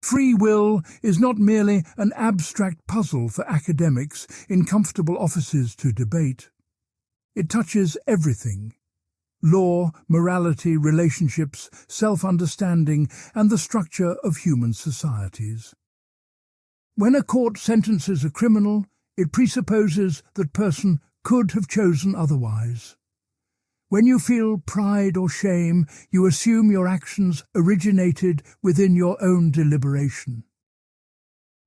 Free will is not merely an abstract puzzle for academics in comfortable offices to debate. It touches everything: law, morality, relationships, self-understanding, and the structure of human societies. When a court sentences a criminal, it presupposes that person could have chosen otherwise. When you feel pride or shame, you assume your actions originated within your own deliberation.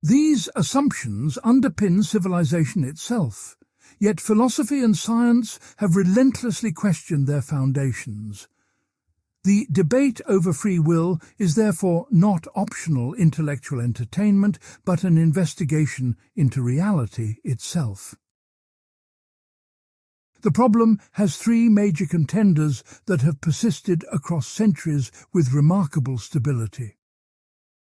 These assumptions underpin civilization itself, yet philosophy and science have relentlessly questioned their foundations. The debate over free will is therefore not optional intellectual entertainment, but an investigation into reality itself. The problem has three major contenders that have persisted across centuries with remarkable stability.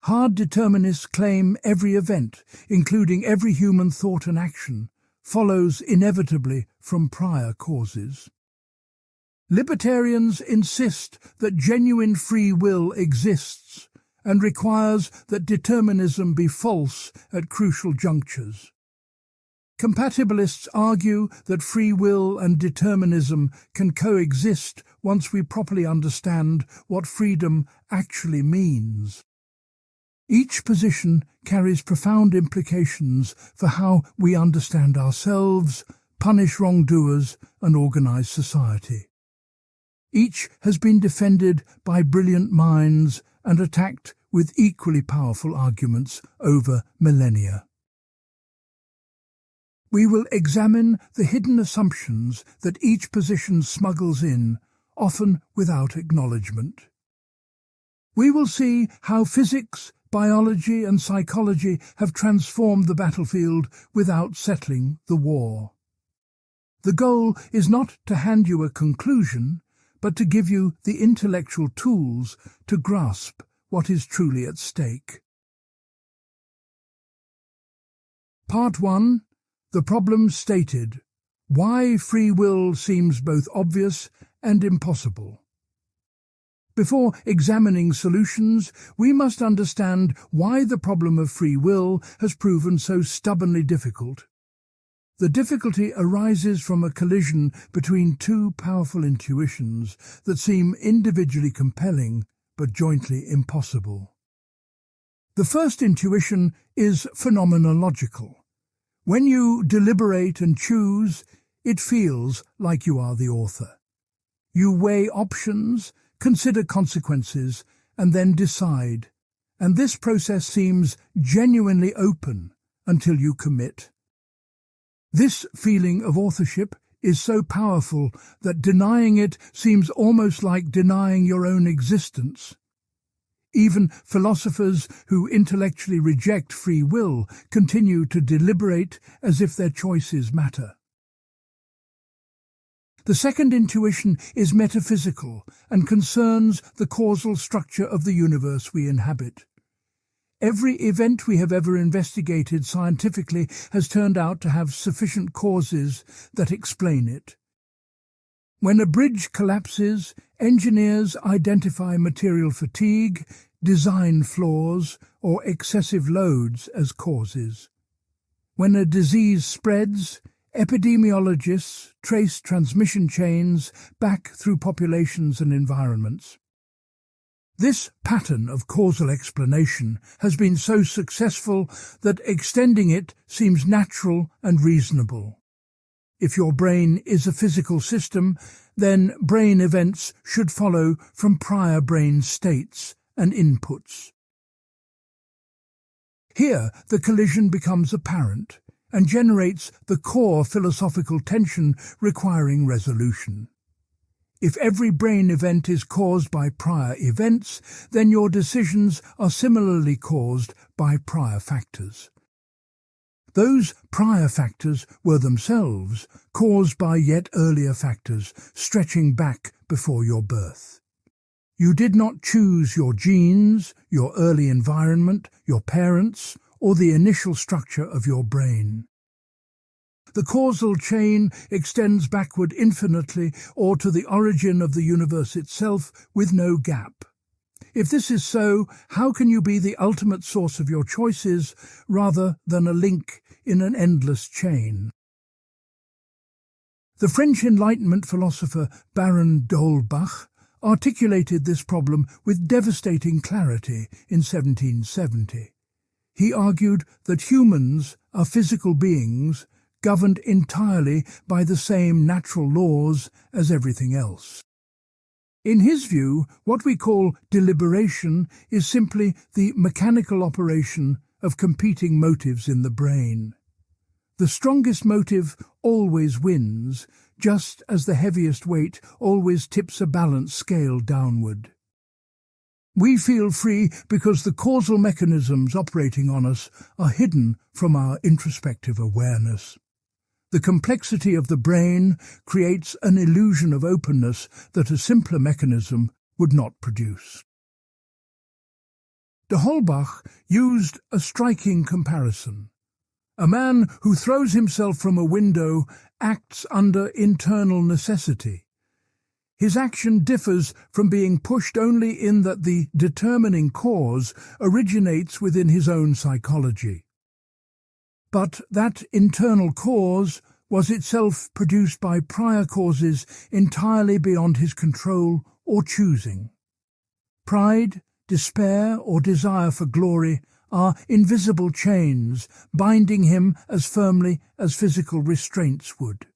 Hard determinists claim every event, including every human thought and action, follows inevitably from prior causes. Libertarians insist that genuine free will exists and requires that determinism be false at crucial junctures. Compatibilists argue that free will and determinism can coexist once we properly understand what freedom actually means. Each position carries profound implications for how we understand ourselves, punish wrongdoers, and organize society. Each has been defended by brilliant minds and attacked with equally powerful arguments over millennia. We will examine the hidden assumptions that each position smuggles in, often without acknowledgement. We will see how physics, biology and psychology have transformed the battlefield without settling the war. The goal is not to hand you a conclusion, but to give you the intellectual tools to grasp what is truly at stake. Part 1. The problem stated: why free will seems both obvious and impossible. Before examining solutions, we must understand why the problem of free will has proven so stubbornly difficult. The difficulty arises from a collision between two powerful intuitions that seem individually compelling but jointly impossible. The first intuition is phenomenological. When you deliberate and choose, it feels like you are the author. You weigh options, consider consequences, and then decide, and this process seems genuinely open until you commit. This feeling of authorship is so powerful that denying it seems almost like denying your own existence. Even philosophers who intellectually reject free will continue to deliberate as if their choices matter. The second intuition is metaphysical and concerns the causal structure of the universe we inhabit. Every event we have ever investigated scientifically has turned out to have sufficient causes that explain it. When a bridge collapses, engineers identify material fatigue, design flaws, or excessive loads as causes. When a disease spreads, epidemiologists trace transmission chains back through populations and environments. This pattern of causal explanation has been so successful that extending it seems natural and reasonable. If your brain is a physical system, then brain events should follow from prior brain states and inputs. Here, the collision becomes apparent and generates the core philosophical tension requiring resolution. If every brain event is caused by prior events, then your decisions are similarly caused by prior factors. Those prior factors were themselves caused by yet earlier factors stretching back before your birth. You did not choose your genes, your early environment, your parents, or the initial structure of your brain. The causal chain extends backward infinitely or to the origin of the universe itself with no gap. If this is so, how can you be the ultimate source of your choices rather than a link in an endless chain? The French Enlightenment philosopher Baron d'Holbach articulated this problem with devastating clarity in 1770. He argued that humans are physical beings governed entirely by the same natural laws as everything else. In his view, what we call deliberation is simply the mechanical operation of competing motives in the brain. The strongest motive always wins, just as the heaviest weight always tips a balance scale downward. We feel free because the causal mechanisms operating on us are hidden from our introspective awareness. The complexity of the brain creates an illusion of openness that a simpler mechanism would not produce. D'Holbach used a striking comparison. A man who throws himself from a window acts under internal necessity. His action differs from being pushed only in that the determining cause originates within his own psychology. But that internal cause was itself produced by prior causes entirely beyond his control or choosing. Pride, despair, or desire for glory are invisible chains binding him as firmly as physical restraints would.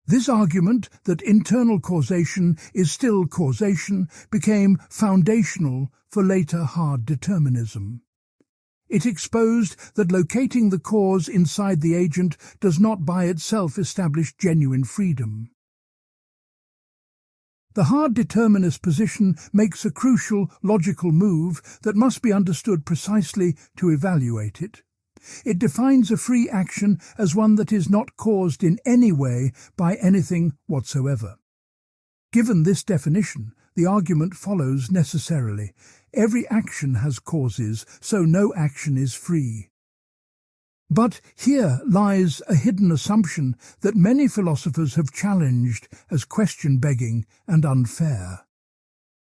This argument that internal causation is still causation became foundational for later hard determinism. It exposed that locating the cause inside the agent does not by itself establish genuine freedom. The hard determinist position makes a crucial logical move that must be understood precisely to evaluate it. It defines a free action as one that is not caused in any way by anything whatsoever. Given this definition, the argument follows necessarily. Every action has causes, so no action is free. But here lies a hidden assumption that many philosophers have challenged as question-begging and unfair.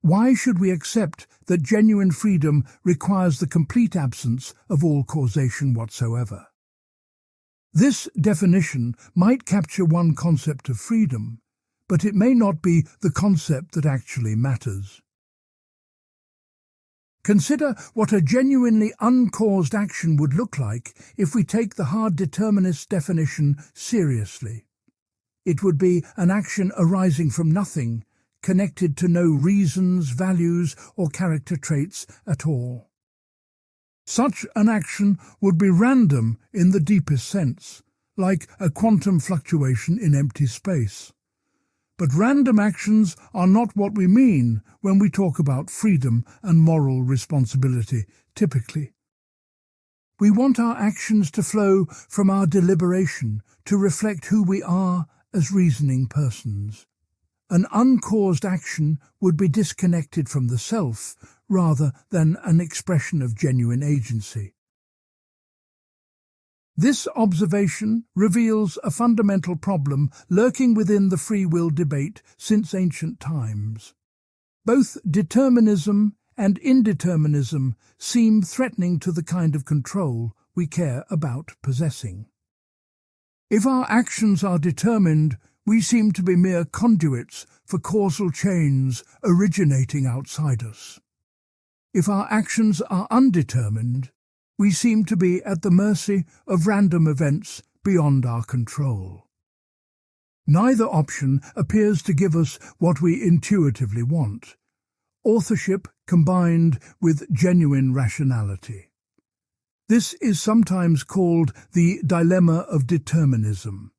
Why should we accept that genuine freedom requires the complete absence of all causation whatsoever? This definition might capture one concept of freedom, but it may not be the concept that actually matters. Consider what a genuinely uncaused action would look like if we take the hard determinist definition seriously. It would be an action arising from nothing, connected to no reasons, values, or character traits at all. Such an action would be random in the deepest sense, like a quantum fluctuation in empty space. But random actions are not what we mean when we talk about freedom and moral responsibility, typically. We want our actions to flow from our deliberation, to reflect who we are as reasoning persons. An uncaused action would be disconnected from the self rather than an expression of genuine agency. This observation reveals a fundamental problem lurking within the free will debate since ancient times. Both determinism and indeterminism seem threatening to the kind of control we care about possessing. If our actions are determined, we seem to be mere conduits for causal chains originating outside us. If our actions are undetermined, we seem to be at the mercy of random events beyond our control. Neither option appears to give us what we intuitively want: authorship combined with genuine rationality. This is sometimes called the dilemma of determinism,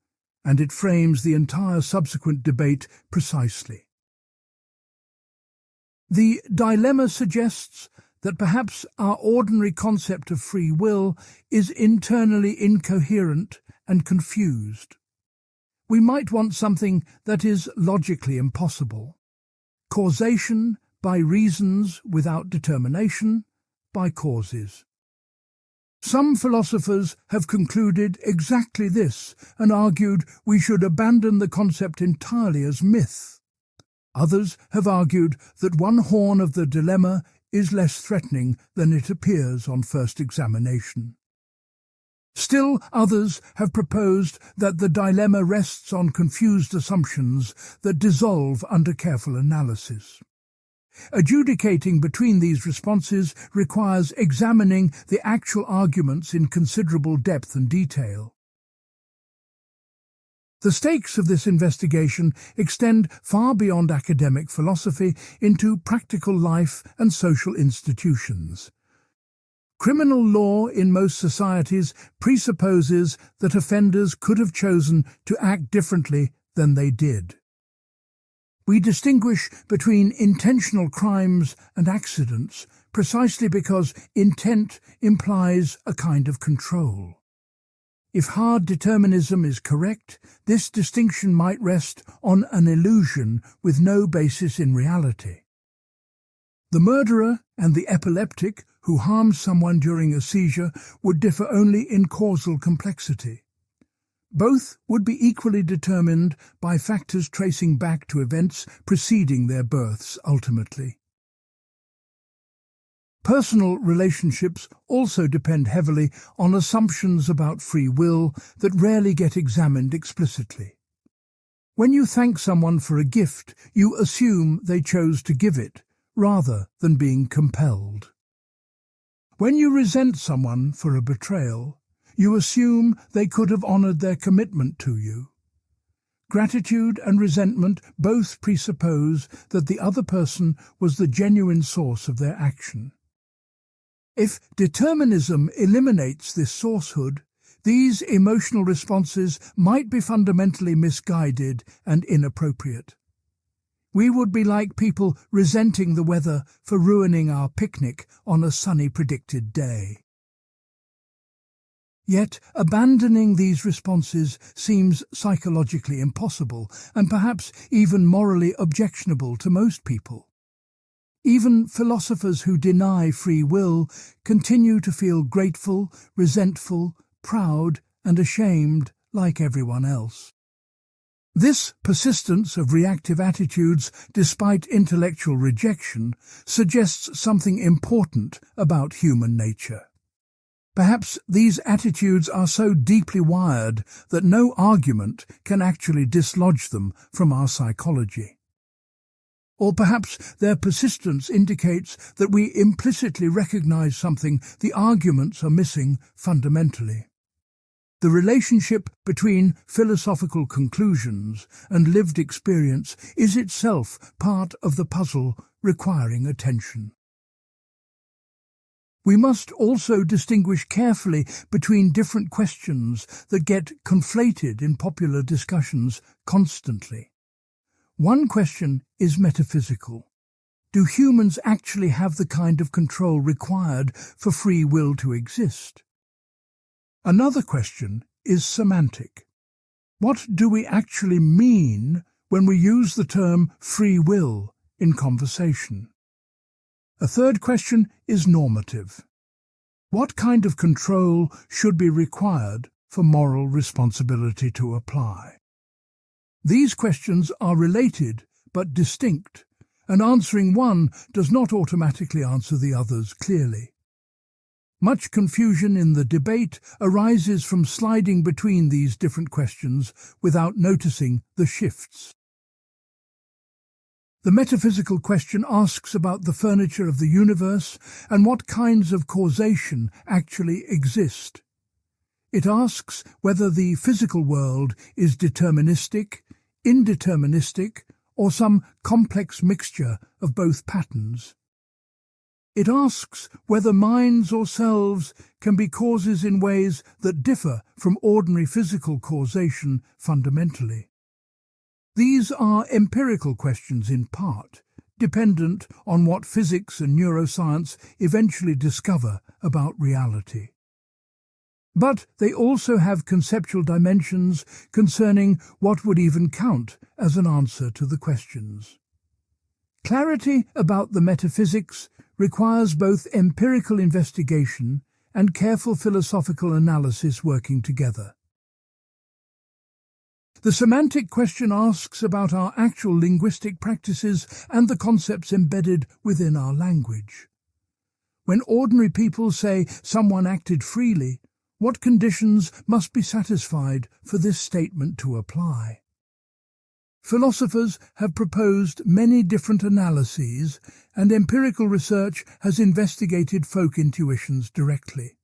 and it frames the entire subsequent debate precisely. The dilemma suggests that perhaps our ordinary concept of free will is internally incoherent and confused. We might want something that is logically impossible: causation by reasons without determination by causes. Some philosophers have concluded exactly this and argued we should abandon the concept entirely as myth. Others have argued that one horn of the dilemma is less threatening than it appears on first examination. Still others have proposed that the dilemma rests on confused assumptions that dissolve under careful analysis. Adjudicating between these responses requires examining the actual arguments in considerable depth and detail. The stakes of this investigation extend far beyond academic philosophy into practical life and social institutions. Criminal law in most societies presupposes that offenders could have chosen to act differently than they did. We distinguish between intentional crimes and accidents precisely because intent implies a kind of control. If hard determinism is correct, this distinction might rest on an illusion with no basis in reality. The murderer and the epileptic who harms someone during a seizure would differ only in causal complexity. Both would be equally determined by factors tracing back to events preceding their births ultimately. Personal relationships also depend heavily on assumptions about free will that rarely get examined explicitly. When you thank someone for a gift, you assume they chose to give it, rather than being compelled. When you resent someone for a betrayal, you assume they could have honored their commitment to you. Gratitude and resentment both presuppose that the other person was the genuine source of their action. If determinism eliminates this sourcehood, these emotional responses might be fundamentally misguided and inappropriate. We would be like people resenting the weather for ruining our picnic on a sunny predicted day. Yet abandoning these responses seems psychologically impossible and perhaps even morally objectionable to most people. Even philosophers who deny free will continue to feel grateful, resentful, proud, and ashamed like everyone else. This persistence of reactive attitudes despite intellectual rejection suggests something important about human nature. Perhaps these attitudes are so deeply wired that no argument can actually dislodge them from our psychology. Or perhaps their persistence indicates that we implicitly recognize something the arguments are missing fundamentally. The relationship between philosophical conclusions and lived experience is itself part of the puzzle requiring attention. We must also distinguish carefully between different questions that get conflated in popular discussions constantly. One question is metaphysical. Do humans actually have the kind of control required for free will to exist? Another question is semantic. What do we actually mean when we use the term free will in conversation? A third question is normative. What kind of control should be required for moral responsibility to apply? These questions are related but distinct, and answering one does not automatically answer the others clearly. Much confusion in the debate arises from sliding between these different questions without noticing the shifts. The metaphysical question asks about the furniture of the universe and what kinds of causation actually exist. It asks whether the physical world is deterministic, indeterministic, or some complex mixture of both patterns. It asks whether minds or selves can be causes in ways that differ from ordinary physical causation fundamentally. These are empirical questions in part, dependent on what physics and neuroscience eventually discover about reality. But they also have conceptual dimensions concerning what would even count as an answer to the questions. Clarity about the metaphysics requires both empirical investigation and careful philosophical analysis working together. The semantic question asks about our actual linguistic practices and the concepts embedded within our language. When ordinary people say someone acted freely, what conditions must be satisfied for this statement to apply? Philosophers have proposed many different analyses, and empirical research has investigated folk intuitions directly.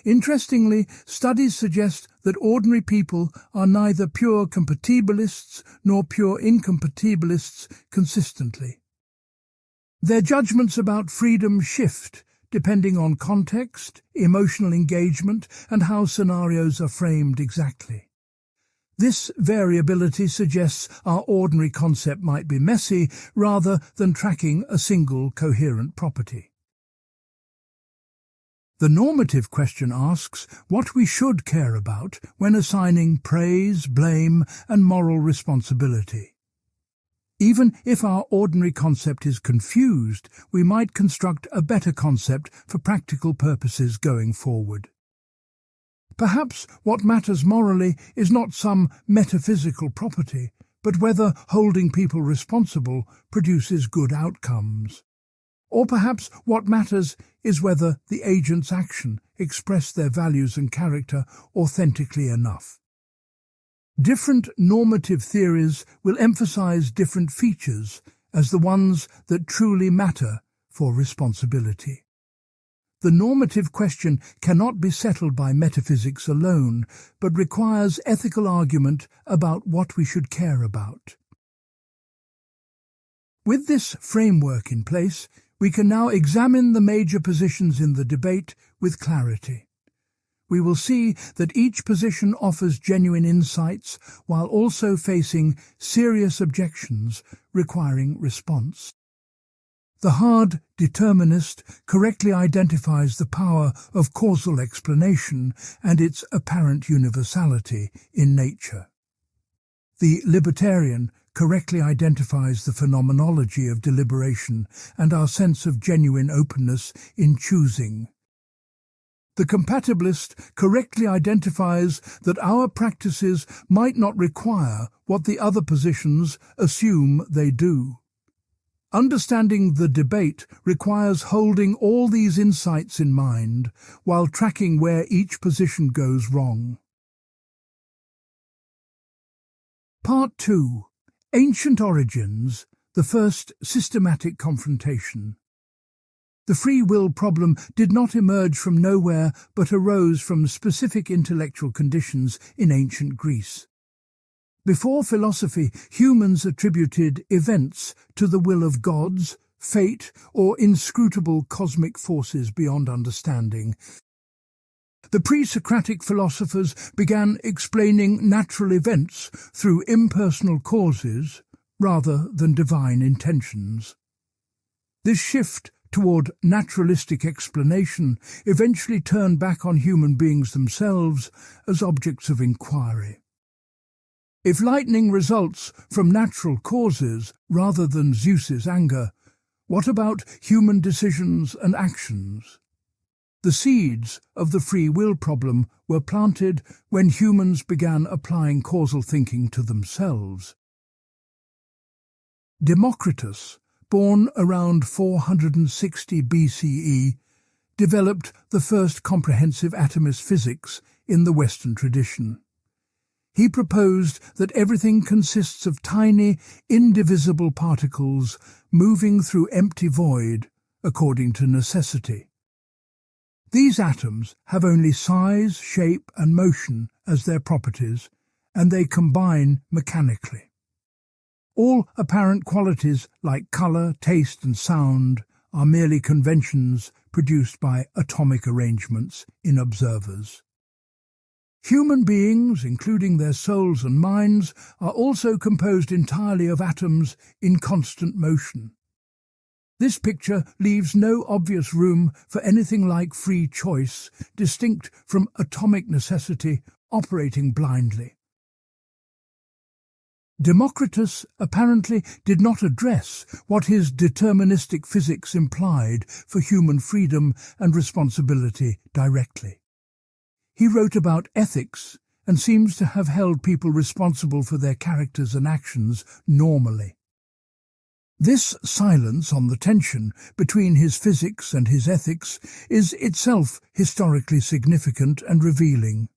Interestingly, studies suggest that ordinary people are neither pure compatibilists nor pure incompatibilists consistently. Their judgments about freedom shift depending on context, emotional engagement, and how scenarios are framed exactly. This variability suggests our ordinary concept might be messy rather than tracking a single coherent property. The normative question asks what we should care about when assigning praise, blame, and moral responsibility. Even if our ordinary concept is confused, we might construct a better concept for practical purposes going forward. Perhaps what matters morally is not some metaphysical property, but whether holding people responsible produces good outcomes. Or perhaps what matters is whether the agent's action express their values and character authentically enough. Different normative theories will emphasize different features as the ones that truly matter for responsibility. The normative question cannot be settled by metaphysics alone, but requires ethical argument about what we should care about. With this framework in place, we can now examine the major positions in the debate with clarity. We will see that each position offers genuine insights while also facing serious objections requiring response. The hard determinist correctly identifies the power of causal explanation and its apparent universality in nature. The libertarian correctly identifies the phenomenology of deliberation and our sense of genuine openness in choosing. The compatibilist correctly identifies that our practices might not require what the other positions assume they do. Understanding the debate requires holding all these insights in mind while tracking where each position goes wrong. Part 2. Ancient Origins, the First Systematic Confrontation. The free will problem did not emerge from nowhere but arose from specific intellectual conditions in ancient Greece. Before philosophy, humans attributed events to the will of gods, fate, or inscrutable cosmic forces beyond understanding. The pre-Socratic philosophers began explaining natural events through impersonal causes rather than divine intentions. This shift toward naturalistic explanation eventually turned back on human beings themselves as objects of inquiry. If lightning results from natural causes rather than Zeus's anger, what about human decisions and actions? The seeds of the free will problem were planted when humans began applying causal thinking to themselves. Democritus, born around 460 BCE, developed the first comprehensive atomist physics in the Western tradition. He proposed that everything consists of tiny, indivisible particles moving through empty void according to necessity. These atoms have only size, shape, and motion as their properties, and they combine mechanically. All apparent qualities like color, taste, and sound are merely conventions produced by atomic arrangements in observers. Human beings, including their souls and minds, are also composed entirely of atoms in constant motion. This picture leaves no obvious room for anything like free choice, distinct from atomic necessity operating blindly. Democritus apparently did not address what his deterministic physics implied for human freedom and responsibility directly. He wrote about ethics and seems to have held people responsible for their characters and actions normally. This silence on the tension between his physics and his ethics is itself historically significant and revealing.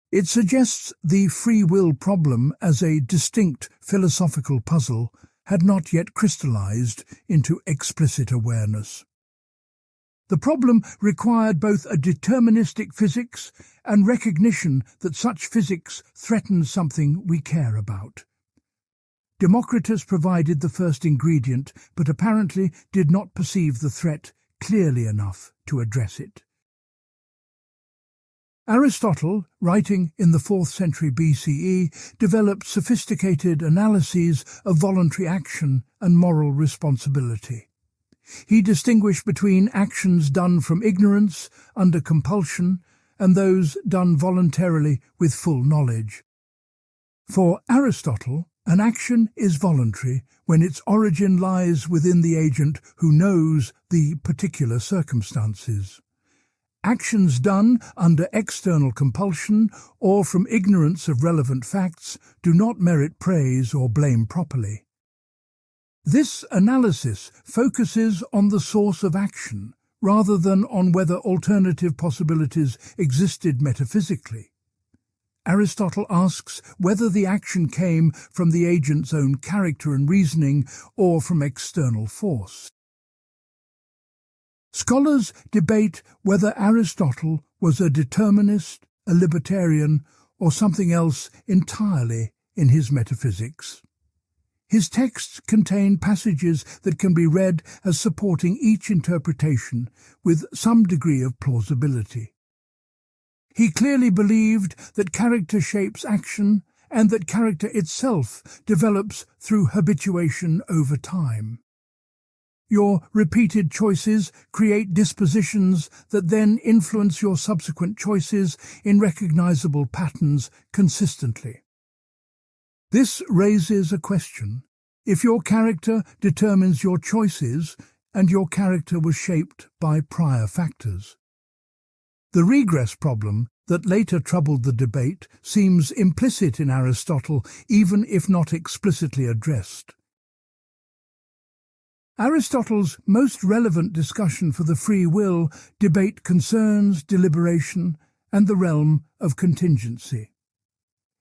It suggests the free will problem as a distinct philosophical puzzle had not yet crystallized into explicit awareness. The problem required both a deterministic physics and recognition that such physics threatens something we care about. Democritus provided the first ingredient, but apparently did not perceive the threat clearly enough to address it. Aristotle, writing in the 4th century BCE, developed sophisticated analyses of voluntary action and moral responsibility. He distinguished between actions done from ignorance, under compulsion, and those done voluntarily with full knowledge. For Aristotle, an action is voluntary when its origin lies within the agent who knows the particular circumstances. Actions done under external compulsion or from ignorance of relevant facts do not merit praise or blame properly. This analysis focuses on the source of action rather than on whether alternative possibilities existed metaphysically. Aristotle asks whether the action came from the agent's own character and reasoning or from external force. Scholars debate whether Aristotle was a determinist, a libertarian, or something else entirely in his metaphysics. His texts contain passages that can be read as supporting each interpretation with some degree of plausibility. He clearly believed that character shapes action and that character itself develops through habituation over time. Your repeated choices create dispositions that then influence your subsequent choices in recognizable patterns consistently. This raises a question. If your character determines your choices and your character was shaped by prior factors, the regress problem that later troubled the debate seems implicit in Aristotle, even if not explicitly addressed. Aristotle's most relevant discussion for the free will debate concerns deliberation and the realm of contingency.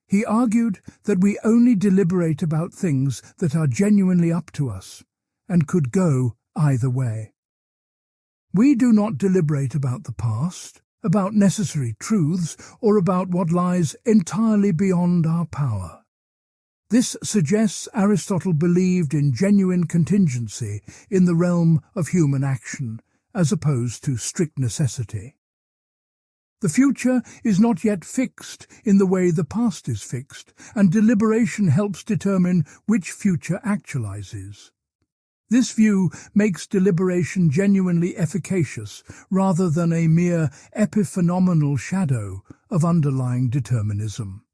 He argued that we only deliberate about things that are genuinely up to us and could go either way. We do not deliberate about the past, about necessary truths, or about what lies entirely beyond our power. This suggests Aristotle believed in genuine contingency in the realm of human action, as opposed to strict necessity. The future is not yet fixed in the way the past is fixed, and deliberation helps determine which future actualizes. This view makes deliberation genuinely efficacious rather than a mere epiphenomenal shadow of underlying determinism.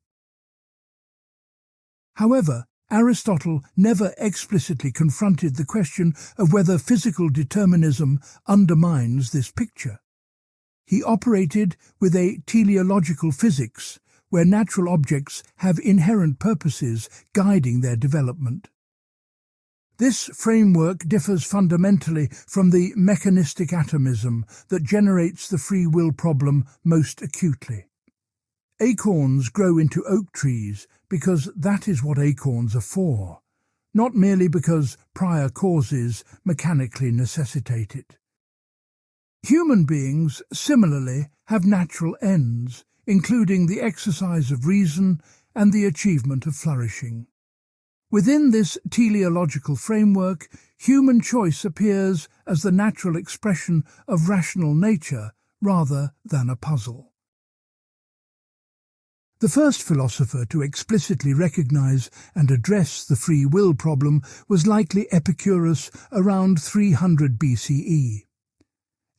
However, Aristotle never explicitly confronted the question of whether physical determinism undermines this picture. He operated with a teleological physics, where natural objects have inherent purposes guiding their development. This framework differs fundamentally from the mechanistic atomism that generates the free will problem most acutely. Acorns grow into oak trees because that is what acorns are for, not merely because prior causes mechanically necessitate it. Human beings, similarly, have natural ends, including the exercise of reason and the achievement of flourishing. Within this teleological framework, human choice appears as the natural expression of rational nature rather than a puzzle. The first philosopher to explicitly recognize and address the free will problem was likely Epicurus around 300 BCE.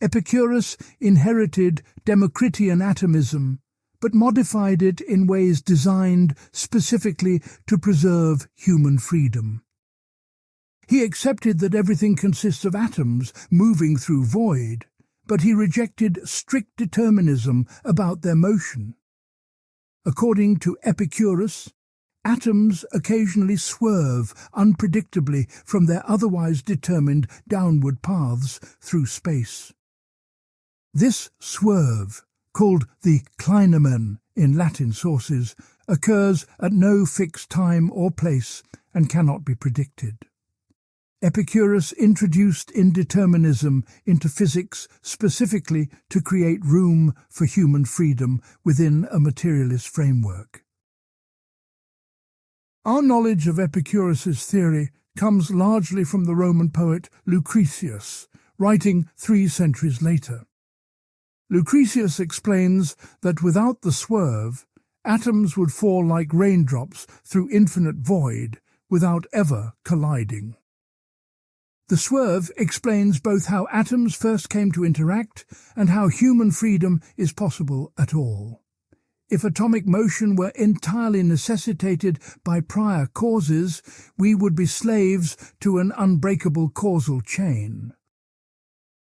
Epicurus inherited Democritian atomism, but modified it in ways designed specifically to preserve human freedom. He accepted that everything consists of atoms moving through void, but he rejected strict determinism about their motion. According to Epicurus, atoms occasionally swerve unpredictably from their otherwise determined downward paths through space. This swerve, called the clinamen in Latin sources, occurs at no fixed time or place and cannot be predicted. Epicurus introduced indeterminism into physics specifically to create room for human freedom within a materialist framework. Our knowledge of Epicurus's theory comes largely from the Roman poet Lucretius, writing 3 centuries later. Lucretius explains that without the swerve, atoms would fall like raindrops through infinite void without ever colliding. The swerve explains both how atoms first came to interact and how human freedom is possible at all. If atomic motion were entirely necessitated by prior causes, we would be slaves to an unbreakable causal chain.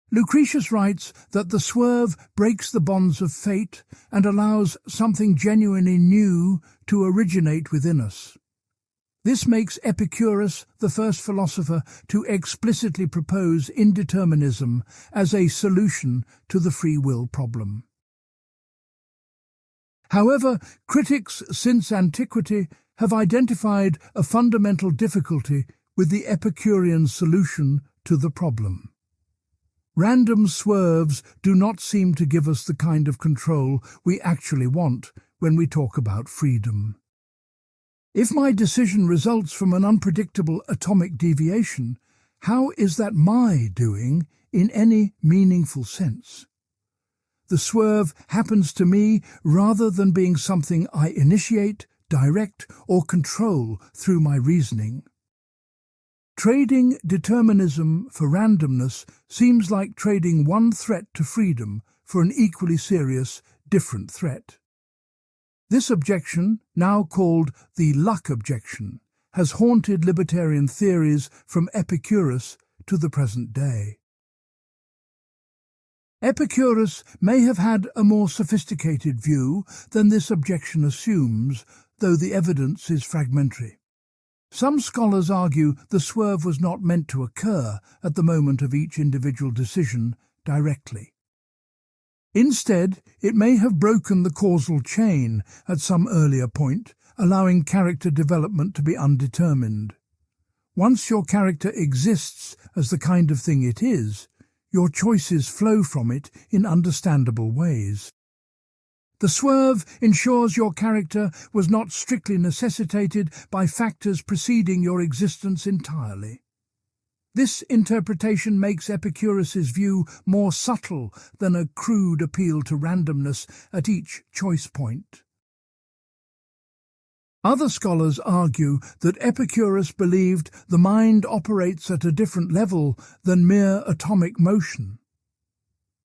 Lucretius writes that the swerve breaks the bonds of fate and allows something genuinely new to originate within us. This makes Epicurus the first philosopher to explicitly propose indeterminism as a solution to the free will problem. However, critics since antiquity have identified a fundamental difficulty with the Epicurean solution to the problem. Random swerves do not seem to give us the kind of control we actually want when we talk about freedom. If my decision results from an unpredictable atomic deviation, how is that my doing in any meaningful sense? The swerve happens to me rather than being something I initiate, direct, or control through my reasoning. Trading determinism for randomness seems like trading one threat to freedom for an equally serious, different threat. This objection, now called the luck objection, has haunted libertarian theories from Epicurus to the present day. Epicurus may have had a more sophisticated view than this objection assumes, though the evidence is fragmentary. Some scholars argue the swerve was not meant to occur at the moment of each individual decision directly. Instead, it may have broken the causal chain at some earlier point, allowing character development to be undetermined. Once your character exists as the kind of thing it is, your choices flow from it in understandable ways. The swerve ensures your character was not strictly necessitated by factors preceding your existence entirely. This interpretation makes Epicurus's view more subtle than a crude appeal to randomness at each choice point. Other scholars argue that Epicurus believed the mind operates at a different level than mere atomic motion.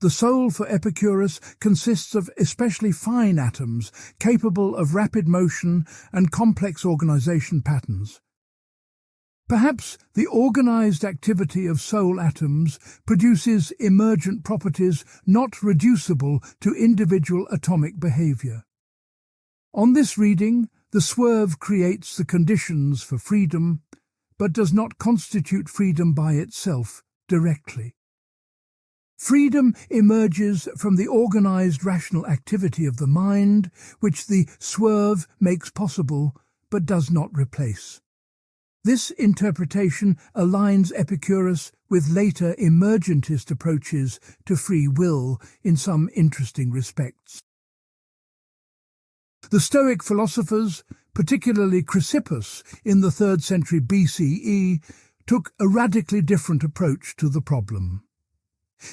The soul for Epicurus consists of especially fine atoms capable of rapid motion and complex organization patterns. Perhaps the organized activity of soul atoms produces emergent properties not reducible to individual atomic behavior. On this reading, the swerve creates the conditions for freedom, but does not constitute freedom by itself directly. Freedom emerges from the organized rational activity of the mind, which the swerve makes possible but does not replace. This interpretation aligns Epicurus with later emergentist approaches to free will in some interesting respects. The Stoic philosophers, particularly Chrysippus in the 3rd century BCE, took a radically different approach to the problem.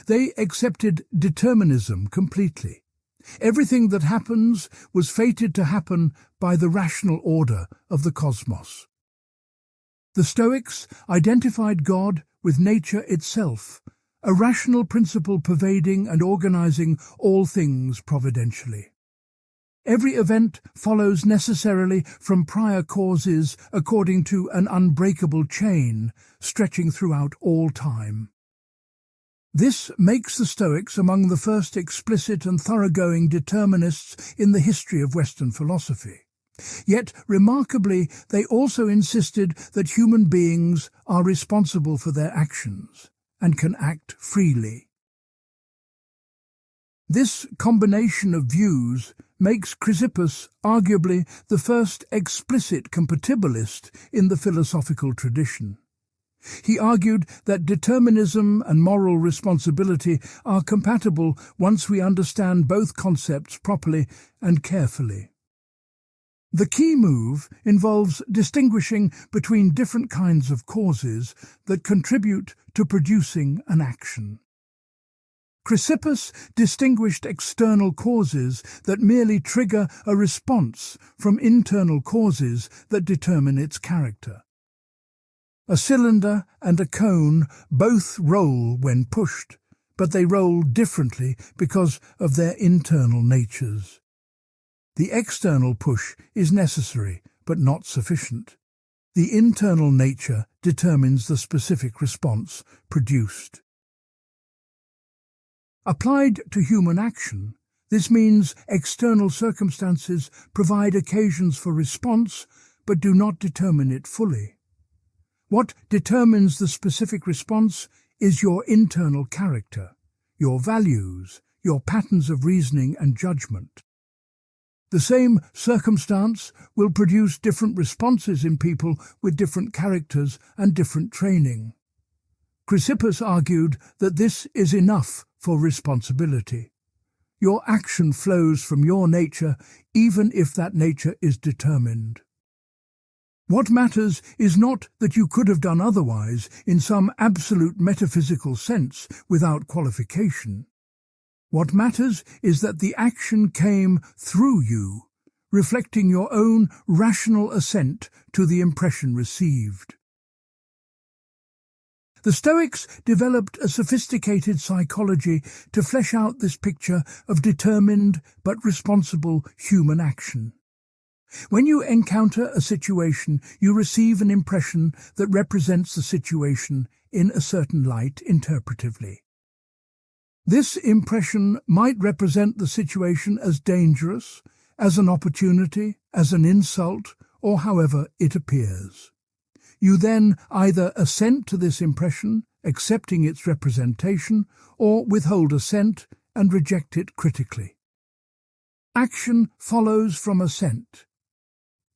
They accepted determinism completely. Everything that happens was fated to happen by the rational order of the cosmos. The Stoics identified God with nature itself, a rational principle pervading and organizing all things providentially. Every event follows necessarily from prior causes according to an unbreakable chain stretching throughout all time. This makes the Stoics among the first explicit and thoroughgoing determinists in the history of Western philosophy. Yet, remarkably, they also insisted that human beings are responsible for their actions and can act freely. This combination of views makes Chrysippus arguably the first explicit compatibilist in the philosophical tradition. He argued that determinism and moral responsibility are compatible once we understand both concepts properly and carefully. The key move involves distinguishing between different kinds of causes that contribute to producing an action. Chrysippus distinguished external causes that merely trigger a response from internal causes that determine its character. A cylinder and a cone both roll when pushed, but they roll differently because of their internal natures. The external push is necessary, but not sufficient. The internal nature determines the specific response produced. Applied to human action, this means external circumstances provide occasions for response, but do not determine it fully. What determines the specific response is your internal character, your values, your patterns of reasoning and judgment. The same circumstance will produce different responses in people with different characters and different training. Chrysippus argued that this is enough for responsibility. Your action flows from your nature, even if that nature is determined. What matters is not that you could have done otherwise in some absolute metaphysical sense without qualification. What matters is that the action came through you, reflecting your own rational assent to the impression received. The Stoics developed a sophisticated psychology to flesh out this picture of determined but responsible human action. When you encounter a situation, you receive an impression that represents the situation in a certain light interpretively. This impression might represent the situation as dangerous, as an opportunity, as an insult, or however it appears. You then either assent to this impression, accepting its representation, or withhold assent and reject it critically. Action follows from assent.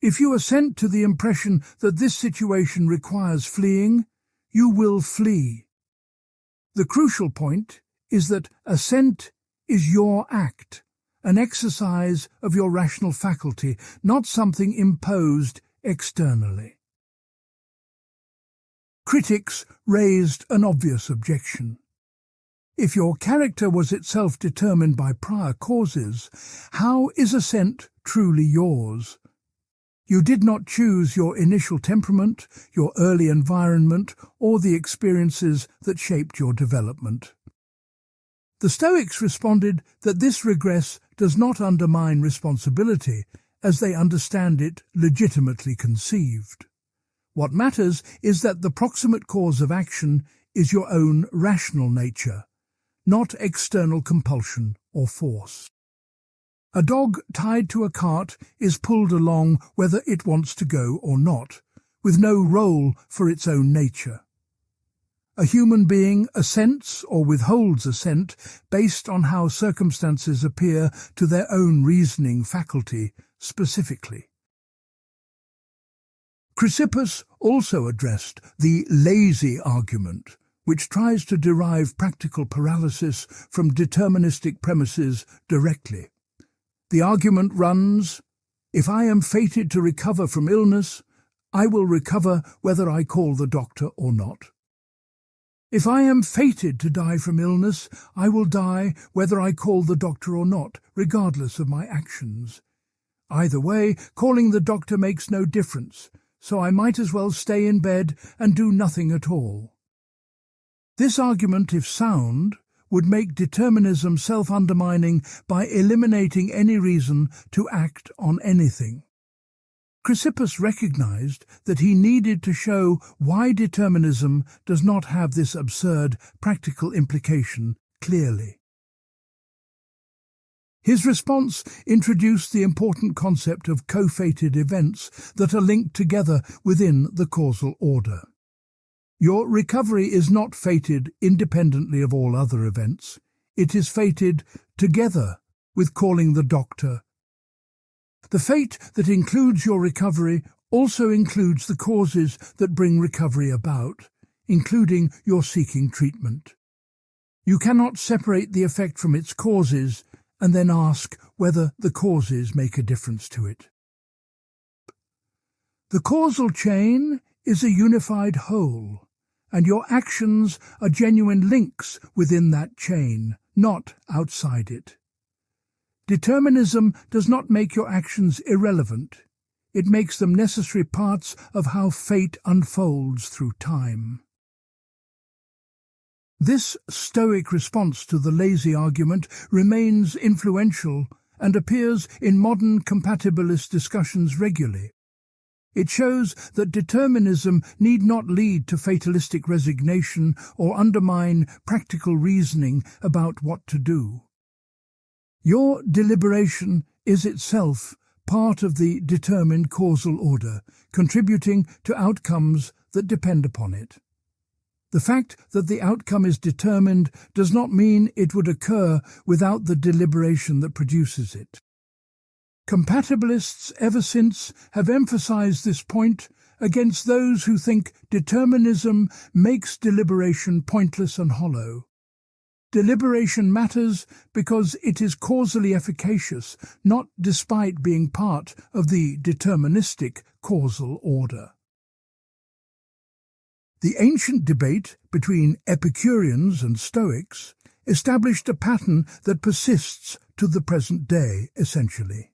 If you assent to the impression that this situation requires fleeing, you will flee. The crucial point is that assent is your act, an exercise of your rational faculty, not something imposed externally. Critics raised an obvious objection. If your character was itself determined by prior causes, how is assent truly yours? You did not choose your initial temperament, your early environment, or the experiences that shaped your development. The Stoics responded that this regress does not undermine responsibility, as they understand it legitimately conceived. What matters is that the proximate cause of action is your own rational nature, not external compulsion or force. A dog tied to a cart is pulled along whether it wants to go or not, with no role for its own nature. A human being assents or withholds assent based on how circumstances appear to their own reasoning faculty specifically. Chrysippus also addressed the lazy argument, which tries to derive practical paralysis from deterministic premises directly. The argument runs, if I am fated to recover from illness, I will recover whether I call the doctor or not. If I am fated to die from illness, I will die whether I call the doctor or not, regardless of my actions. Either way, calling the doctor makes no difference, so I might as well stay in bed and do nothing at all. This argument, if sound, would make determinism self-undermining by eliminating any reason to act on anything. Chrysippus recognized that he needed to show why determinism does not have this absurd practical implication clearly. His response introduced the important concept of co-fated events that are linked together within the causal order. Your recovery is not fated independently of all other events. It is fated together with calling the doctor. The fate that includes your recovery also includes the causes that bring recovery about, including your seeking treatment. You cannot separate the effect from its causes and then ask whether the causes make a difference to it. The causal chain is a unified whole, and your actions are genuine links within that chain, not outside it. Determinism does not make your actions irrelevant. It makes them necessary parts of how fate unfolds through time. This Stoic response to the lazy argument remains influential and appears in modern compatibilist discussions regularly. It shows that determinism need not lead to fatalistic resignation or undermine practical reasoning about what to do. Your deliberation is itself part of the determined causal order, contributing to outcomes that depend upon it. The fact that the outcome is determined does not mean it would occur without the deliberation that produces it. Compatibilists ever since have emphasized this point against those who think determinism makes deliberation pointless and hollow. Deliberation matters because it is causally efficacious, not despite being part of the deterministic causal order. The ancient debate between Epicureans and Stoics established a pattern that persists to the present day, essentially.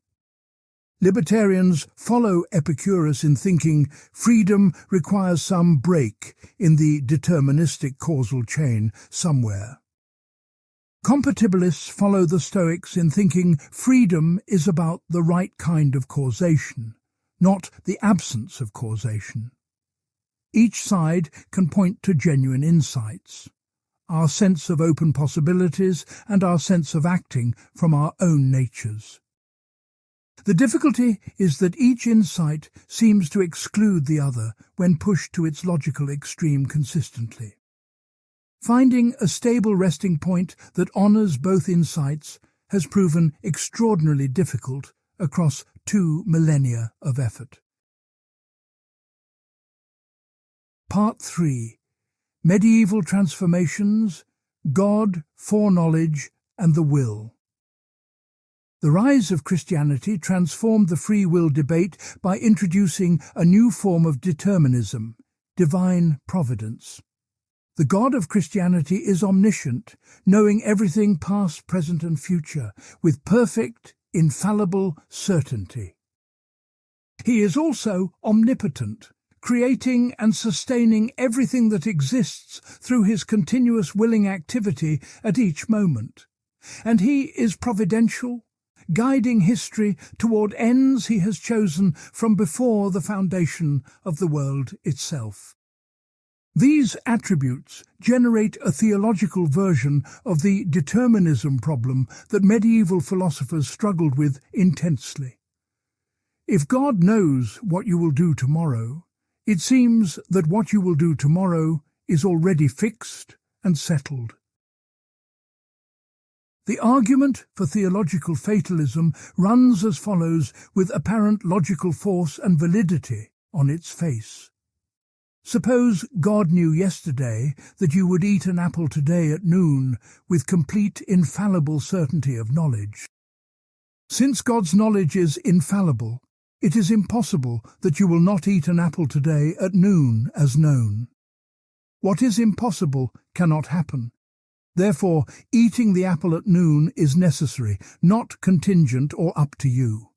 Libertarians follow Epicurus in thinking freedom requires some break in the deterministic causal chain somewhere. Compatibilists follow the Stoics in thinking freedom is about the right kind of causation, not the absence of causation. Each side can point to genuine insights, our sense of open possibilities and our sense of acting from our own natures. The difficulty is that each insight seems to exclude the other when pushed to its logical extreme consistently. Finding a stable resting point that honors both insights has proven extraordinarily difficult across 2 millennia of effort. Part 3. Medieval Transformations, God, Foreknowledge, and the Will. The rise of Christianity transformed the free will debate by introducing a new form of determinism, divine providence. The God of Christianity is omniscient, knowing everything past, present, and future, with perfect, infallible certainty. He is also omnipotent, creating and sustaining everything that exists through his continuous willing activity at each moment. And he is providential, guiding history toward ends he has chosen from before the foundation of the world itself. These attributes generate a theological version of the determinism problem that medieval philosophers struggled with intensely. If God knows what you will do tomorrow, it seems that what you will do tomorrow is already fixed and settled. The argument for theological fatalism runs as follows with apparent logical force and validity on its face. Suppose God knew yesterday that you would eat an apple today at noon with complete infallible certainty of knowledge. Since God's knowledge is infallible, it is impossible that you will not eat an apple today at noon as known. What is impossible cannot happen. Therefore, eating the apple at noon is necessary, not contingent or up to you.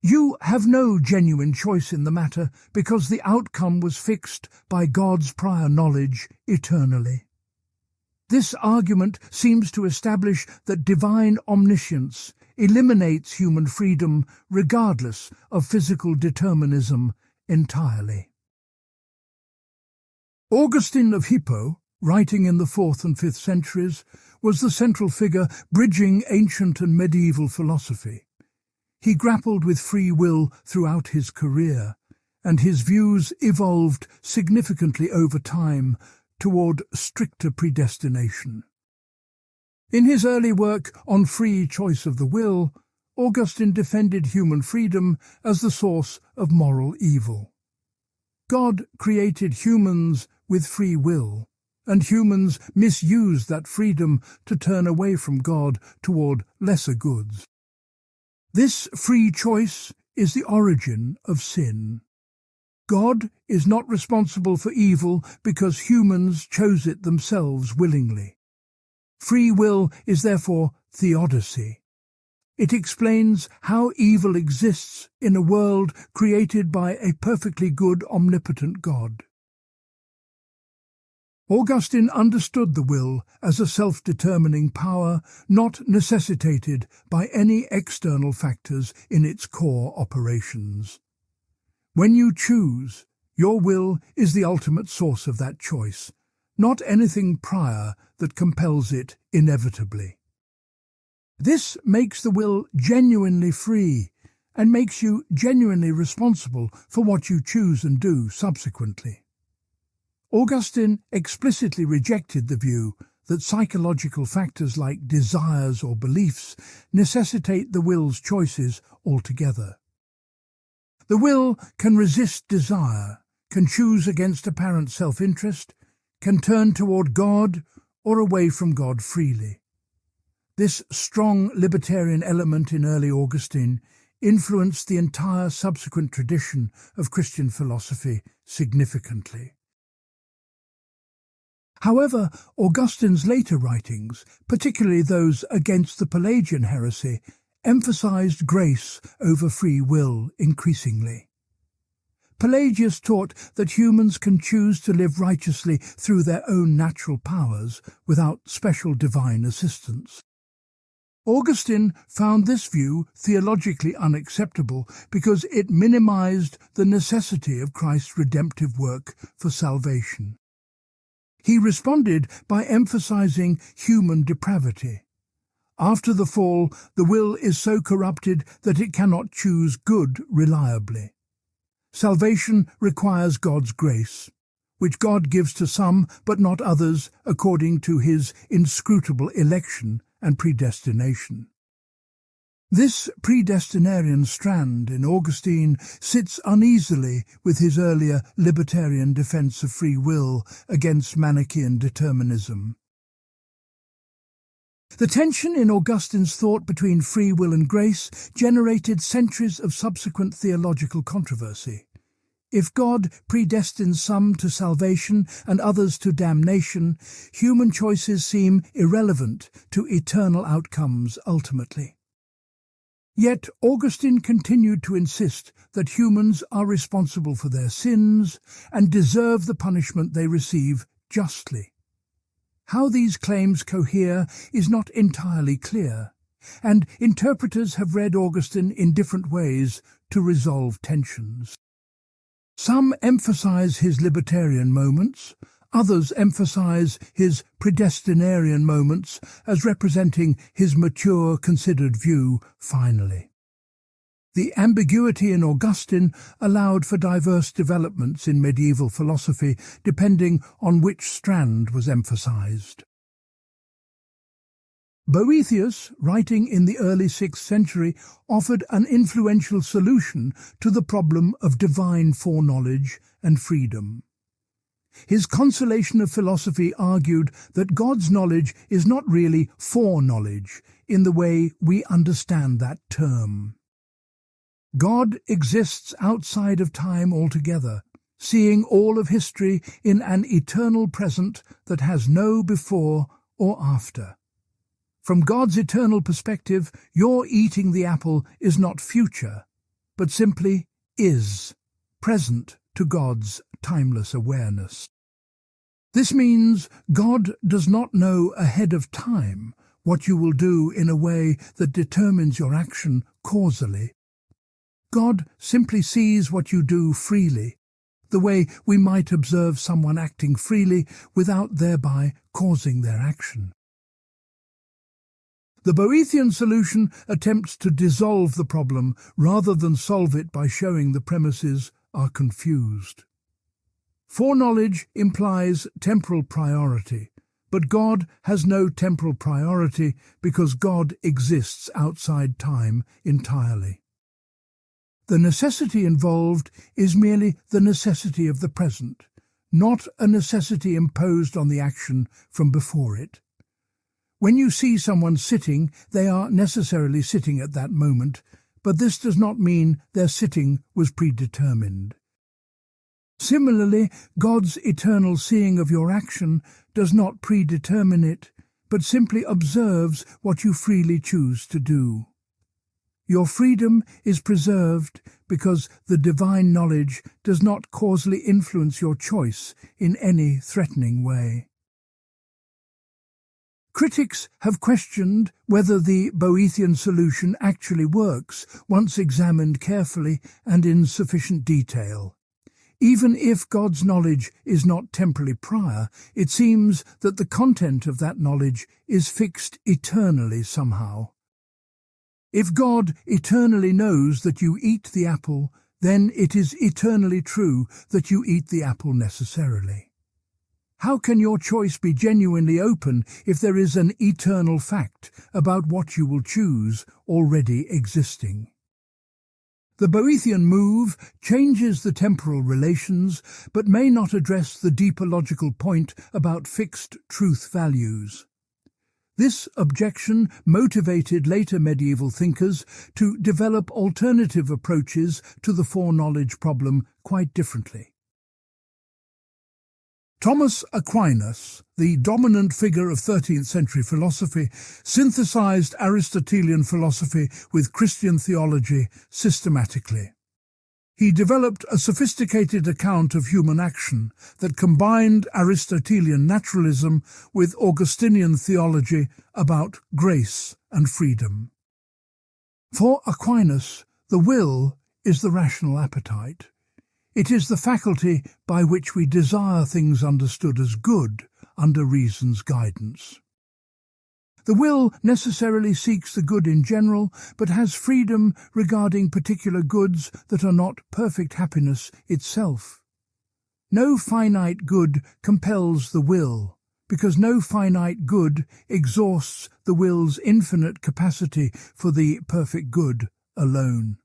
You have no genuine choice in the matter because the outcome was fixed by God's prior knowledge eternally. This argument seems to establish that divine omniscience eliminates human freedom regardless of physical determinism entirely. Augustine of Hippo, writing in the 4th and 5th centuries, was the central figure bridging ancient and medieval philosophy. He grappled with free will throughout his career, and his views evolved significantly over time toward stricter predestination. In his early work on free choice of the will, Augustine defended human freedom as the source of moral evil. God created humans with free will, and humans misused that freedom to turn away from God toward lesser goods. This free choice is the origin of sin. God is not responsible for evil because humans chose it themselves willingly. Free will is therefore theodicy. It explains how evil exists in a world created by a perfectly good, omnipotent God. Augustine understood the will as a self-determining power not necessitated by any external factors in its core operations. When you choose, your will is the ultimate source of that choice, not anything prior that compels it inevitably. This makes the will genuinely free and makes you genuinely responsible for what you choose and do subsequently. Augustine explicitly rejected the view that psychological factors like desires or beliefs necessitate the will's choices altogether. The will can resist desire, can choose against apparent self-interest, can turn toward God or away from God freely. This strong libertarian element in early Augustine influenced the entire subsequent tradition of Christian philosophy significantly. However, Augustine's later writings, particularly those against the Pelagian heresy, emphasized grace over free will increasingly. Pelagius taught that humans can choose to live righteously through their own natural powers without special divine assistance. Augustine found this view theologically unacceptable because it minimized the necessity of Christ's redemptive work for salvation. He responded by emphasizing human depravity. After the fall, the will is so corrupted that it cannot choose good reliably. Salvation requires God's grace, which God gives to some but not others according to his inscrutable election and predestination. This predestinarian strand in Augustine sits uneasily with his earlier libertarian defense of free will against Manichaean determinism. The tension in Augustine's thought between free will and grace generated centuries of subsequent theological controversy. If God predestines some to salvation and others to damnation, human choices seem irrelevant to eternal outcomes ultimately. Yet Augustine continued to insist that humans are responsible for their sins and deserve the punishment they receive justly. How these claims cohere is not entirely clear, and interpreters have read Augustine in different ways to resolve tensions. Some emphasize his libertarian moments, others emphasize his predestinarian moments as representing his mature, considered view finally. The ambiguity in Augustine allowed for diverse developments in medieval philosophy depending on which strand was emphasized. Boethius, writing in the early 6th century, offered an influential solution to the problem of divine foreknowledge and freedom. His Consolation of Philosophy argued that God's knowledge is not really foreknowledge in the way we understand that term. God exists outside of time altogether, seeing all of history in an eternal present that has no before or after. From God's eternal perspective, your eating the apple is not future, but simply is, present to God's timeless awareness. This means God does not know ahead of time what you will do in a way that determines your action causally. God simply sees what you do freely, the way we might observe someone acting freely without thereby causing their action. The Boethian solution attempts to dissolve the problem rather than solve it by showing the premises are confused. Foreknowledge implies temporal priority, but God has no temporal priority because God exists outside time entirely. The necessity involved is merely the necessity of the present, not a necessity imposed on the action from before it. When you see someone sitting, they are necessarily sitting at that moment, but this does not mean their sitting was predetermined. Similarly, God's eternal seeing of your action does not predetermine it, but simply observes what you freely choose to do. Your freedom is preserved because the divine knowledge does not causally influence your choice in any threatening way. Critics have questioned whether the Boethian solution actually works once examined carefully and in sufficient detail. Even if God's knowledge is not temporally prior, it seems that the content of that knowledge is fixed eternally somehow. If God eternally knows that you eat the apple, then it is eternally true that you eat the apple necessarily. How can your choice be genuinely open if there is an eternal fact about what you will choose already existing? The Boethian move changes the temporal relations, but may not address the deeper logical point about fixed truth values. This objection motivated later medieval thinkers to develop alternative approaches to the foreknowledge problem quite differently. Thomas Aquinas, the dominant figure of 13th century philosophy, synthesized Aristotelian philosophy with Christian theology systematically. He developed a sophisticated account of human action that combined Aristotelian naturalism with Augustinian theology about grace and freedom. For Aquinas, the will is the rational appetite. It is the faculty by which we desire things understood as good under reason's guidance. The will necessarily seeks the good in general, but has freedom regarding particular goods that are not perfect happiness itself. No finite good compels the will, because no finite good exhausts the will's infinite capacity for the perfect good alone.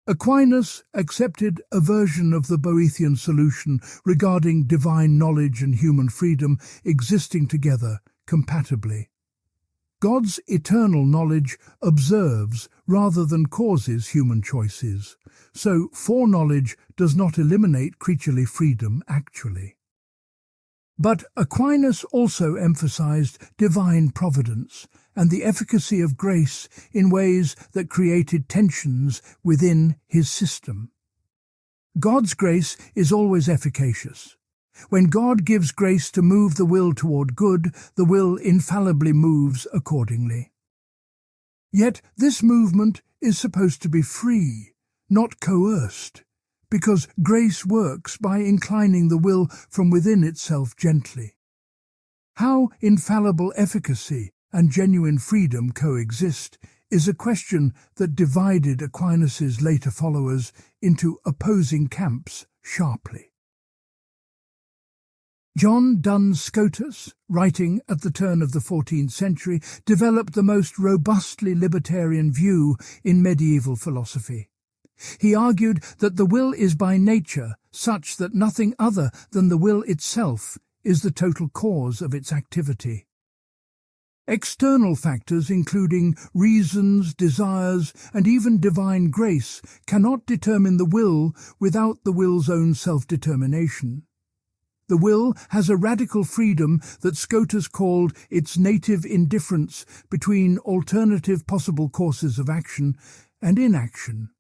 Aquinas accepted a version of the Boethian solution regarding divine knowledge and human freedom existing together compatibly. God's eternal knowledge observes rather than causes human choices, so foreknowledge does not eliminate creaturely freedom actually. But Aquinas also emphasized divine providence and the efficacy of grace in ways that created tensions within his system. God's grace is always efficacious. When God gives grace to move the will toward good, the will infallibly moves accordingly. Yet this movement is supposed to be free, not coerced, because grace works by inclining the will from within itself gently. How infallible efficacy and genuine freedom coexist is a question that divided Aquinas' later followers into opposing camps sharply. John Duns Scotus, writing at the turn of the 14th century, developed the most robustly libertarian view in medieval philosophy. He argued that the will is by nature such that nothing other than the will itself is the total cause of its activity. External factors, including reasons, desires, and even divine grace, cannot determine the will without the will's own self-determination. The will has a radical freedom that Scotus called its native indifference between alternative possible courses of action and inaction.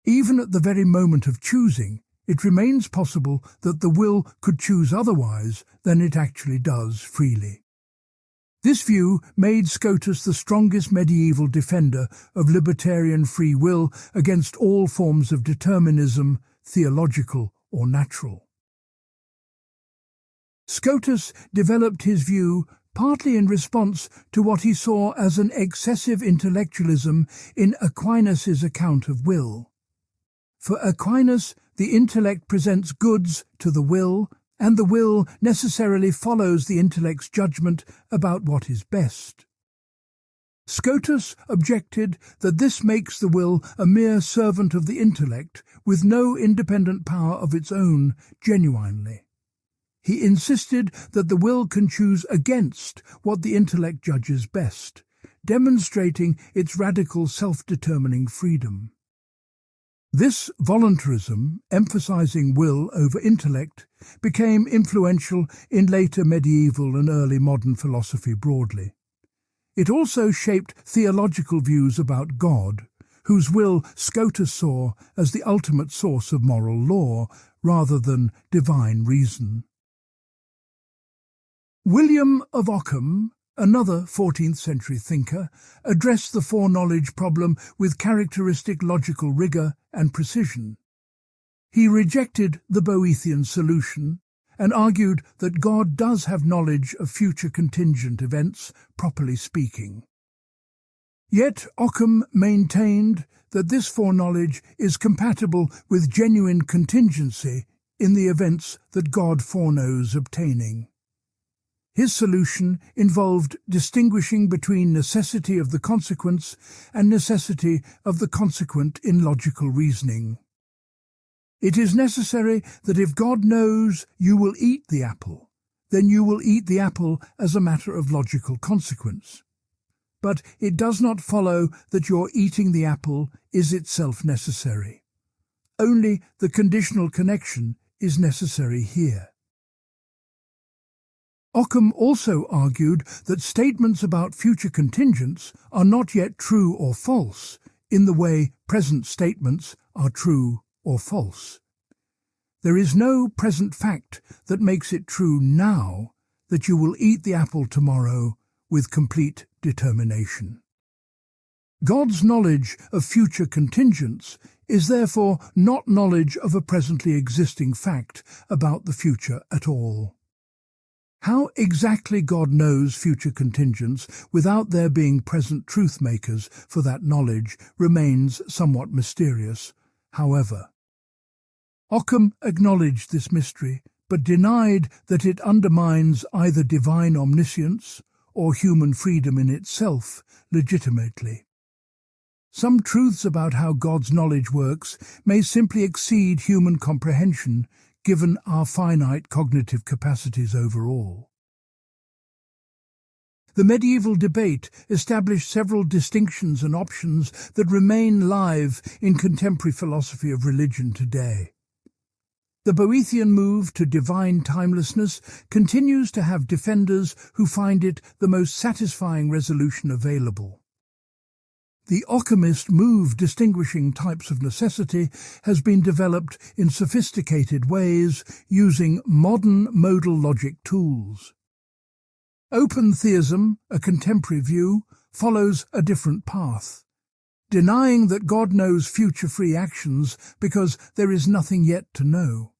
Even at the very moment of choosing, it remains possible that the will could choose otherwise than it actually does freely. This view made Scotus the strongest medieval defender of libertarian free will against all forms of determinism, theological or natural. Scotus developed his view partly in response to what he saw as an excessive intellectualism in Aquinas' account of will. For Aquinas, the intellect presents goods to the will, and the will necessarily follows the intellect's judgment about what is best. Scotus objected that this makes the will a mere servant of the intellect with no independent power of its own genuinely. He insisted that the will can choose against what the intellect judges best, demonstrating its radical self-determining freedom. This voluntarism, emphasizing will over intellect, became influential in later medieval and early modern philosophy broadly. It also shaped theological views about God, whose will Scotus saw as the ultimate source of moral law rather than divine reason. William of Ockham, another 14th-century thinker, addressed the foreknowledge problem with characteristic logical rigor and precision. He rejected the Boethian solution and argued that God does have knowledge of future contingent events, properly speaking. Yet Ockham maintained that this foreknowledge is compatible with genuine contingency in the events that God foreknows obtaining. His solution involved distinguishing between necessity of the consequence and necessity of the consequent in logical reasoning. It is necessary that if God knows you will eat the apple, then you will eat the apple as a matter of logical consequence. But it does not follow that your eating the apple is itself necessary. Only the conditional connection is necessary here. Ockham also argued that statements about future contingents are not yet true or false in the way present statements are true or false. There is no present fact that makes it true now that you will eat the apple tomorrow with complete determination. God's knowledge of future contingents is therefore not knowledge of a presently existing fact about the future at all. How exactly God knows future contingents without there being present truth-makers for that knowledge remains somewhat mysterious, however. Ockham acknowledged this mystery, but denied that it undermines either divine omniscience or human freedom in itself legitimately. Some truths about how God's knowledge works may simply exceed human comprehension, given our finite cognitive capacities overall. The medieval debate established several distinctions and options that remain live in contemporary philosophy of religion today. The Boethian move to divine timelessness continues to have defenders who find it the most satisfying resolution available. The Ockhamist move distinguishing types of necessity has been developed in sophisticated ways using modern modal logic tools. Open theism, a contemporary view, follows a different path, denying that God knows future free actions because there is nothing yet to know.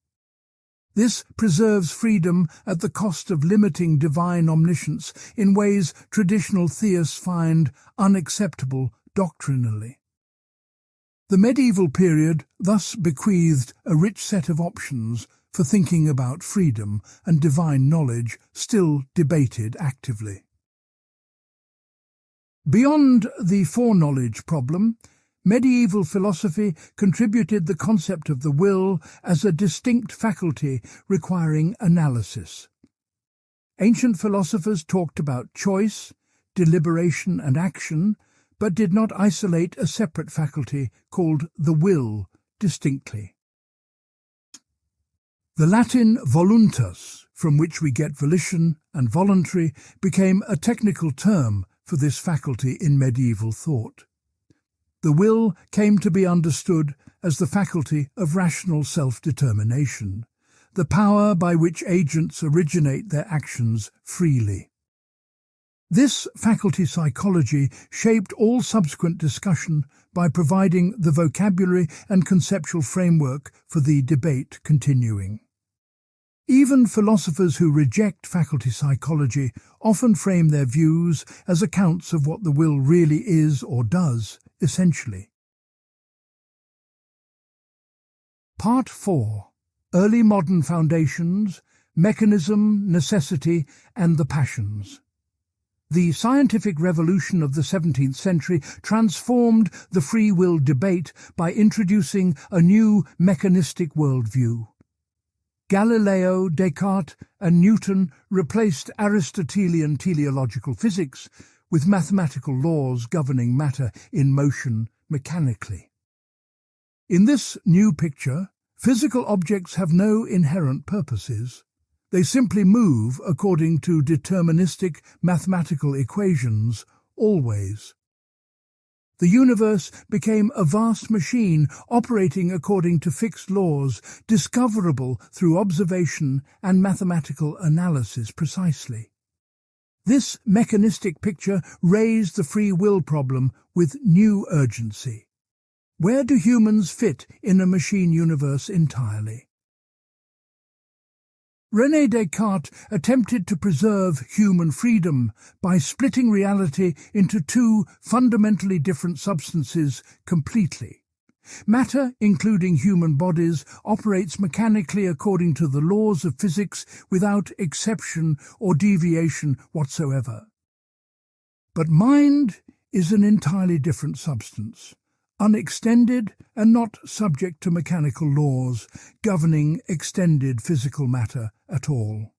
This preserves freedom at the cost of limiting divine omniscience in ways traditional theists find unacceptable doctrinally. The medieval period thus bequeathed a rich set of options for thinking about freedom and divine knowledge still debated actively. Beyond the foreknowledge problem, medieval philosophy contributed the concept of the will as a distinct faculty requiring analysis. Ancient philosophers talked about choice, deliberation and action, but did not isolate a separate faculty called the will distinctly. The Latin voluntas, from which we get volition and voluntary, became a technical term for this faculty in medieval thought. The will came to be understood as the faculty of rational self-determination, the power by which agents originate their actions freely. This faculty psychology shaped all subsequent discussion by providing the vocabulary and conceptual framework for the debate continuing. Even philosophers who reject faculty psychology often frame their views as accounts of what the will really is or does, essentially. Part 4. Early Modern Foundations, Mechanism, Necessity, and the Passions. The scientific revolution of the 17th century transformed the free will debate by introducing a new mechanistic worldview. Galileo, Descartes, and Newton replaced Aristotelian teleological physics with mathematical laws governing matter in motion mechanically. In this new picture, physical objects have no inherent purposes. They simply move according to deterministic mathematical equations, always. The universe became a vast machine operating according to fixed laws, discoverable through observation and mathematical analysis precisely. This mechanistic picture raised the free will problem with new urgency. Where do humans fit in a machine universe entirely? René Descartes attempted to preserve human freedom by splitting reality into two fundamentally different substances completely. Matter, including human bodies, operates mechanically according to the laws of physics without exception or deviation whatsoever. But mind is an entirely different substance, unextended and not subject to mechanical laws governing extended physical matter at all.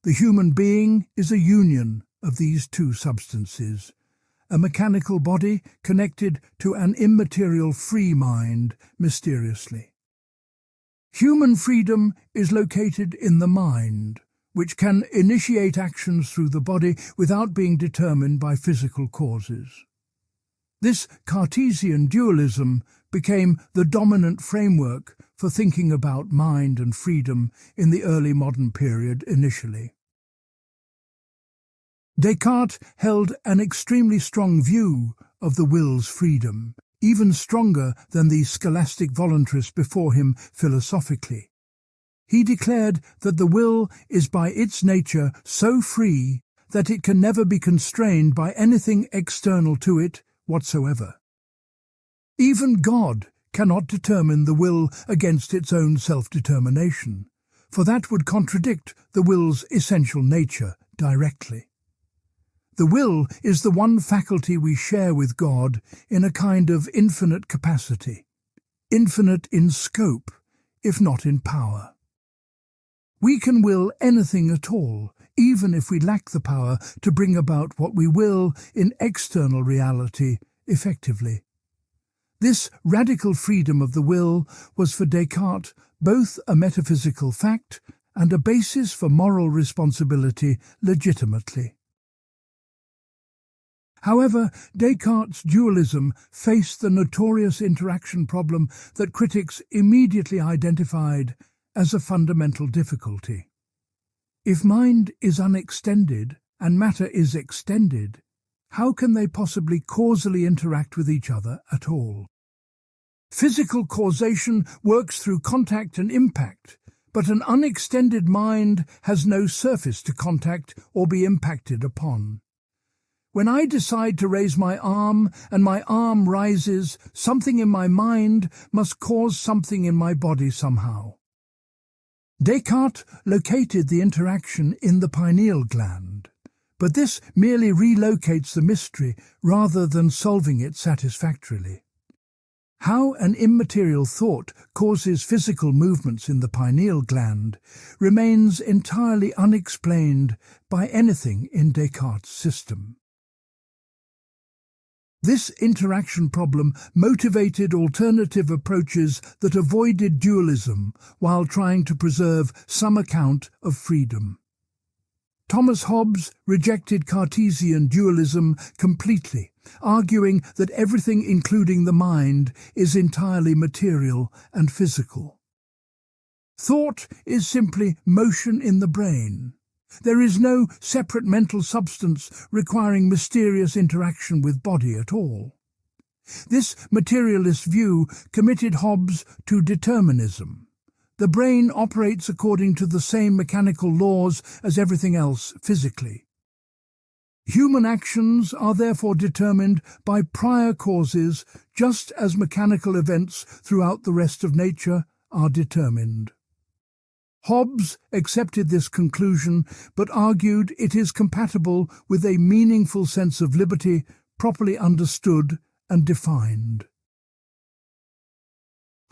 The human being is a union of these two substances, a mechanical body connected to an immaterial free mind mysteriously. Human freedom is located in the mind, which can initiate actions through the body without being determined by physical causes. This Cartesian dualism became the dominant framework for thinking about mind and freedom in the early modern period initially. Descartes held an extremely strong view of the will's freedom, even stronger than the scholastic voluntarists before him philosophically. He declared that the will is by its nature so free that it can never be constrained by anything external to it whatsoever. Even God cannot determine the will against its own self-determination, for that would contradict the will's essential nature directly. The will is the one faculty we share with God in a kind of infinite capacity, infinite in scope, if not in power. We can will anything at all, even if we lack the power to bring about what we will in external reality effectively. This radical freedom of the will was for Descartes both a metaphysical fact and a basis for moral responsibility legitimately. However, Descartes' dualism faced the notorious interaction problem that critics immediately identified as a fundamental difficulty. If mind is unextended and matter is extended, how can they possibly causally interact with each other at all? Physical causation works through contact and impact, but an unextended mind has no surface to contact or be impacted upon. When I decide to raise my arm and my arm rises, something in my mind must cause something in my body somehow. Descartes located the interaction in the pineal gland, but this merely relocates the mystery rather than solving it satisfactorily. How an immaterial thought causes physical movements in the pineal gland remains entirely unexplained by anything in Descartes' system. This interaction problem motivated alternative approaches that avoided dualism while trying to preserve some account of freedom. Thomas Hobbes rejected Cartesian dualism completely, arguing that everything, including the mind, is entirely material and physical. Thought is simply motion in the brain. There is no separate mental substance requiring mysterious interaction with body at all. This materialist view committed Hobbes to determinism. The brain operates according to the same mechanical laws as everything else physically. Human actions are therefore determined by prior causes, just as mechanical events throughout the rest of nature are determined. Hobbes accepted this conclusion, but argued it is compatible with a meaningful sense of liberty, properly understood and defined.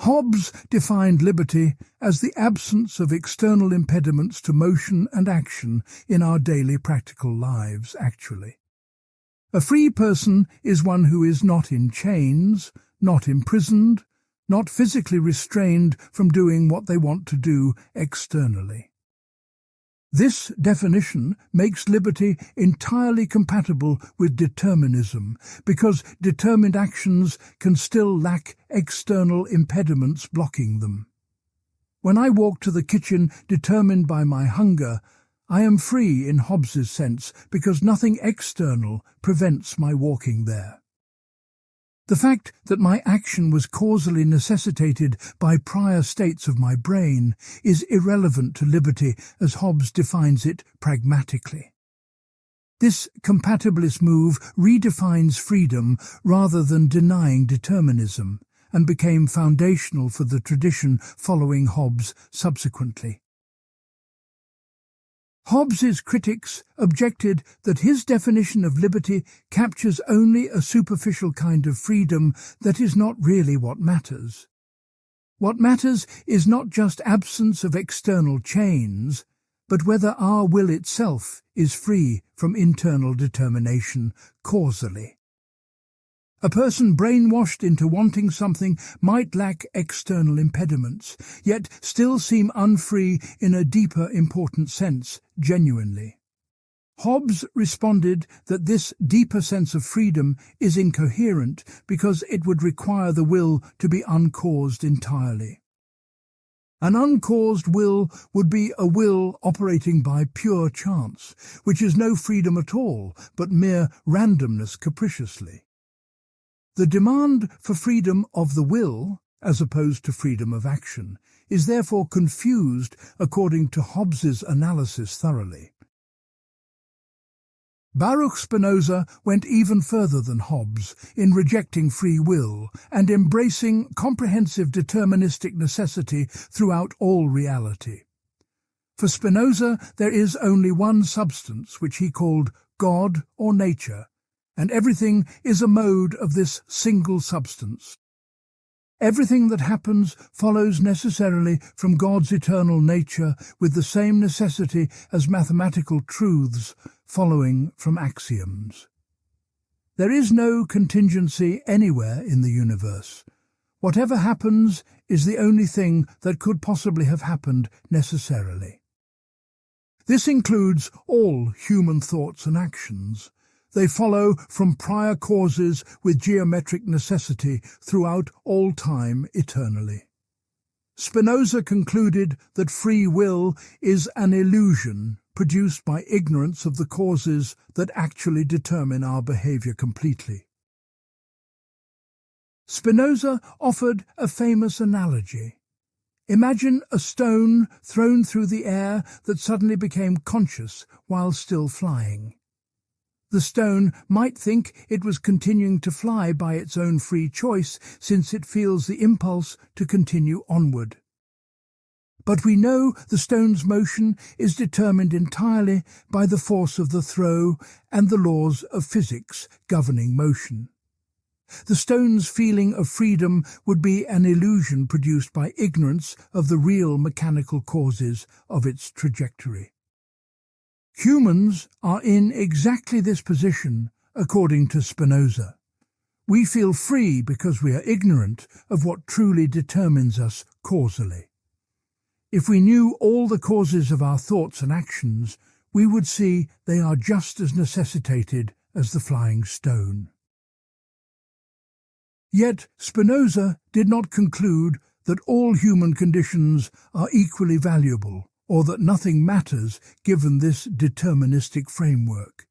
Hobbes defined liberty as the absence of external impediments to motion and action in our daily practical lives, actually. A free person is one who is not in chains, not imprisoned, not physically restrained from doing what they want to do externally. This definition makes liberty entirely compatible with determinism, because determined actions can still lack external impediments blocking them. When I walk to the kitchen determined by my hunger, I am free in Hobbes's sense, because nothing external prevents my walking there. The fact that my action was causally necessitated by prior states of my brain is irrelevant to liberty as Hobbes defines it pragmatically. This compatibilist move redefines freedom rather than denying determinism, and became foundational for the tradition following Hobbes subsequently. Hobbes's critics objected that his definition of liberty captures only a superficial kind of freedom that is not really what matters. What matters is not just absence of external chains, but whether our will itself is free from internal determination causally. A person brainwashed into wanting something might lack external impediments, yet still seem unfree in a deeper, important sense, genuinely. Hobbes responded that this deeper sense of freedom is incoherent because it would require the will to be uncaused entirely. An uncaused will would be a will operating by pure chance, which is no freedom at all, but mere randomness capriciously. The demand for freedom of the will, as opposed to freedom of action, is therefore confused according to Hobbes's analysis thoroughly. Baruch Spinoza went even further than Hobbes in rejecting free will and embracing comprehensive deterministic necessity throughout all reality. For Spinoza, there is only one substance, which he called God or nature, and everything is a mode of this single substance. Everything that happens follows necessarily from God's eternal nature with the same necessity as mathematical truths following from axioms. There is no contingency anywhere in the universe. Whatever happens is the only thing that could possibly have happened necessarily. This includes all human thoughts and actions. They follow from prior causes with geometric necessity throughout all time eternally. Spinoza concluded that free will is an illusion produced by ignorance of the causes that actually determine our behavior completely. Spinoza offered a famous analogy. Imagine a stone thrown through the air that suddenly became conscious while still flying. The stone might think it was continuing to fly by its own free choice, since it feels the impulse to continue onward. But we know the stone's motion is determined entirely by the force of the throw and the laws of physics governing motion. The stone's feeling of freedom would be an illusion produced by ignorance of the real mechanical causes of its trajectory. Humans are in exactly this position, according to Spinoza. We feel free because we are ignorant of what truly determines us causally. If we knew all the causes of our thoughts and actions, we would see they are just as necessitated as the flying stone. Yet Spinoza did not conclude that all human conditions are equally valuable or that nothing matters given this deterministic framework.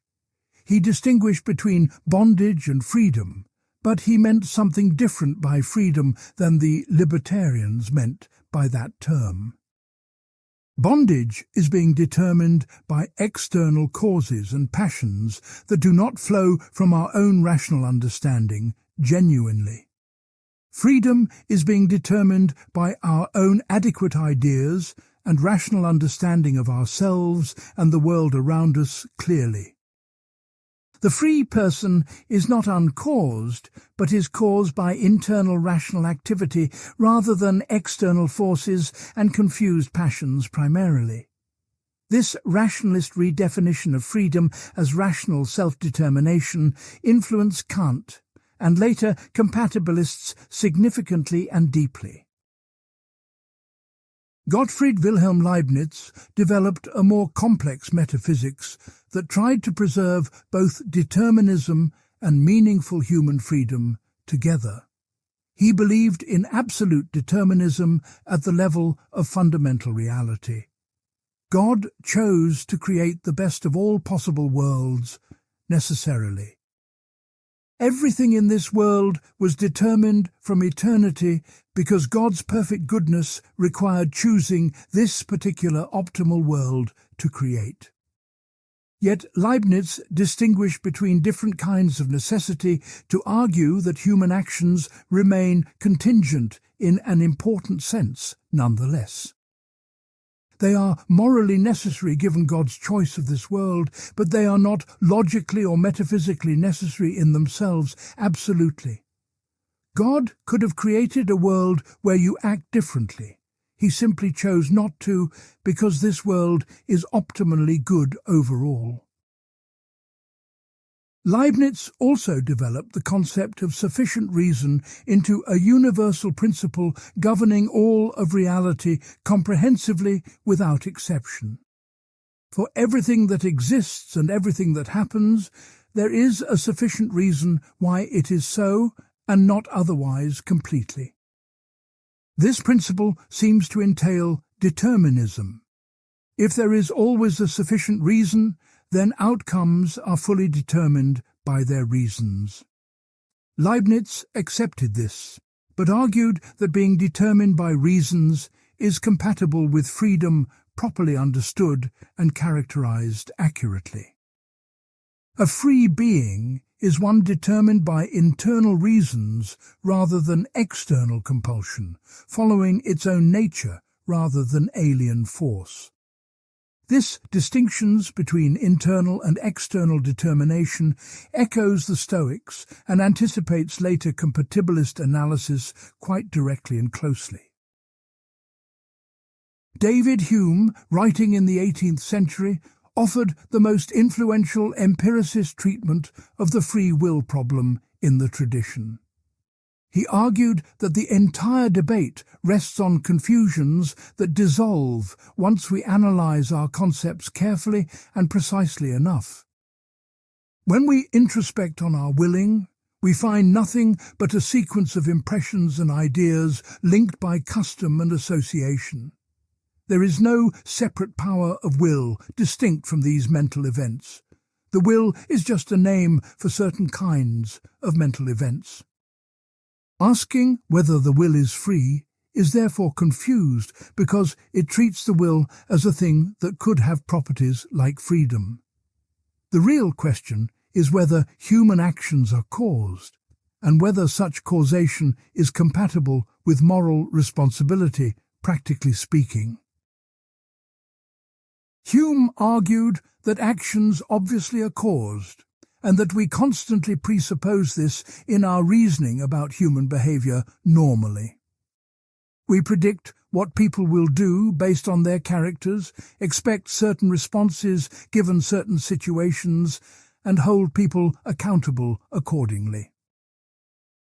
He distinguished between bondage and freedom, but he meant something different by freedom than the libertarians meant by that term. Bondage is being determined by external causes and passions that do not flow from our own rational understanding genuinely. Freedom is being determined by our own adequate ideas and rational understanding of ourselves and the world around us clearly. The free person is not uncaused, but is caused by internal rational activity rather than external forces and confused passions primarily. This rationalist redefinition of freedom as rational self-determination influenced Kant and later compatibilists significantly and deeply. Gottfried Wilhelm Leibniz developed a more complex metaphysics that tried to preserve both determinism and meaningful human freedom together. He believed in absolute determinism at the level of fundamental reality. God chose to create the best of all possible worlds necessarily. Everything in this world was determined from eternity because God's perfect goodness required choosing this particular optimal world to create. Yet Leibniz distinguished between different kinds of necessity to argue that human actions remain contingent in an important sense nonetheless. They are morally necessary given God's choice of this world, but they are not logically or metaphysically necessary in themselves, absolutely. God could have created a world where you act differently. He simply chose not to because this world is optimally good overall. Leibniz also developed the concept of sufficient reason into a universal principle governing all of reality comprehensively without exception. For everything that exists and everything that happens, there is a sufficient reason why it is so and not otherwise completely. This principle seems to entail determinism. If there is always a sufficient reason, then outcomes are fully determined by their reasons. Leibniz accepted this, but argued that being determined by reasons is compatible with freedom properly understood and characterized accurately. A free being is one determined by internal reasons rather than external compulsion, following its own nature rather than alien force. This distinction between internal and external determination echoes the Stoics and anticipates later compatibilist analysis quite directly and closely. David Hume, writing in the 18th century, offered the most influential empiricist treatment of the free will problem in the tradition. He argued that the entire debate rests on confusions that dissolve once we analyze our concepts carefully and precisely enough. When we introspect on our willing, we find nothing but a sequence of impressions and ideas linked by custom and association. There is no separate power of will distinct from these mental events. The will is just a name for certain kinds of mental events. Asking whether the will is free is therefore confused because it treats the will as a thing that could have properties like freedom. The real question is whether human actions are caused, and whether such causation is compatible with moral responsibility, practically speaking. Hume argued that actions obviously are caused, and that we constantly presuppose this in our reasoning about human behavior normally. We predict what people will do based on their characters, expect certain responses given certain situations, and hold people accountable accordingly.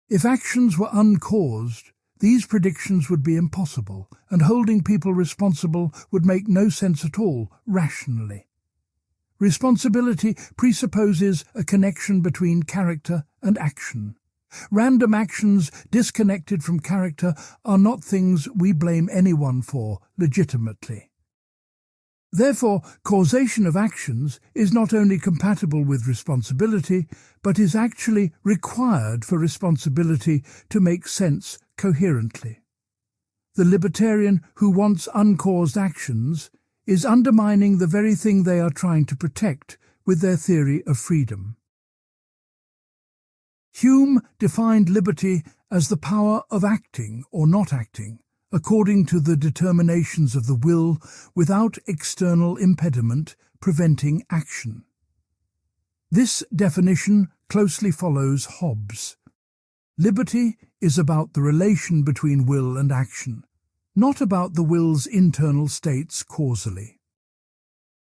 If actions were uncaused, these predictions would be impossible, and holding people responsible would make no sense at all rationally. Responsibility presupposes a connection between character and action. Random actions disconnected from character are not things we blame anyone for legitimately. Therefore, causation of actions is not only compatible with responsibility, but is actually required for responsibility to make sense coherently. The libertarian who wants uncaused actions is undermining the very thing they are trying to protect with their theory of freedom. Hume defined liberty as the power of acting or not acting, according to the determinations of the will, without external impediment preventing action. This definition closely follows Hobbes. Liberty is about the relation between will and action, not about the will's internal states causally.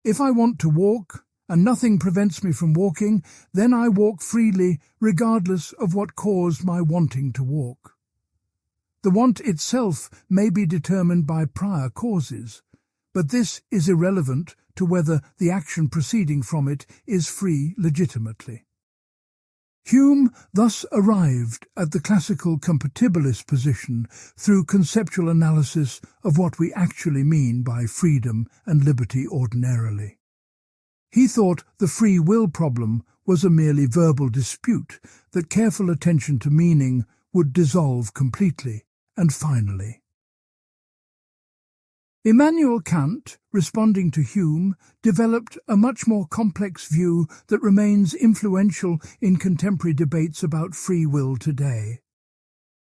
If I want to walk, and nothing prevents me from walking, then I walk freely, regardless of what caused my wanting to walk. The want itself may be determined by prior causes, but this is irrelevant to whether the action proceeding from it is free legitimately. Hume thus arrived at the classical compatibilist position through conceptual analysis of what we actually mean by freedom and liberty ordinarily. He thought the free will problem was a merely verbal dispute that careful attention to meaning would dissolve completely and finally. Immanuel Kant, responding to Hume, developed a much more complex view that remains influential in contemporary debates about free will today.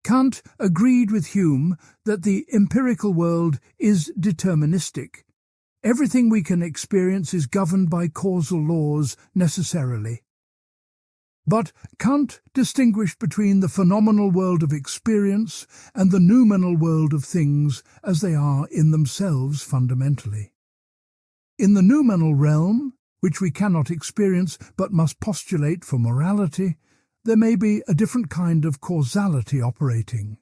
Kant agreed with Hume that the empirical world is deterministic. Everything we can experience is governed by causal laws necessarily. But Kant distinguished between the phenomenal world of experience and the noumenal world of things as they are in themselves fundamentally. In the noumenal realm, which we cannot experience but must postulate for morality, there may be a different kind of causality operating.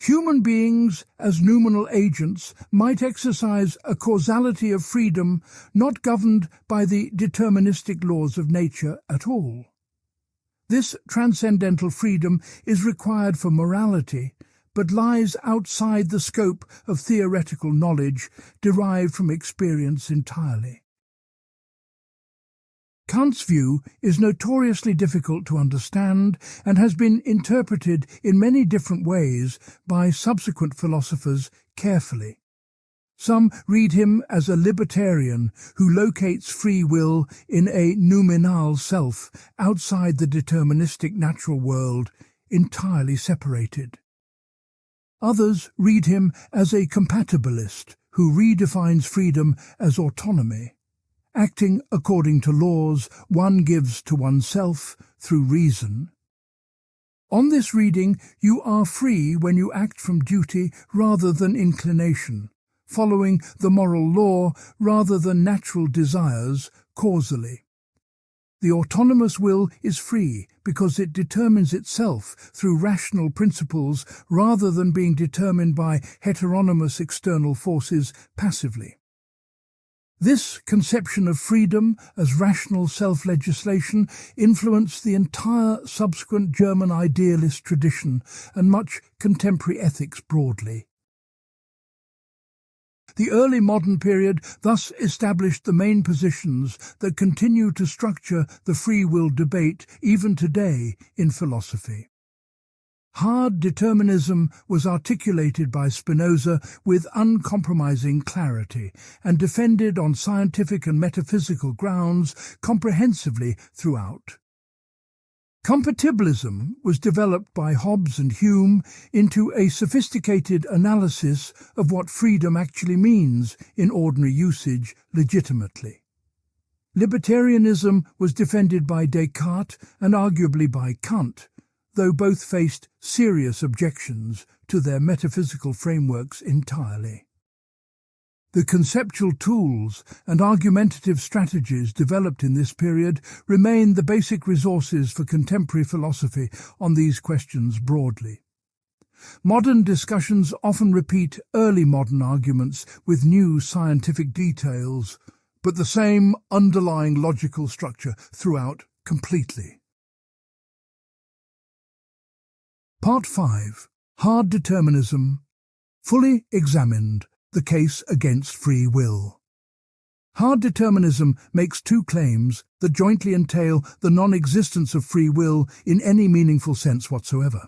Human beings, as noumenal agents, might exercise a causality of freedom not governed by the deterministic laws of nature at all. This transcendental freedom is required for morality, but lies outside the scope of theoretical knowledge derived from experience entirely. Kant's view is notoriously difficult to understand and has been interpreted in many different ways by subsequent philosophers carefully. Some read him as a libertarian who locates free will in a noumenal self outside the deterministic natural world, entirely separated. Others read him as a compatibilist who redefines freedom as autonomy, acting according to laws one gives to oneself through reason. On this reading, you are free when you act from duty rather than inclination, following the moral law rather than natural desires causally. The autonomous will is free because it determines itself through rational principles rather than being determined by heteronymous external forces passively. This conception of freedom as rational self-legislation influenced the entire subsequent German idealist tradition and much contemporary ethics broadly. The early modern period thus established the main positions that continue to structure the free will debate even today in philosophy. Hard determinism was articulated by Spinoza with uncompromising clarity and defended on scientific and metaphysical grounds comprehensively throughout. Compatibilism was developed by Hobbes and Hume into a sophisticated analysis of what freedom actually means in ordinary usage legitimately. Libertarianism was defended by Descartes and arguably by Kant, though both faced serious objections to their metaphysical frameworks entirely. The conceptual tools and argumentative strategies developed in this period remain the basic resources for contemporary philosophy on these questions broadly. Modern discussions often repeat early modern arguments with new scientific details, but the same underlying logical structure throughout completely. Part 5. Hard Determinism. Fully examined. The case against free will. Hard determinism makes two claims that jointly entail the non-existence of free will in any meaningful sense whatsoever.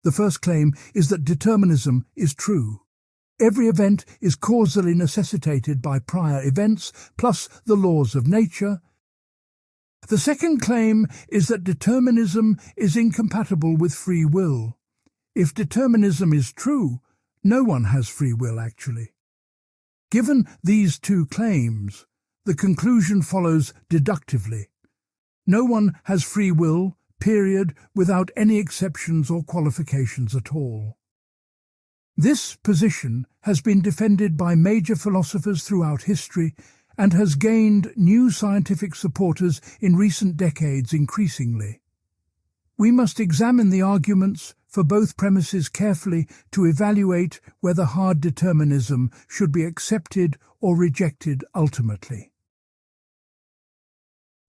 The first claim is that determinism is true. Every event is causally necessitated by prior events plus the laws of nature. The second claim is that determinism is incompatible with free will. If determinism is true, no one has free will actually. Given these two claims, the conclusion follows deductively. No one has free will, period, without any exceptions or qualifications at all. This position has been defended by major philosophers throughout history and has gained new scientific supporters in recent decades increasingly. We must examine the arguments for both premises carefully to evaluate whether hard determinism should be accepted or rejected ultimately.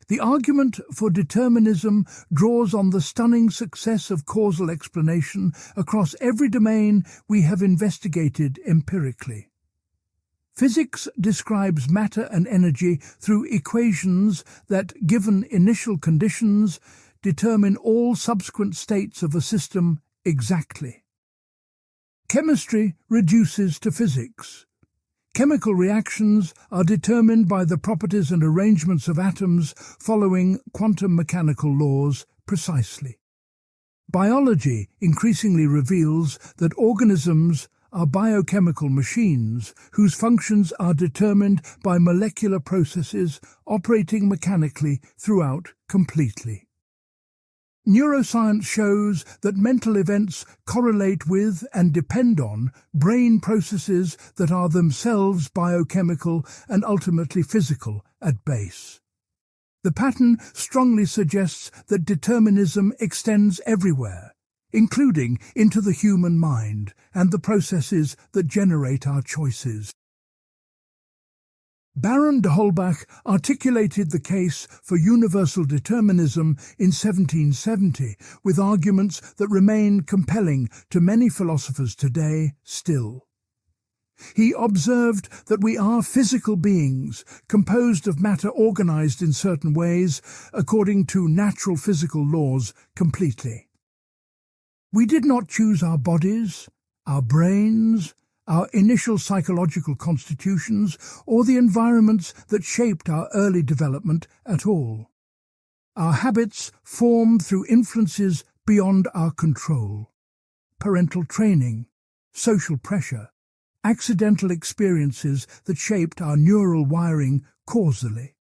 The argument for determinism draws on the stunning success of causal explanation across every domain we have investigated empirically. Physics describes matter and energy through equations that, given initial conditions, determine all subsequent states of a system exactly. Chemistry reduces to physics. Chemical reactions are determined by the properties and arrangements of atoms following quantum mechanical laws precisely. Biology increasingly reveals that organisms are biochemical machines whose functions are determined by molecular processes operating mechanically throughout completely. Neuroscience shows that mental events correlate with and depend on brain processes that are themselves biochemical and ultimately physical at base. The pattern strongly suggests that determinism extends everywhere, including into the human mind and the processes that generate our choices. Baron de Holbach articulated the case for universal determinism in 1770 with arguments that remain compelling to many philosophers today still. He observed that we are physical beings composed of matter organized in certain ways according to natural physical laws completely. We did not choose our bodies, our brains, our initial psychological constitutions, or the environments that shaped our early development at all. Our habits form through influences beyond our control. Parental training, social pressure, accidental experiences that shaped our neural wiring causally.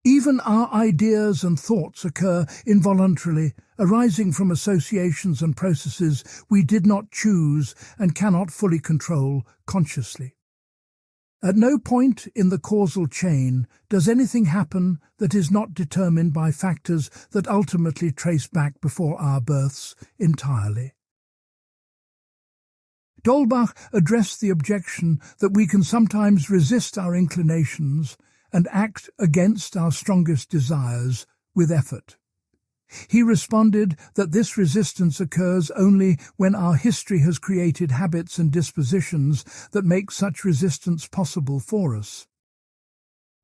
Even our ideas and thoughts occur involuntarily, arising from associations and processes we did not choose and cannot fully control consciously. At no point in the causal chain does anything happen that is not determined by factors that ultimately trace back before our births entirely. D'Holbach addressed the objection that we can sometimes resist our inclinations and act against our strongest desires with effort. He responded that this resistance occurs only when our history has created habits and dispositions that make such resistance possible for us.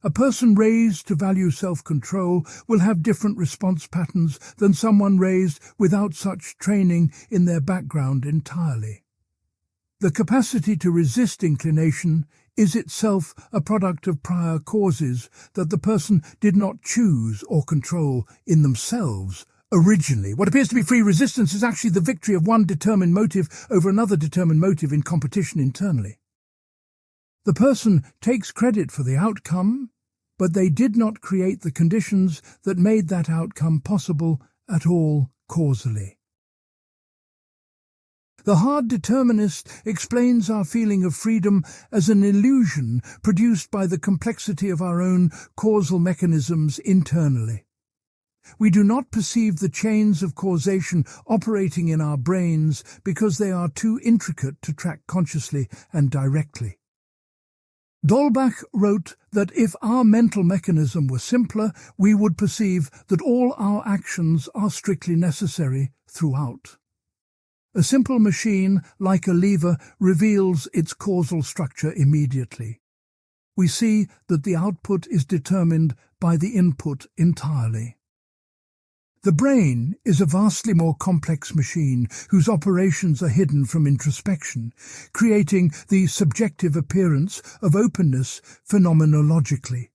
A person raised to value self-control will have different response patterns than someone raised without such training in their background entirely. The capacity to resist inclination is itself a product of prior causes that the person did not choose or control in themselves originally. What appears to be free resistance is actually the victory of one determined motive over another determined motive in competition internally. The person takes credit for the outcome, but they did not create the conditions that made that outcome possible at all causally. The hard determinist explains our feeling of freedom as an illusion produced by the complexity of our own causal mechanisms internally. We do not perceive the chains of causation operating in our brains because they are too intricate to track consciously and directly. D'Holbach wrote that if our mental mechanism were simpler, we would perceive that all our actions are strictly necessary throughout. A simple machine, like a lever, reveals its causal structure immediately. we see that the output is determined by the input entirely. The brain is a vastly more complex machine whose operations are hidden from introspection, creating the subjective appearance of openness phenomenologically.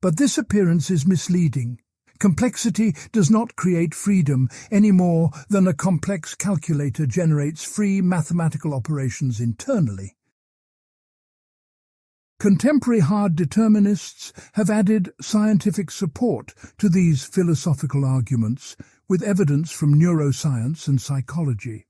But this appearance is misleading. Complexity does not create freedom any more than a complex calculator generates free mathematical operations internally. Contemporary hard determinists have added scientific support to these philosophical arguments with evidence from neuroscience and psychology.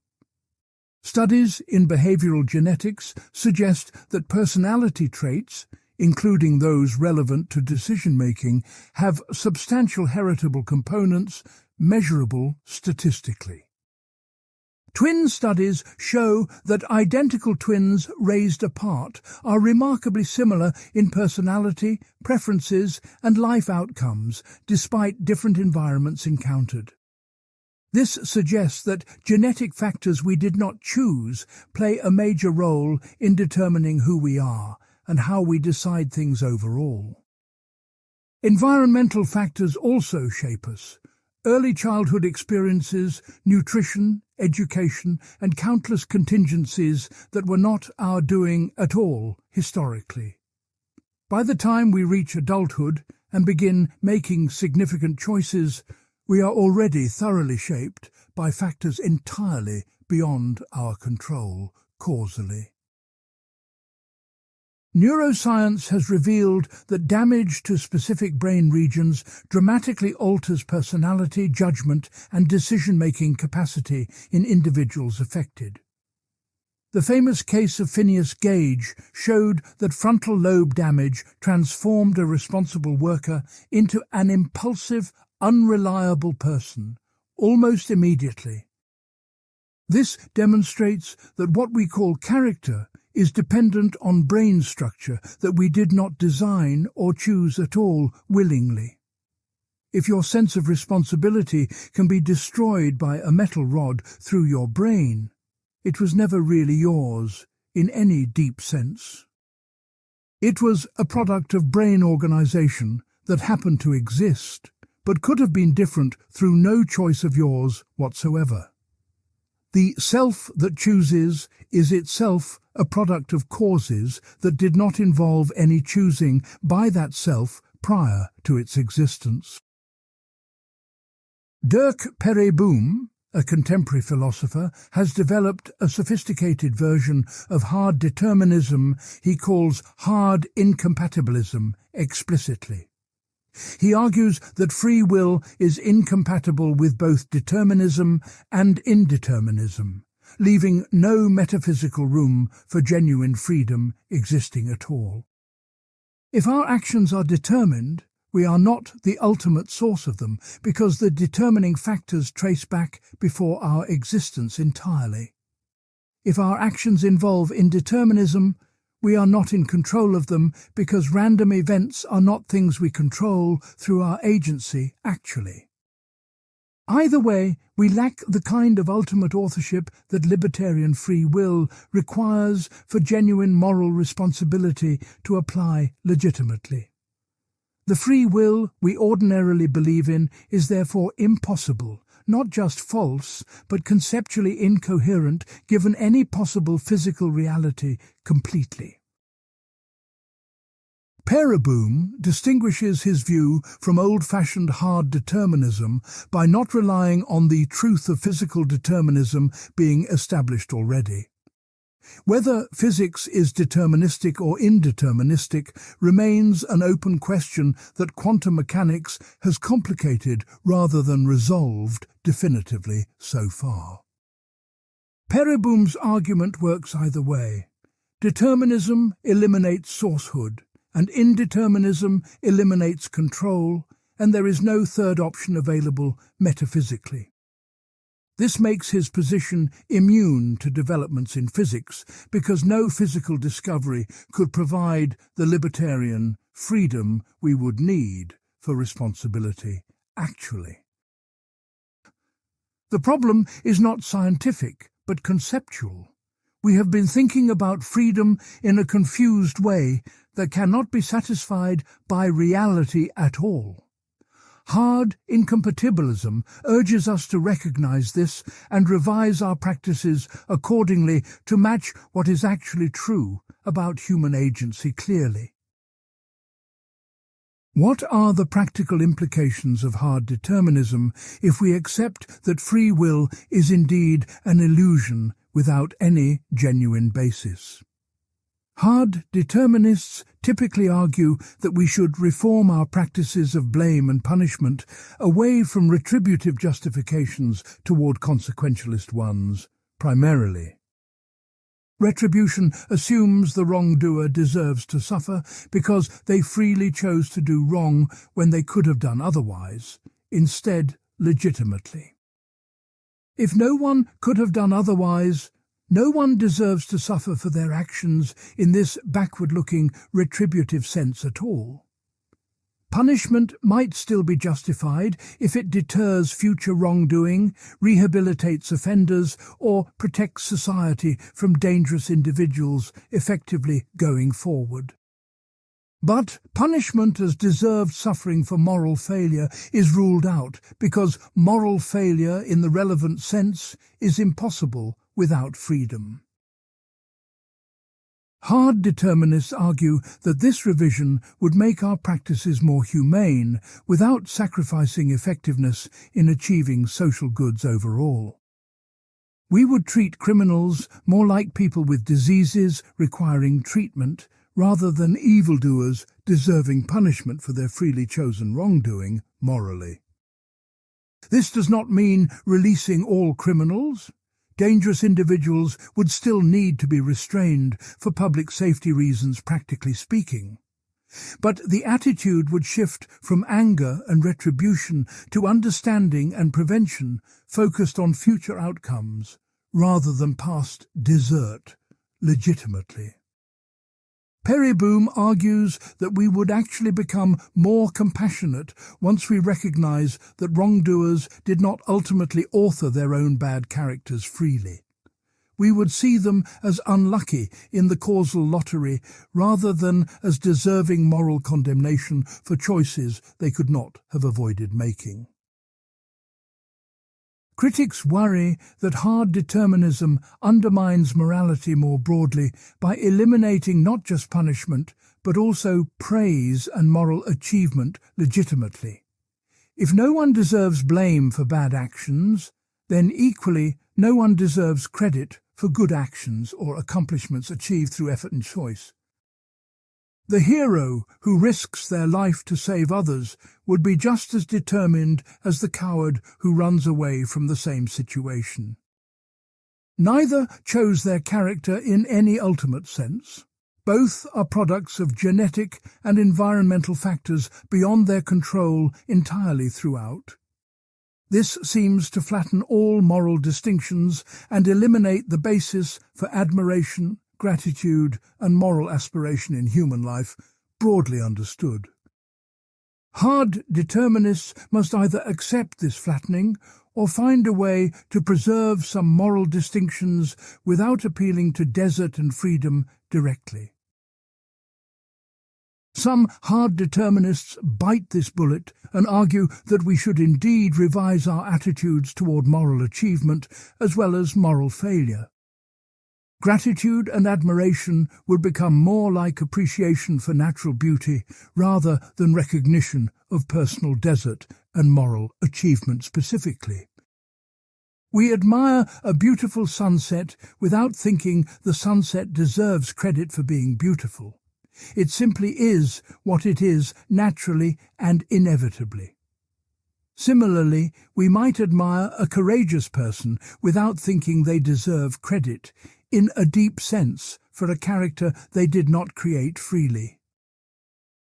Studies in behavioral genetics suggest that personality traits, including those relevant to decision-making, have substantial heritable components measurable statistically. Twin studies show that identical twins raised apart are remarkably similar in personality, preferences, and life outcomes, despite different environments encountered. This suggests that genetic factors we did not choose play a major role in determining who we are and how we decide things overall. Environmental factors also shape us. Early childhood experiences, nutrition, education, and countless contingencies that were not our doing at all historically. By the time we reach adulthood and begin making significant choices, we are already thoroughly shaped by factors entirely beyond our control causally. Neuroscience has revealed that damage to specific brain regions dramatically alters personality, judgment, and decision-making capacity in individuals affected. The famous case of Phineas Gage showed that frontal lobe damage transformed a responsible worker into an impulsive, unreliable person, almost immediately. This demonstrates that what we call character is dependent on brain structure that we did not design or choose at all willingly. If your sense of responsibility can be destroyed by a metal rod through your brain, it was never really yours in any deep sense. It was a product of brain organization that happened to exist, but could have been different through no choice of yours whatsoever. The self that chooses is itself a product of causes that did not involve any choosing by that self prior to its existence. Dirk Pereboom, a contemporary philosopher, has developed a sophisticated version of hard determinism he calls hard incompatibilism explicitly. He argues that free will is incompatible with both determinism and indeterminism, leaving no metaphysical room for genuine freedom existing at all. If our actions are determined, we are not the ultimate source of them, because the determining factors trace back before our existence entirely. If our actions involve indeterminism, we are not in control of them, because random events are not things we control through our agency actually. Either way, we lack the kind of ultimate authorship that libertarian free will requires for genuine moral responsibility to apply legitimately. The free will we ordinarily believe in is therefore impossible, not just false, but conceptually incoherent given any possible physical reality completely. Pereboom distinguishes his view from old-fashioned hard determinism by not relying on the truth of physical determinism being established already. Whether physics is deterministic or indeterministic remains an open question that quantum mechanics has complicated rather than resolved definitively so far. Pereboom's argument works either way. Determinism eliminates sourcehood, and indeterminism eliminates control, and there is no third option available metaphysically. This makes his position immune to developments in physics, because no physical discovery could provide the libertarian freedom we would need for responsibility, actually. The problem is not scientific, but conceptual. We have been thinking about freedom in a confused way that cannot be satisfied by reality at all. Hard incompatibilism urges us to recognize this and revise our practices accordingly to match what is actually true about human agency clearly. What are the practical implications of hard determinism if we accept that free will is indeed an illusion without any genuine basis? Hard determinists typically argue that we should reform our practices of blame and punishment away from retributive justifications toward consequentialist ones, primarily. Retribution assumes the wrongdoer deserves to suffer because they freely chose to do wrong when they could have done otherwise, instead legitimately. If no one could have done otherwise, no one deserves to suffer for their actions in this backward-looking retributive sense at all. Punishment might still be justified if it deters future wrongdoing, rehabilitates offenders, or protects society from dangerous individuals effectively going forward. But punishment as deserved suffering for moral failure is ruled out because moral failure in the relevant sense is impossible without freedom. Hard determinists argue that this revision would make our practices more humane without sacrificing effectiveness in achieving social goods overall. We would treat criminals more like people with diseases requiring treatment rather than evildoers deserving punishment for their freely chosen wrongdoing morally. This does not mean releasing all criminals. Dangerous individuals would still need to be restrained for public safety reasons, practically speaking. But the attitude would shift from anger and retribution to understanding and prevention focused on future outcomes rather than past desert, legitimately. Perry Boom argues that we would actually become more compassionate once we recognize that wrongdoers did not ultimately author their own bad characters freely. We would see them as unlucky in the causal lottery rather than as deserving moral condemnation for choices they could not have avoided making. Critics worry that hard determinism undermines morality more broadly by eliminating not just punishment, but also praise and moral achievement legitimately. If no one deserves blame for bad actions, then equally no one deserves credit for good actions or accomplishments achieved through effort and choice. The hero who risks their life to save others would be just as determined as the coward who runs away from the same situation. Neither chose their character in any ultimate sense. Both are products of genetic and environmental factors beyond their control entirely throughout. This seems to flatten all moral distinctions and eliminate the basis for admiration, gratitude, and moral aspiration in human life, broadly understood. Hard determinists must either accept this flattening or find a way to preserve some moral distinctions without appealing to desert and freedom directly. Some hard determinists bite this bullet and argue that we should indeed revise our attitudes toward moral achievement as well as moral failure. Gratitude and admiration would become more like appreciation for natural beauty rather than recognition of personal desert and moral achievement specifically. We admire a beautiful sunset without thinking the sunset deserves credit for being beautiful. It simply is what it is naturally and inevitably. Similarly, we might admire a courageous person without thinking they deserve credit, in a deep sense, for a character they did not create freely.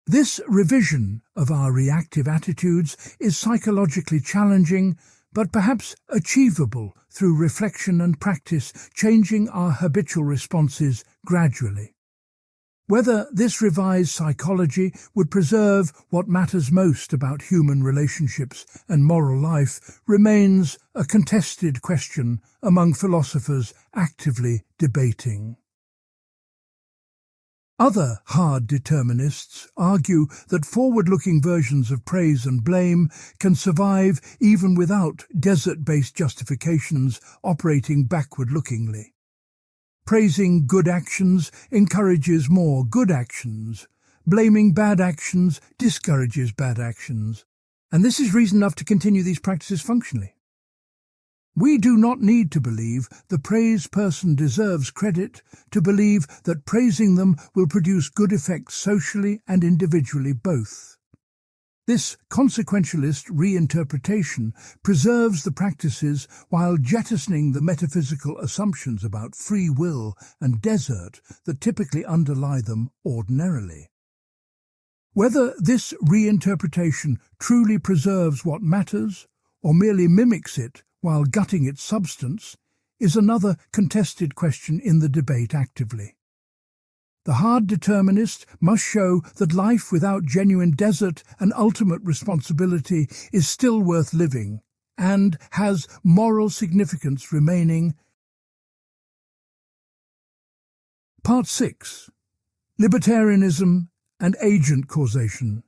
This revision of our reactive attitudes is psychologically challenging, but perhaps achievable through reflection and practice, changing our habitual responses gradually. Whether this revised psychology would preserve what matters most about human relationships and moral life remains a contested question among philosophers actively debating. Other hard determinists argue that forward-looking versions of praise and blame can survive even without desert-based justifications operating backward-lookingly. Praising good actions encourages more good actions. Blaming bad actions discourages bad actions. And this is reason enough to continue these practices functionally. We do not need to believe the praised person deserves credit to believe that praising them will produce good effects socially and individually both. This consequentialist reinterpretation preserves the practices while jettisoning the metaphysical assumptions about free will and desert that typically underlie them ordinarily. Whether this reinterpretation truly preserves what matters or merely mimics it while gutting its substance is another contested question in the debate actively. The hard determinist must show that life without genuine desert and ultimate responsibility is still worth living and has moral significance remaining. Part 6. Libertarianism and Agent Causation.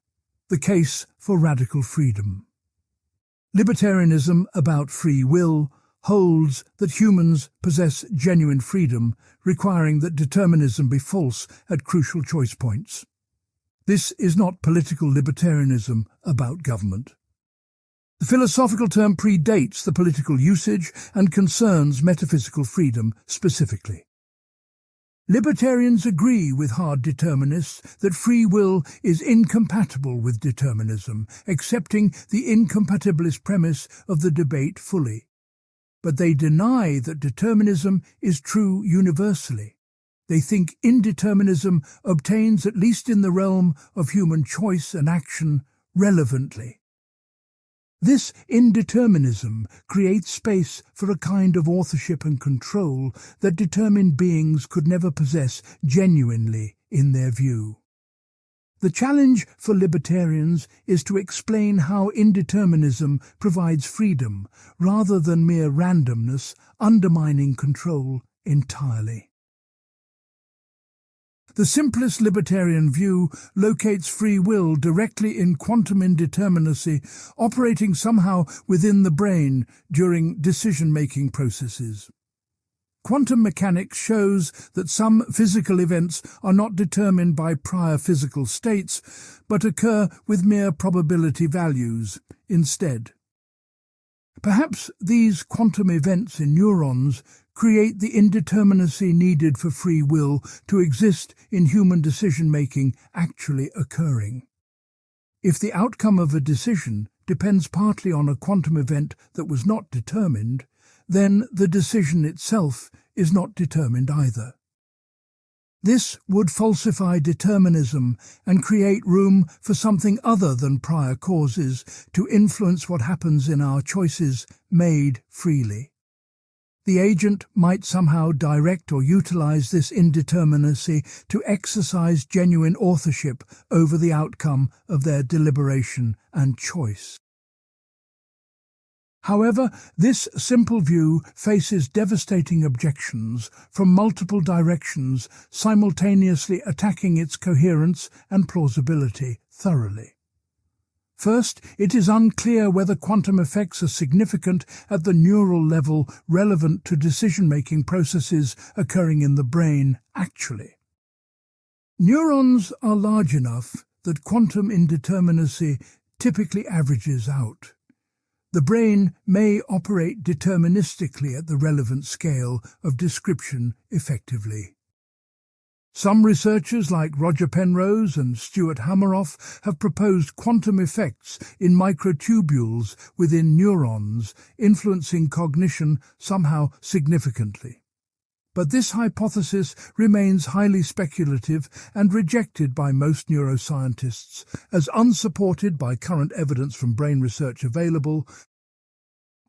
The Case for Radical Freedom. Libertarianism about free will holds that humans possess genuine freedom, requiring that determinism be false at crucial choice points. This is not political libertarianism about government. The philosophical term predates the political usage and concerns metaphysical freedom specifically. Libertarians agree with hard determinists that free will is incompatible with determinism, accepting the incompatibilist premise of the debate fully. But they deny that determinism is true universally. They think indeterminism obtains, at least in the realm of human choice and action, relevantly. This indeterminism creates space for a kind of authorship and control that determined beings could never possess genuinely in their view. The challenge for libertarians is to explain how indeterminism provides freedom rather than mere randomness, undermining control entirely. The simplest libertarian view locates free will directly in quantum indeterminacy, operating somehow within the brain during decision-making processes. Quantum mechanics shows that some physical events are not determined by prior physical states, but occur with mere probability values instead. Perhaps these quantum events in neurons create the indeterminacy needed for free will to exist in human decision-making actually occurring. If the outcome of a decision depends partly on a quantum event that was not determined, then the decision itself is not determined either. This would falsify determinism and create room for something other than prior causes to influence what happens in our choices made freely. The agent might somehow direct or utilize this indeterminacy to exercise genuine authorship over the outcome of their deliberation and choice. However, this simple view faces devastating objections from multiple directions, simultaneously attacking its coherence and plausibility thoroughly. First, it is unclear whether quantum effects are significant at the neural level relevant to decision-making processes occurring in the brain actually. Neurons are large enough that quantum indeterminacy typically averages out. The brain may operate deterministically at the relevant scale of description effectively. Some researchers like Roger Penrose and Stuart Hameroff have proposed quantum effects in microtubules within neurons, influencing cognition somehow significantly. But this hypothesis remains highly speculative and rejected by most neuroscientists as unsupported by current evidence from brain research available.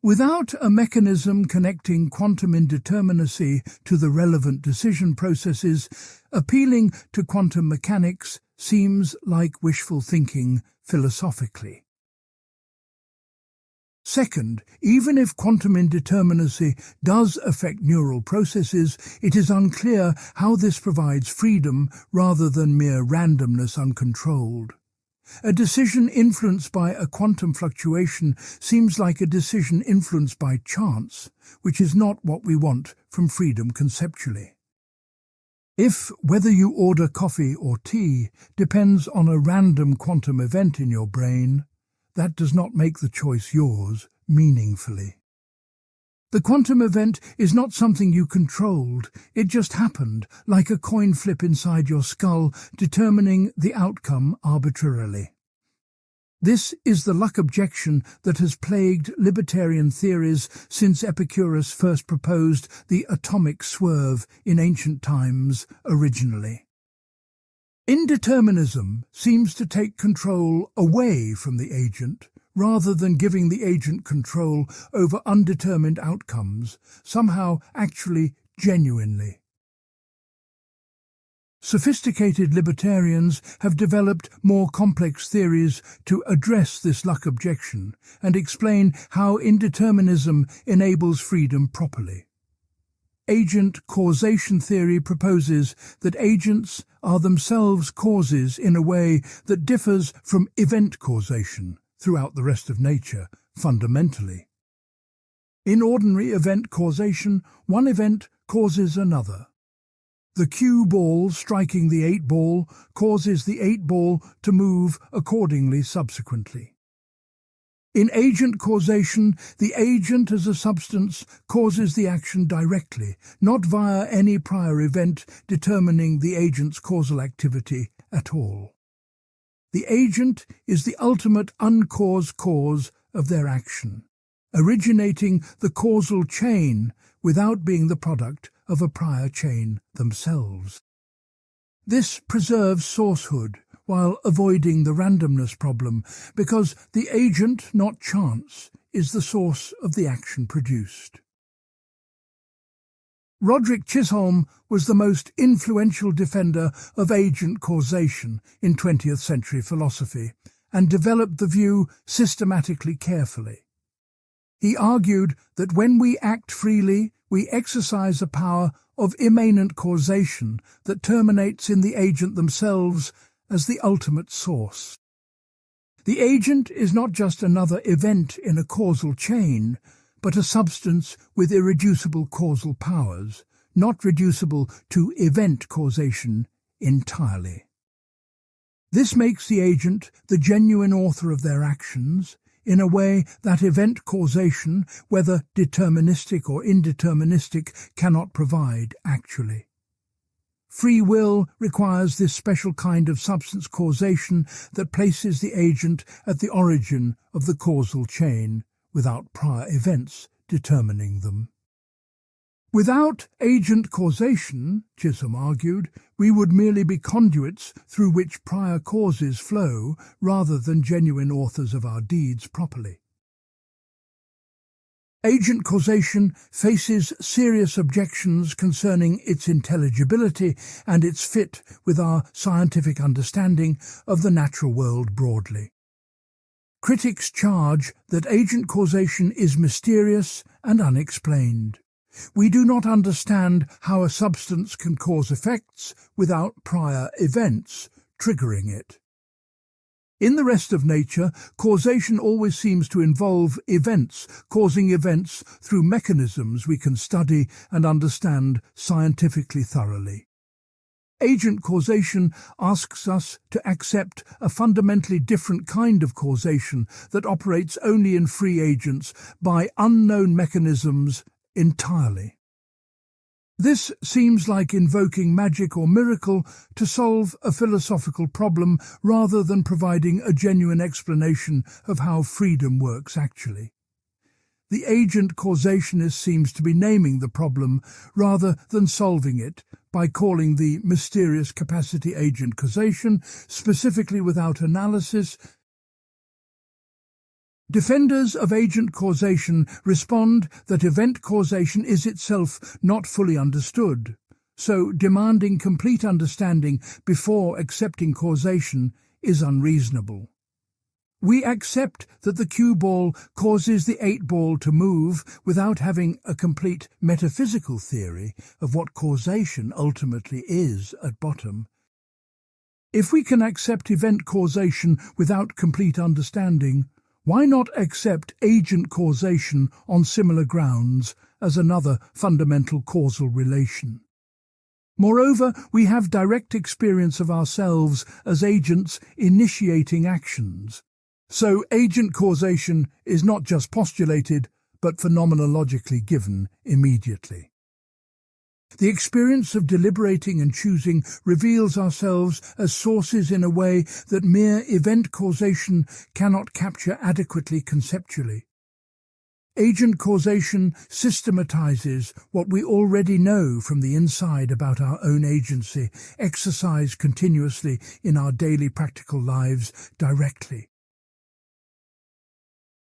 Without a mechanism connecting quantum indeterminacy to the relevant decision processes, appealing to quantum mechanics seems like wishful thinking philosophically. Second, even if quantum indeterminacy does affect neural processes, it is unclear how this provides freedom rather than mere randomness uncontrolled. A decision influenced by a quantum fluctuation seems like a decision influenced by chance, which is not what we want from freedom conceptually. If whether you order coffee or tea depends on a random quantum event in your brain, that does not make the choice yours meaningfully. The quantum event is not something you controlled, it just happened, like a coin flip inside your skull, determining the outcome arbitrarily. This is the luck objection that has plagued libertarian theories since Epicurus first proposed the atomic swerve in ancient times originally. Indeterminism seems to take control away from the agent, rather than giving the agent control over undetermined outcomes, somehow actually genuinely. Sophisticated libertarians have developed more complex theories to address this luck objection and explain how indeterminism enables freedom properly. Agent causation theory proposes that agents are themselves causes in a way that differs from event causation throughout the rest of nature, fundamentally. In ordinary event causation, one event causes another. The cue ball striking the 8 ball causes the 8 ball to move accordingly subsequently. In agent causation, the agent as a substance causes the action directly, not via any prior event determining the agent's causal activity at all. The agent is the ultimate uncaused cause of their action, originating the causal chain without being the product of a prior chain themselves. This preserves sourcehood while avoiding the randomness problem, because the agent, not chance, is the source of the action produced. Roderick Chisholm was the most influential defender of agent causation in 20th century philosophy, and developed the view systematically carefully. He argued that when we act freely, we exercise a power of immanent causation that terminates in the agent themselves as the ultimate source. The agent is not just another event in a causal chain, but a substance with irreducible causal powers, not reducible to event causation entirely. This makes the agent the genuine author of their actions, in a way that event causation, whether deterministic or indeterministic, cannot provide actually. Free will requires this special kind of substance causation that places the agent at the origin of the causal chain, without prior events determining them. Without agent causation, Chisholm argued, we would merely be conduits through which prior causes flow rather than genuine authors of our deeds properly. Agent causation faces serious objections concerning its intelligibility and its fit with our scientific understanding of the natural world broadly. Critics charge that agent causation is mysterious and unexplained. We do not understand how a substance can cause effects without prior events triggering it. In the rest of nature, causation always seems to involve events, causing events through mechanisms we can study and understand scientifically thoroughly. Agent causation asks us to accept a fundamentally different kind of causation that operates only in free agents by unknown mechanisms entirely. This seems like invoking magic or miracle to solve a philosophical problem rather than providing a genuine explanation of how freedom works actually. The agent causationist seems to be naming the problem rather than solving it by calling the mysterious capacity agent causation, specifically without analysis. Defenders of agent causation respond that event causation is itself not fully understood, so demanding complete understanding before accepting causation is unreasonable. We accept that the cue ball causes the 8-ball to move without having a complete metaphysical theory of what causation ultimately is at bottom. If we can accept event causation without complete understanding, why not accept agent causation on similar grounds as another fundamental causal relation? Moreover, we have direct experience of ourselves as agents initiating actions. So agent causation is not just postulated, but phenomenologically given immediately. The experience of deliberating and choosing reveals ourselves as sources in a way that mere event causation cannot capture adequately conceptually. Agent causation systematizes what we already know from the inside about our own agency, exercised continuously in our daily practical lives directly.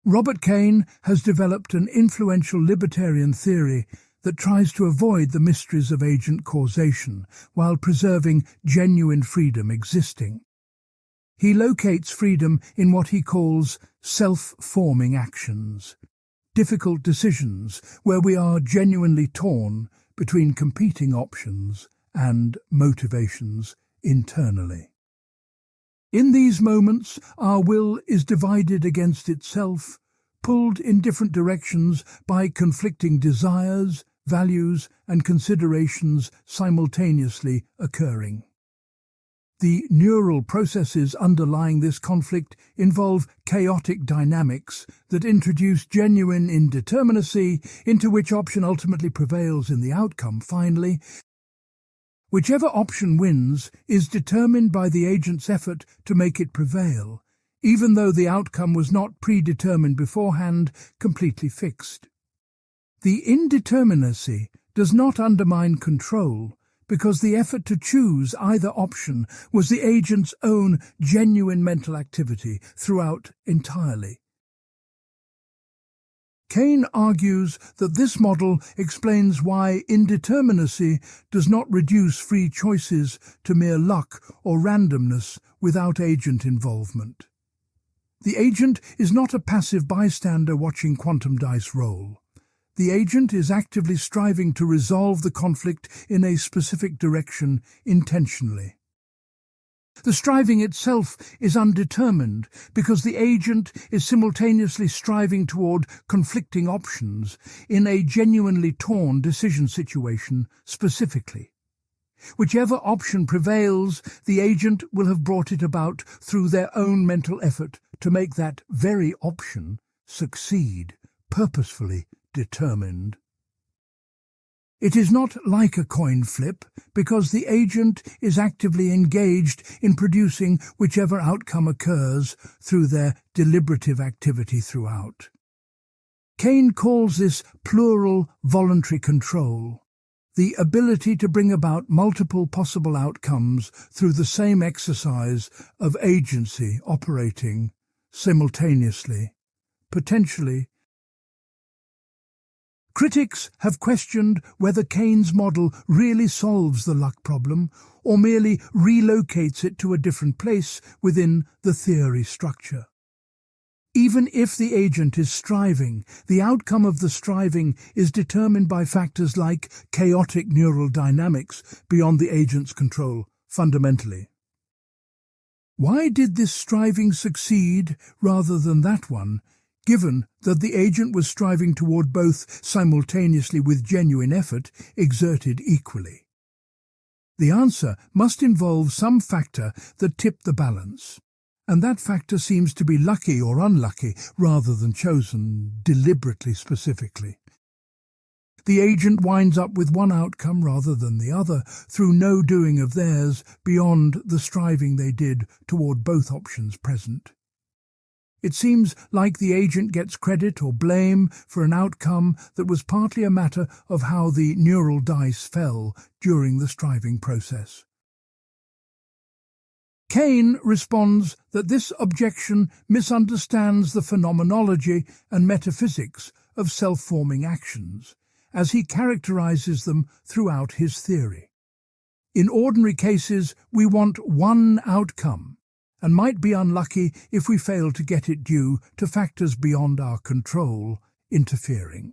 Robert Cain has developed an influential libertarian theory that tries to avoid the mysteries of agent causation while preserving genuine freedom existing. He locates freedom in what he calls self-forming actions, difficult decisions where we are genuinely torn between competing options and motivations internally. In these moments, our will is divided against itself, pulled in different directions by conflicting desires, values, and considerations simultaneously occurring. The neural processes underlying this conflict involve chaotic dynamics that introduce genuine indeterminacy into which option ultimately prevails in the outcome. Finally, whichever option wins is determined by the agent's effort to make it prevail, even though the outcome was not predetermined beforehand, completely fixed. The indeterminacy does not undermine control, because the effort to choose either option was the agent's own genuine mental activity throughout entirely. Cain argues that this model explains why indeterminacy does not reduce free choices to mere luck or randomness without agent involvement. The agent is not a passive bystander watching quantum dice roll. The agent is actively striving to resolve the conflict in a specific direction intentionally. The striving itself is undetermined because the agent is simultaneously striving toward conflicting options in a genuinely torn decision situation specifically. Whichever option prevails, the agent will have brought it about through their own mental effort to make that very option succeed, purposefully determined. It is not like a coin flip because the agent is actively engaged in producing whichever outcome occurs through their deliberative activity throughout. Cain calls this plural voluntary control, the ability to bring about multiple possible outcomes through the same exercise of agency operating simultaneously, potentially. Critics have questioned whether Cain's model really solves the luck problem or merely relocates it to a different place within the theory structure. Even if the agent is striving, the outcome of the striving is determined by factors like chaotic neural dynamics beyond the agent's control, fundamentally. Why did this striving succeed rather than that one, given that the agent was striving toward both simultaneously with genuine effort exerted equally? The answer must involve some factor that tipped the balance, and that factor seems to be lucky or unlucky rather than chosen deliberately specifically. The agent winds up with one outcome rather than the other through no doing of theirs beyond the striving they did toward both options present. It seems like the agent gets credit or blame for an outcome that was partly a matter of how the neural dice fell during the striving process. Cain responds that this objection misunderstands the phenomenology and metaphysics of self-forming actions, as he characterizes them throughout his theory. In ordinary cases, we want one outcome, and might be unlucky if we fail to get it due to factors beyond our control interfering.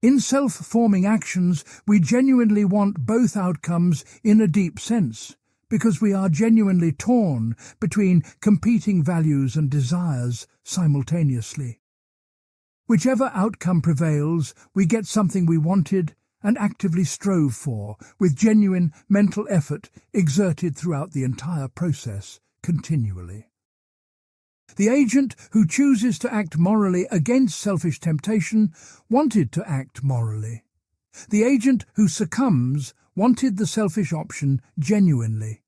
In self-forming actions, we genuinely want both outcomes in a deep sense, because we are genuinely torn between competing values and desires simultaneously. Whichever outcome prevails, we get something we wanted and actively strove for, with genuine mental effort exerted throughout the entire process, continually. The agent who chooses to act morally against selfish temptation wanted to act morally. The agent who succumbs wanted the selfish option genuinely.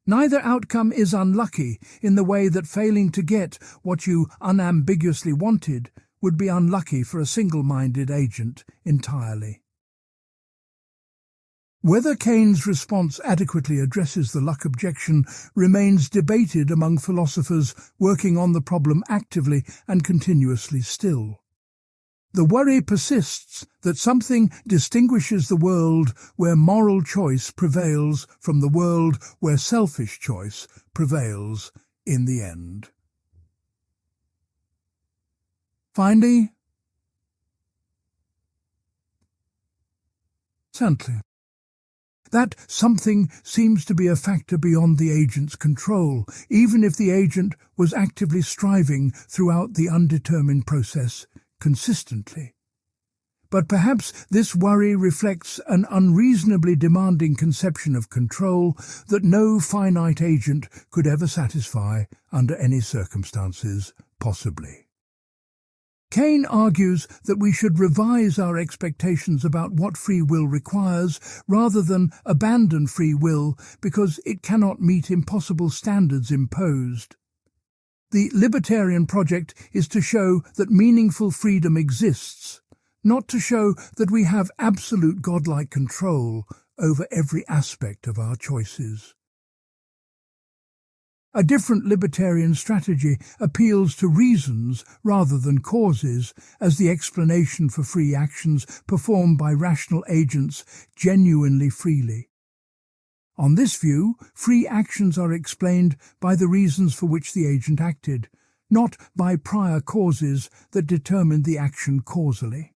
Neither outcome is unlucky in the way that failing to get what you unambiguously wanted would be unlucky for a single-minded agent entirely. Whether Kane's response adequately addresses the luck objection remains debated among philosophers working on the problem actively and continuously still. The worry persists that something distinguishes the world where moral choice prevails from the world where selfish choice prevails in the end. Finally, Santley. That something seems to be a factor beyond the agent's control, even if the agent was actively striving throughout the undetermined process consistently. But perhaps this worry reflects an unreasonably demanding conception of control that no finite agent could ever satisfy under any circumstances, possibly. Kane argues that we should revise our expectations about what free will requires rather than abandon free will because it cannot meet impossible standards imposed. The libertarian project is to show that meaningful freedom exists, not to show that we have absolute godlike control over every aspect of our choices. A different libertarian strategy appeals to reasons rather than causes as the explanation for free actions performed by rational agents genuinely freely. On this view, free actions are explained by the reasons for which the agent acted, not by prior causes that determined the action causally.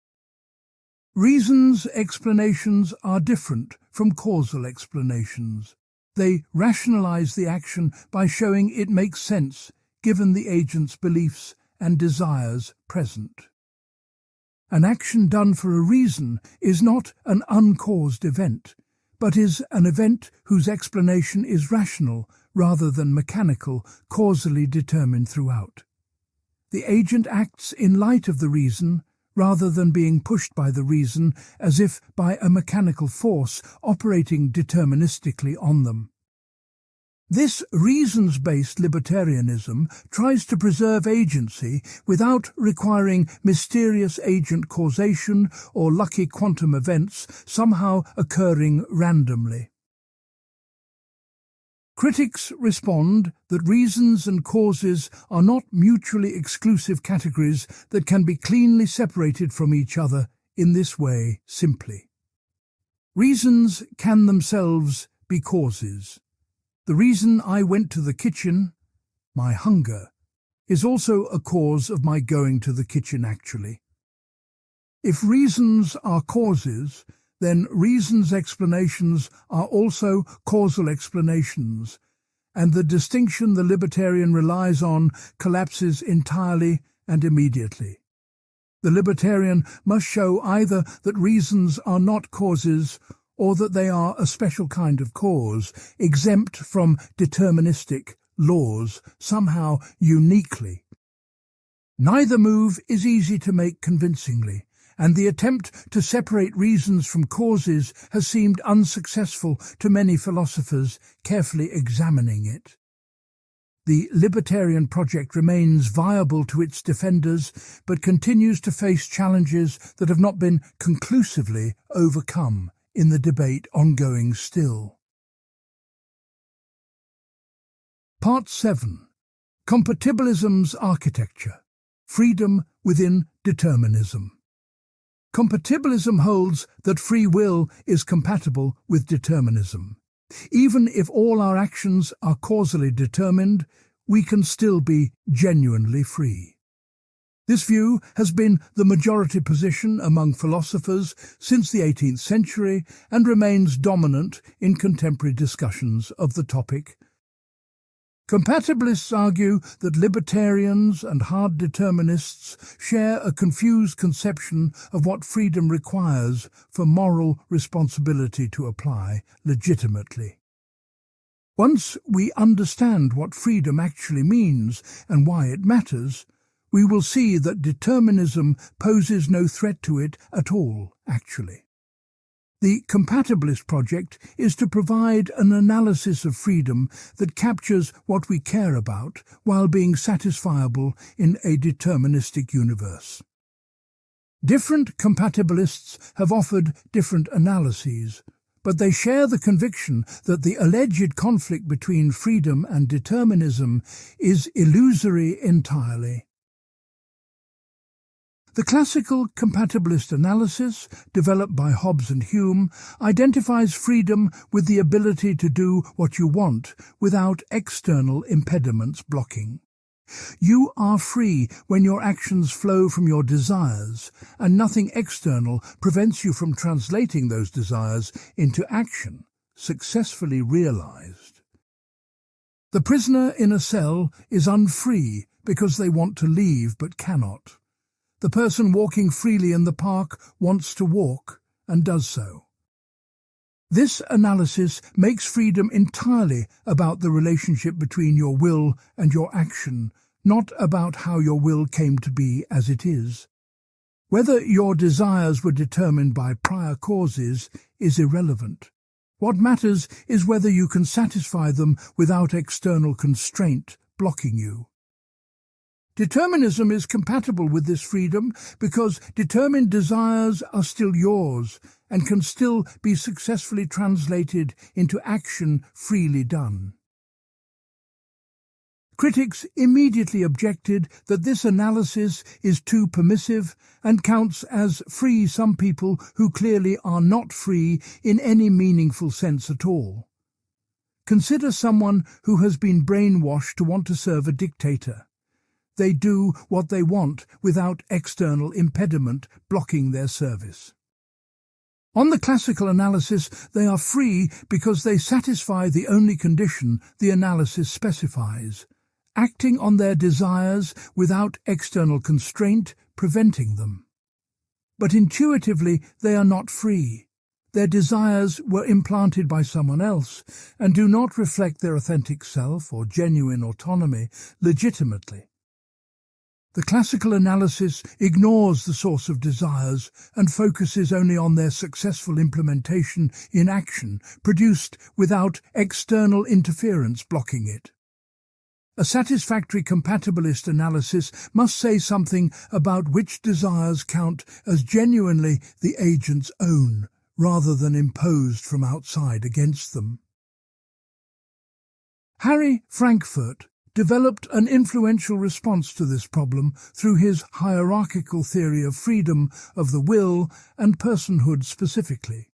Reasons' explanations are different from causal explanations. They rationalize the action by showing it makes sense given the agent's beliefs and desires present. An action done for a reason is not an uncaused event, but is an event whose explanation is rational rather than mechanical, causally determined throughout. The agent acts in light of the reason, rather than being pushed by the reason as if by a mechanical force operating deterministically on them. This reasons-based libertarianism tries to preserve agency without requiring mysterious agent causation or lucky quantum events somehow occurring randomly. Critics respond that reasons and causes are not mutually exclusive categories that can be cleanly separated from each other in this way simply. Reasons can themselves be causes. The reason I went to the kitchen, my hunger, is also a cause of my going to the kitchen actually. If reasons are causes, then reasons' explanations are also causal explanations, and the distinction the libertarian relies on collapses entirely and immediately. The libertarian must show either that reasons are not causes or that they are a special kind of cause, exempt from deterministic laws, somehow uniquely. Neither move is easy to make convincingly, and the attempt to separate reasons from causes has seemed unsuccessful to many philosophers carefully examining it. The libertarian project remains viable to its defenders, but continues to face challenges that have not been conclusively overcome in the debate ongoing still. Part 7. Compatibilism's Architecture. Freedom within Determinism. Compatibilism holds that free will is compatible with determinism. Even if all our actions are causally determined, we can still be genuinely free. This view has been the majority position among philosophers since the 18th century and remains dominant in contemporary discussions of the topic. Compatibilists argue that libertarians and hard determinists share a confused conception of what freedom requires for moral responsibility to apply legitimately. Once we understand what freedom actually means and why it matters, we will see that determinism poses no threat to it at all, actually. The Compatibilist project is to provide an analysis of freedom that captures what we care about while being satisfiable in a deterministic universe. Different compatibilists have offered different analyses, but they share the conviction that the alleged conflict between freedom and determinism is illusory entirely. The classical compatibilist analysis, developed by Hobbes and Hume, identifies freedom with the ability to do what you want without external impediments blocking. You are free when your actions flow from your desires, and nothing external prevents you from translating those desires into action, successfully realized. The prisoner in a cell is unfree because they want to leave but cannot. The person walking freely in the park wants to walk and does so. This analysis makes freedom entirely about the relationship between your will and your action, not about how your will came to be as it is. Whether your desires were determined by prior causes is irrelevant. What matters is whether you can satisfy them without external constraint blocking you. Determinism is compatible with this freedom because determined desires are still yours and can still be successfully translated into action freely done. Critics immediately objected that this analysis is too permissive and counts as free some people who clearly are not free in any meaningful sense at all. Consider someone who has been brainwashed to want to serve a dictator. They do what they want without external impediment blocking their service. On the classical analysis, they are free because they satisfy the only condition the analysis specifies, acting on their desires without external constraint preventing them. But intuitively, they are not free. Their desires were implanted by someone else and do not reflect their authentic self or genuine autonomy legitimately. The classical analysis ignores the source of desires and focuses only on their successful implementation in action, produced without external interference blocking it. A satisfactory compatibilist analysis must say something about which desires count as genuinely the agent's own, rather than imposed from outside against them. Frankfurt developed an influential response to this problem through his hierarchical theory of freedom of the will and personhood specifically.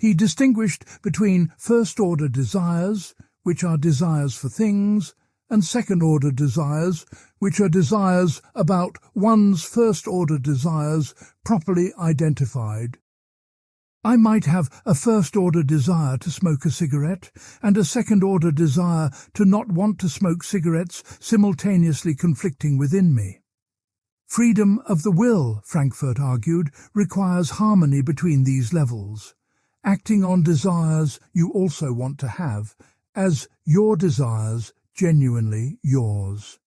He distinguished between first-order desires, which are desires for things, and second-order desires, which are desires about one's first-order desires properly identified. I might have a first-order desire to smoke a cigarette and a second-order desire to not want to smoke cigarettes simultaneously conflicting within me. Freedom of the will, Frankfurt argued, requires harmony between these levels, acting on desires you also want to have, as your desires genuinely yours.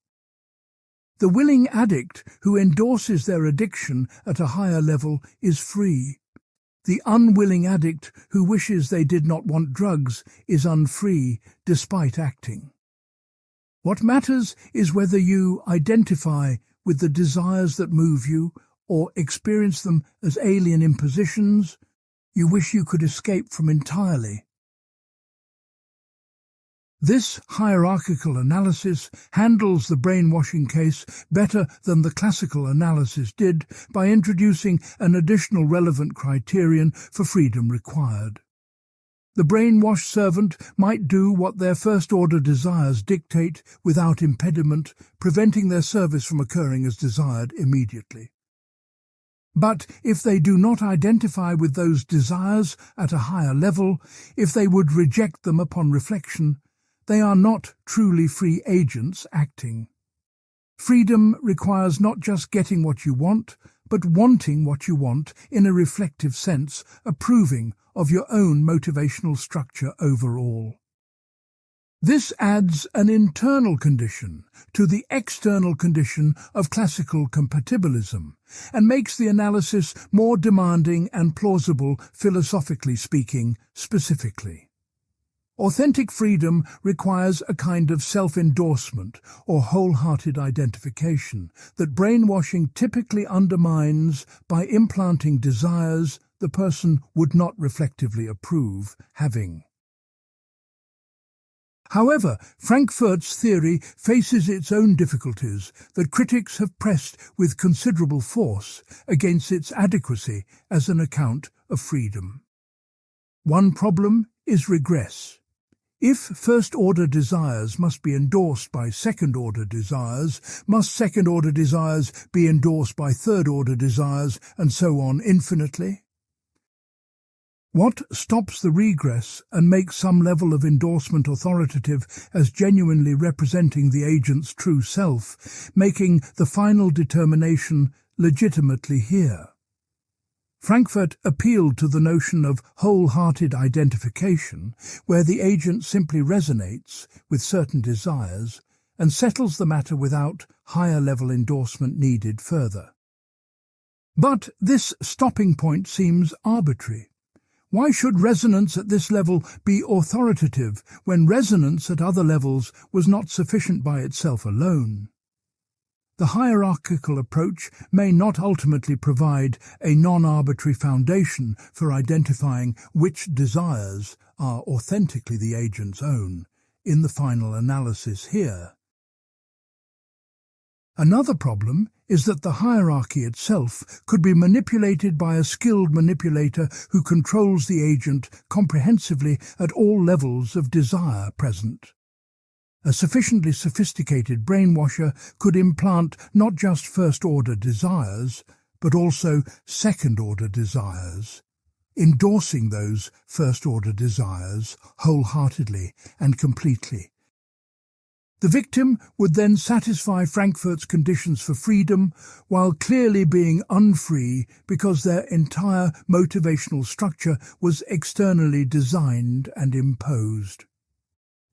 The willing addict who endorses their addiction at a higher level is free. The unwilling addict who wishes they did not want drugs is unfree despite acting. What matters is whether you identify with the desires that move you or experience them as alien impositions you wish you could escape from entirely. This hierarchical analysis handles the brainwashing case better than the classical analysis did by introducing an additional relevant criterion for freedom required. The brainwashed servant might do what their first-order desires dictate without impediment, preventing their service from occurring as desired immediately. But if they do not identify with those desires at a higher level, if they would reject them upon reflection, they are not truly free agents acting. Freedom requires not just getting what you want, but wanting what you want in a reflective sense, approving of your own motivational structure overall. This adds an internal condition to the external condition of classical compatibilism and makes the analysis more demanding and plausible, philosophically speaking, specifically. Authentic freedom requires a kind of self-endorsement or wholehearted identification that brainwashing typically undermines by implanting desires the person would not reflectively approve having. However, Frankfurt's theory faces its own difficulties that critics have pressed with considerable force against its adequacy as an account of freedom. One problem is regress. If first-order desires must be endorsed by second-order desires, must second-order desires be endorsed by third-order desires, and so on infinitely? What stops the regress and makes some level of endorsement authoritative as genuinely representing the agent's true self, making the final determination legitimately here? Frankfurt appealed to the notion of wholehearted identification, where the agent simply resonates with certain desires and settles the matter without higher-level endorsement needed further. But this stopping point seems arbitrary. Why should resonance at this level be authoritative when resonance at other levels was not sufficient by itself alone? The hierarchical approach may not ultimately provide a non-arbitrary foundation for identifying which desires are authentically the agent's own in the final analysis here. Another problem is that the hierarchy itself could be manipulated by a skilled manipulator who controls the agent comprehensively at all levels of desire present. A sufficiently sophisticated brainwasher could implant not just first-order desires, but also second-order desires, endorsing those first-order desires wholeheartedly and completely. The victim would then satisfy Frankfurt's conditions for freedom while clearly being unfree because their entire motivational structure was externally designed and imposed.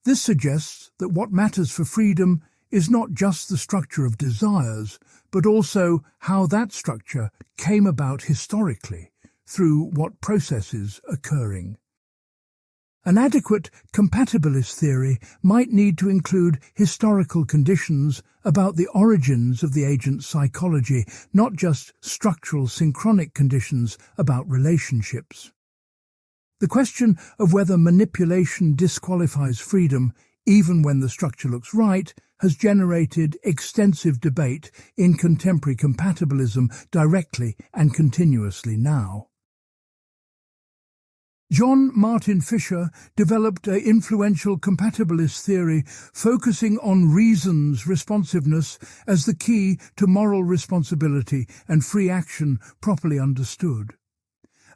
This suggests that what matters for freedom is not just the structure of desires, but also how that structure came about historically, through what processes occurring. An adequate compatibilist theory might need to include historical conditions about the origins of the agent's psychology, not just structural synchronic conditions about relationships. The question of whether manipulation disqualifies freedom, even when the structure looks right, has generated extensive debate in contemporary compatibilism directly and continuously now. John Martin Fisher developed an influential compatibilist theory focusing on reason's responsiveness as the key to moral responsibility and free action properly understood.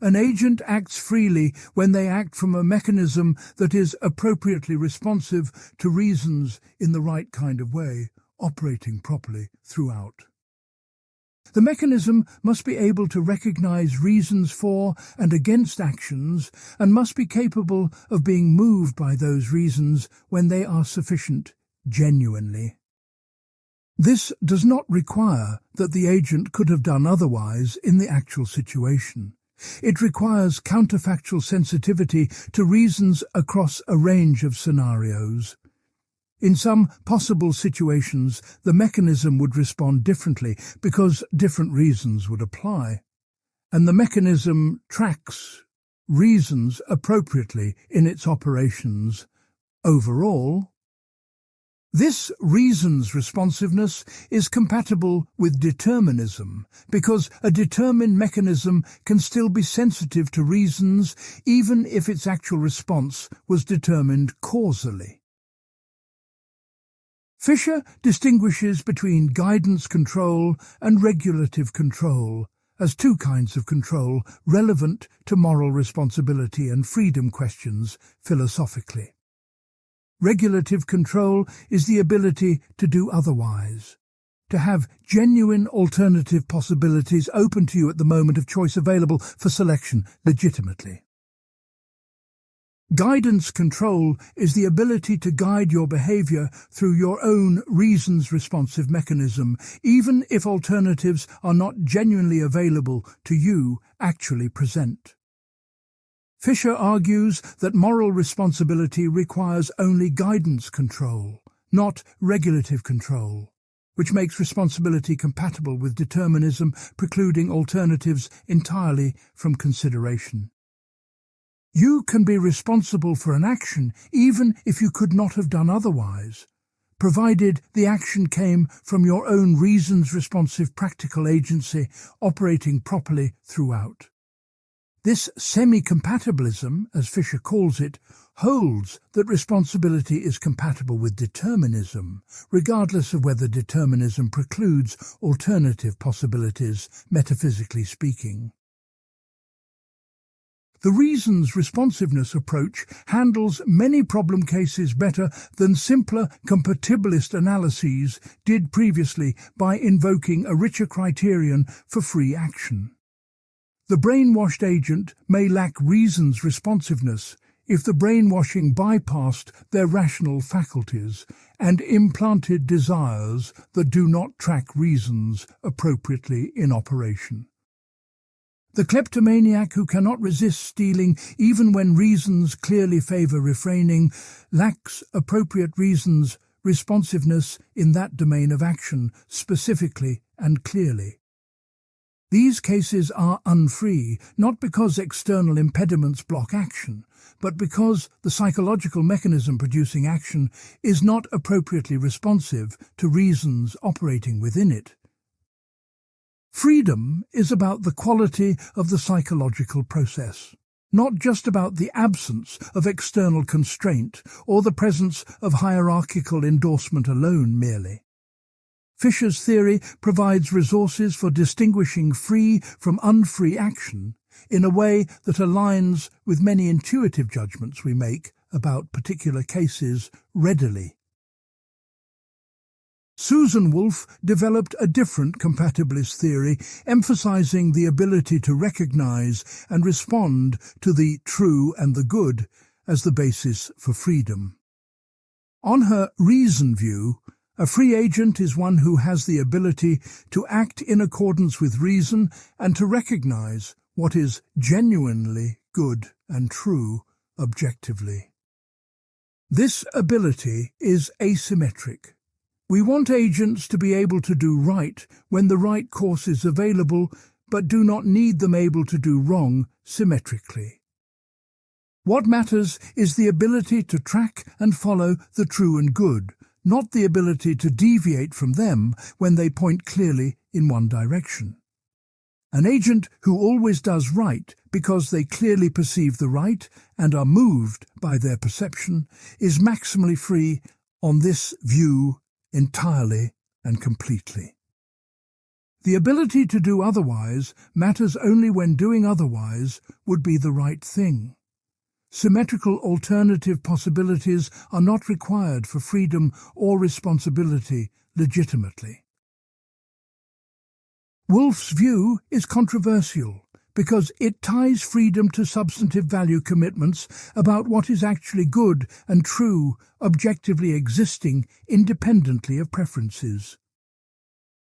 An agent acts freely when they act from a mechanism that is appropriately responsive to reasons in the right kind of way, operating properly throughout. The mechanism must be able to recognize reasons for and against actions and must be capable of being moved by those reasons when they are sufficient genuinely. This does not require that the agent could have done otherwise in the actual situation. It requires counterfactual sensitivity to reasons across a range of scenarios. In some possible situations, the mechanism would respond differently because different reasons would apply, and the mechanism tracks reasons appropriately in its operations. Overall, This reason's responsiveness is compatible with determinism because a determined mechanism can still be sensitive to reasons even if its actual response was determined causally. Fisher distinguishes between guidance control and regulative control as two kinds of control relevant to moral responsibility and freedom questions philosophically. Regulative control is the ability to do otherwise, to have genuine alternative possibilities open to you at the moment of choice available for selection legitimately. Guidance control is the ability to guide your behavior through your own reasons responsive mechanism, even if alternatives are not genuinely available to you actually present. Fisher argues that moral responsibility requires only guidance control, not regulative control, which makes responsibility compatible with determinism, precluding alternatives entirely from consideration. You can be responsible for an action even if you could not have done otherwise, provided the action came from your own reasons-responsive practical agency operating properly throughout. This semi-compatibilism, as Fisher calls it, holds that responsibility is compatible with determinism, regardless of whether determinism precludes alternative possibilities, metaphysically speaking. The reasons responsiveness approach handles many problem cases better than simpler compatibilist analyses did previously by invoking a richer criterion for free action. The brainwashed agent may lack reasons responsiveness if the brainwashing bypassed their rational faculties and implanted desires that do not track reasons appropriately in operation. The kleptomaniac who cannot resist stealing even when reasons clearly favor refraining lacks appropriate reasons responsiveness in that domain of action specifically and clearly. These cases are unfree, not because external impediments block action, but because the psychological mechanism producing action is not appropriately responsive to reasons operating within it. Freedom is about the quality of the psychological process, not just about the absence of external constraint or the presence of hierarchical endorsement alone merely. Fisher's theory provides resources for distinguishing free from unfree action in a way that aligns with many intuitive judgments we make about particular cases readily. Susan Wolf developed a different compatibilist theory, emphasizing the ability to recognize and respond to the true and the good as the basis for freedom. On her reason view, a free agent is one who has the ability to act in accordance with reason and to recognize what is genuinely good and true objectively. This ability is asymmetric. We want agents to be able to do right when the right course is available, but do not need them able to do wrong symmetrically. What matters is the ability to track and follow the true and good, not the ability to deviate from them when they point clearly in one direction. An agent who always does right because they clearly perceive the right and are moved by their perception is maximally free on this view entirely and completely. The ability to do otherwise matters only when doing otherwise would be the right thing. Symmetrical alternative possibilities are not required for freedom or responsibility legitimately. Wolf's view is controversial because it ties freedom to substantive value commitments about what is actually good and true, objectively existing independently of preferences.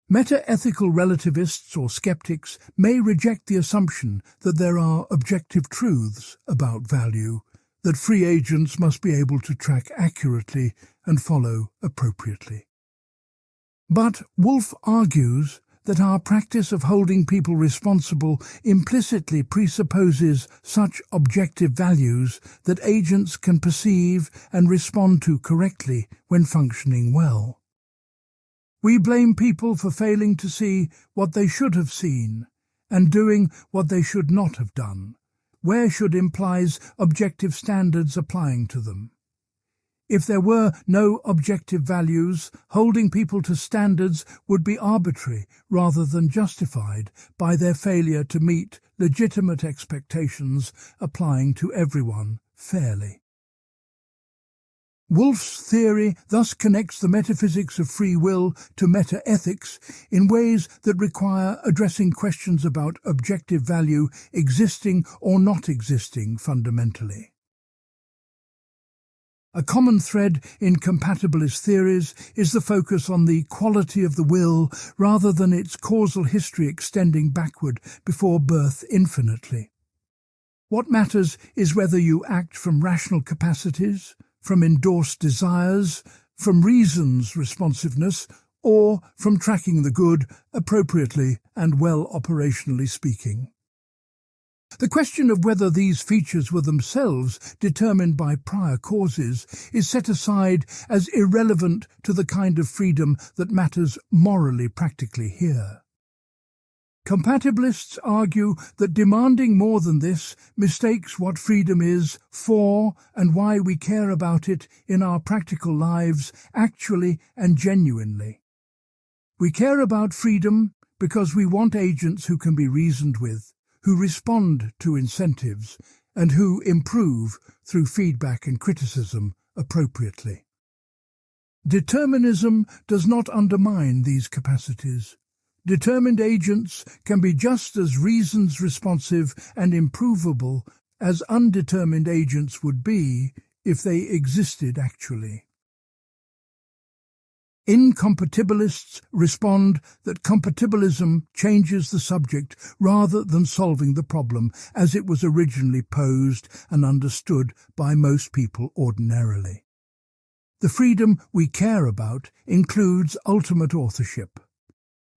Meta-ethical relativists or skeptics may reject the assumption that there are objective truths about value, that free agents must be able to track accurately and follow appropriately. But Wolf argues that our practice of holding people responsible implicitly presupposes such objective values that agents can perceive and respond to correctly when functioning well. We blame people for failing to see what they should have seen and doing what they should not have done, where should implies objective standards applying to them. If there were no objective values, holding people to standards would be arbitrary rather than justified by their failure to meet legitimate expectations applying to everyone fairly. Wolff's theory thus connects the metaphysics of free will to metaethics in ways that require addressing questions about objective value existing or not existing fundamentally. A common thread in compatibilist theories is the focus on the quality of the will rather than its causal history extending backward before birth infinitely. What matters is whether you act from rational capacities, from endorsed desires, from reason's responsiveness, or from tracking the good appropriately and well operationally speaking. The question of whether these features were themselves determined by prior causes is set aside as irrelevant to the kind of freedom that matters morally practically here. Compatibilists argue that demanding more than this mistakes what freedom is for and why we care about it in our practical lives actually and genuinely. We care about freedom because we want agents who can be reasoned with, who respond to incentives, and who improve through feedback and criticism appropriately. Determinism does not undermine these capacities. Determined agents can be just as reasons-responsive and improvable as undetermined agents would be if they existed actually. Incompatibilists respond that compatibilism changes the subject rather than solving the problem as it was originally posed and understood by most people ordinarily. The freedom we care about includes ultimate authorship,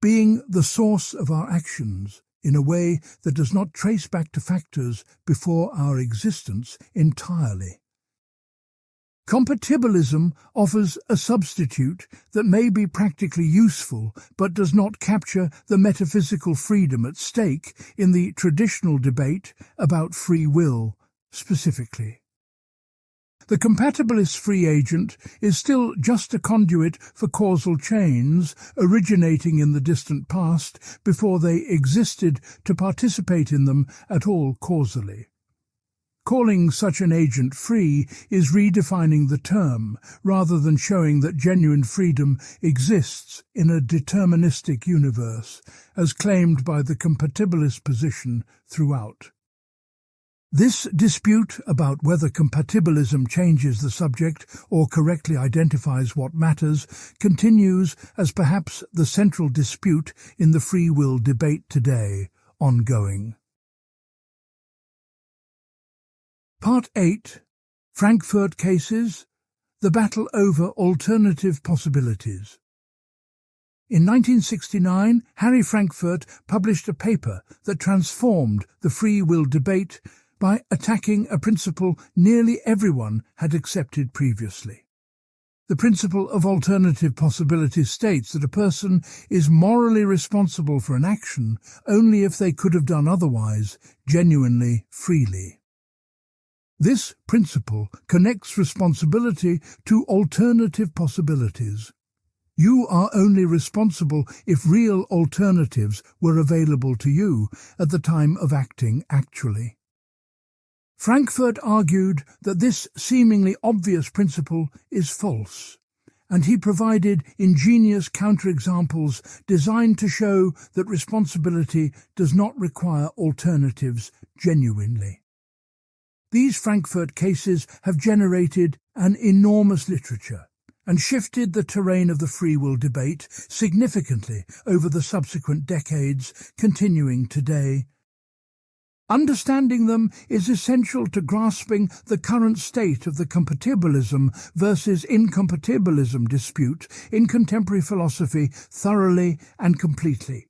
being the source of our actions in a way that does not trace back to factors before our existence entirely. Compatibilism offers a substitute that may be practically useful but does not capture the metaphysical freedom at stake in the traditional debate about free will specifically. The compatibilist free agent is still just a conduit for causal chains originating in the distant past before they existed to participate in them at all causally. Calling such an agent free is redefining the term, rather than showing that genuine freedom exists in a deterministic universe, as claimed by the compatibilist position throughout. This dispute about whether compatibilism changes the subject or correctly identifies what matters continues as perhaps the central dispute in the free will debate today, ongoing. Part 8. Frankfurt Cases, the battle over alternative possibilities. In 1969, Harry Frankfurt published a paper that transformed the free will debate by attacking a principle nearly everyone had accepted previously. The principle of alternative possibilities states that a person is morally responsible for an action only if they could have done otherwise, genuinely, freely. This principle connects responsibility to alternative possibilities. You are only responsible if real alternatives were available to you at the time of acting actually. Frankfurt argued that this seemingly obvious principle is false, and he provided ingenious counterexamples designed to show that responsibility does not require alternatives genuinely. These Frankfurt cases have generated an enormous literature and shifted the terrain of the free will debate significantly over the subsequent decades, continuing today. Understanding them is essential to grasping the current state of the compatibilism versus incompatibilism dispute in contemporary philosophy thoroughly and completely.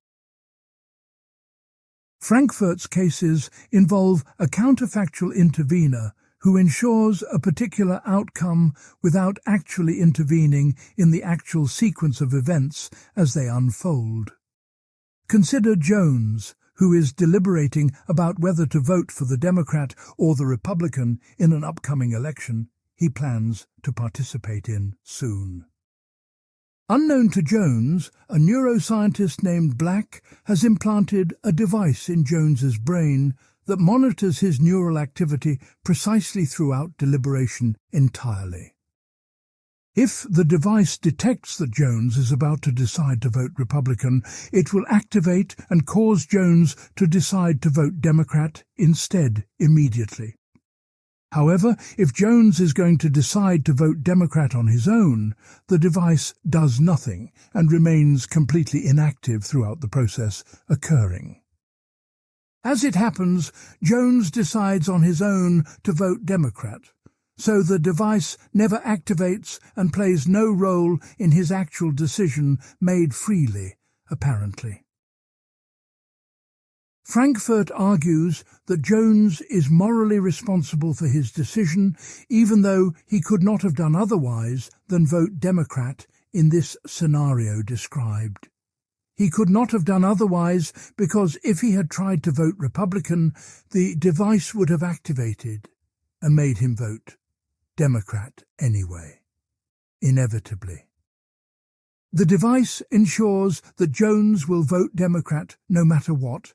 Frankfurt's cases involve a counterfactual intervener who ensures a particular outcome without actually intervening in the actual sequence of events as they unfold. Consider Jones, who is deliberating about whether to vote for the Democrat or the Republican in an upcoming election he plans to participate in soon. Unknown to Jones, a neuroscientist named Black has implanted a device in Jones's brain that monitors his neural activity precisely throughout deliberation entirely. If the device detects that Jones is about to decide to vote Republican, it will activate and cause Jones to decide to vote Democrat instead immediately. However, if Jones is going to decide to vote Democrat on his own, the device does nothing and remains completely inactive throughout the process occurring. As it happens, Jones decides on his own to vote Democrat, so the device never activates and plays no role in his actual decision made freely, apparently. Frankfurt argues that Jones is morally responsible for his decision, even though he could not have done otherwise than vote Democrat in this scenario described. He could not have done otherwise because if he had tried to vote Republican, the device would have activated and made him vote Democrat anyway, inevitably. The device ensures that Jones will vote Democrat no matter what,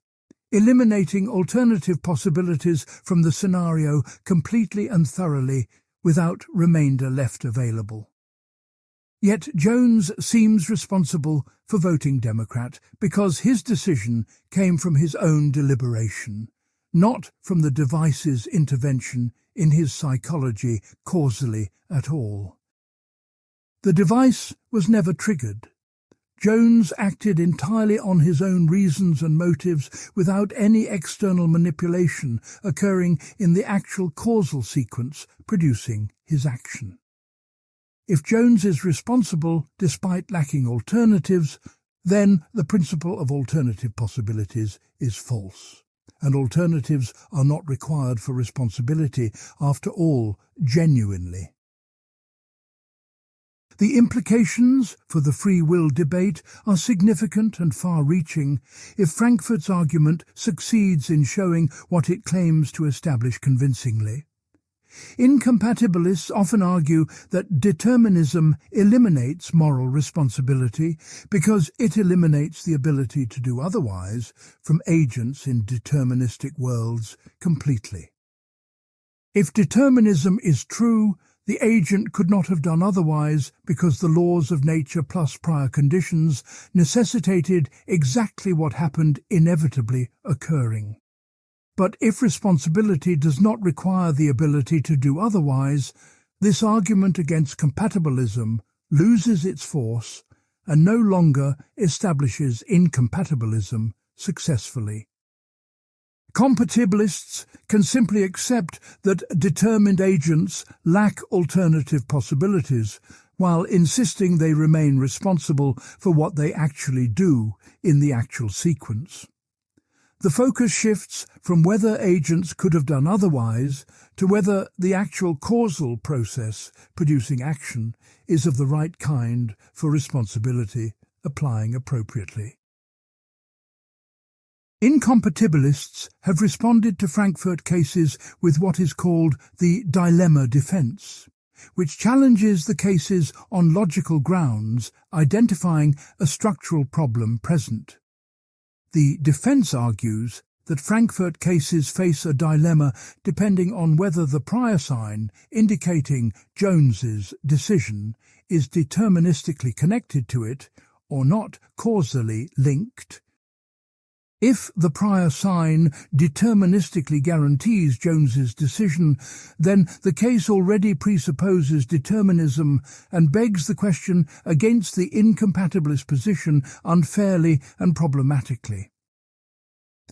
eliminating alternative possibilities from the scenario completely and thoroughly without remainder left available. Yet Jones seems responsible for voting Democrat because his decision came from his own deliberation, not from the device's intervention in his psychology causally at all. The device was never triggered. Jones acted entirely on his own reasons and motives without any external manipulation occurring in the actual causal sequence producing his action. If Jones is responsible despite lacking alternatives, then the principle of alternative possibilities is false, and alternatives are not required for responsibility, after all, genuinely. The implications for the free will debate are significant and far-reaching if Frankfurt's argument succeeds in showing what it claims to establish convincingly. Incompatibilists often argue that determinism eliminates moral responsibility because it eliminates the ability to do otherwise from agents in deterministic worlds completely. If determinism is true, the agent could not have done otherwise because the laws of nature plus prior conditions necessitated exactly what happened inevitably occurring. But if responsibility does not require the ability to do otherwise, this argument against compatibilism loses its force and no longer establishes incompatibilism successfully. Compatibilists can simply accept that determined agents lack alternative possibilities, while insisting they remain responsible for what they actually do in the actual sequence. The focus shifts from whether agents could have done otherwise to whether the actual causal process producing action is of the right kind for responsibility applying appropriately. Incompatibilists have responded to Frankfurt cases with what is called the dilemma defense, which challenges the cases on logical grounds, identifying a structural problem present. The defense argues that Frankfurt cases face a dilemma depending on whether the prior sign indicating Jones's decision is deterministically connected to it or not causally linked. If the prior sign deterministically guarantees Jones's decision, then the case already presupposes determinism and begs the question against the incompatibilist position unfairly and problematically.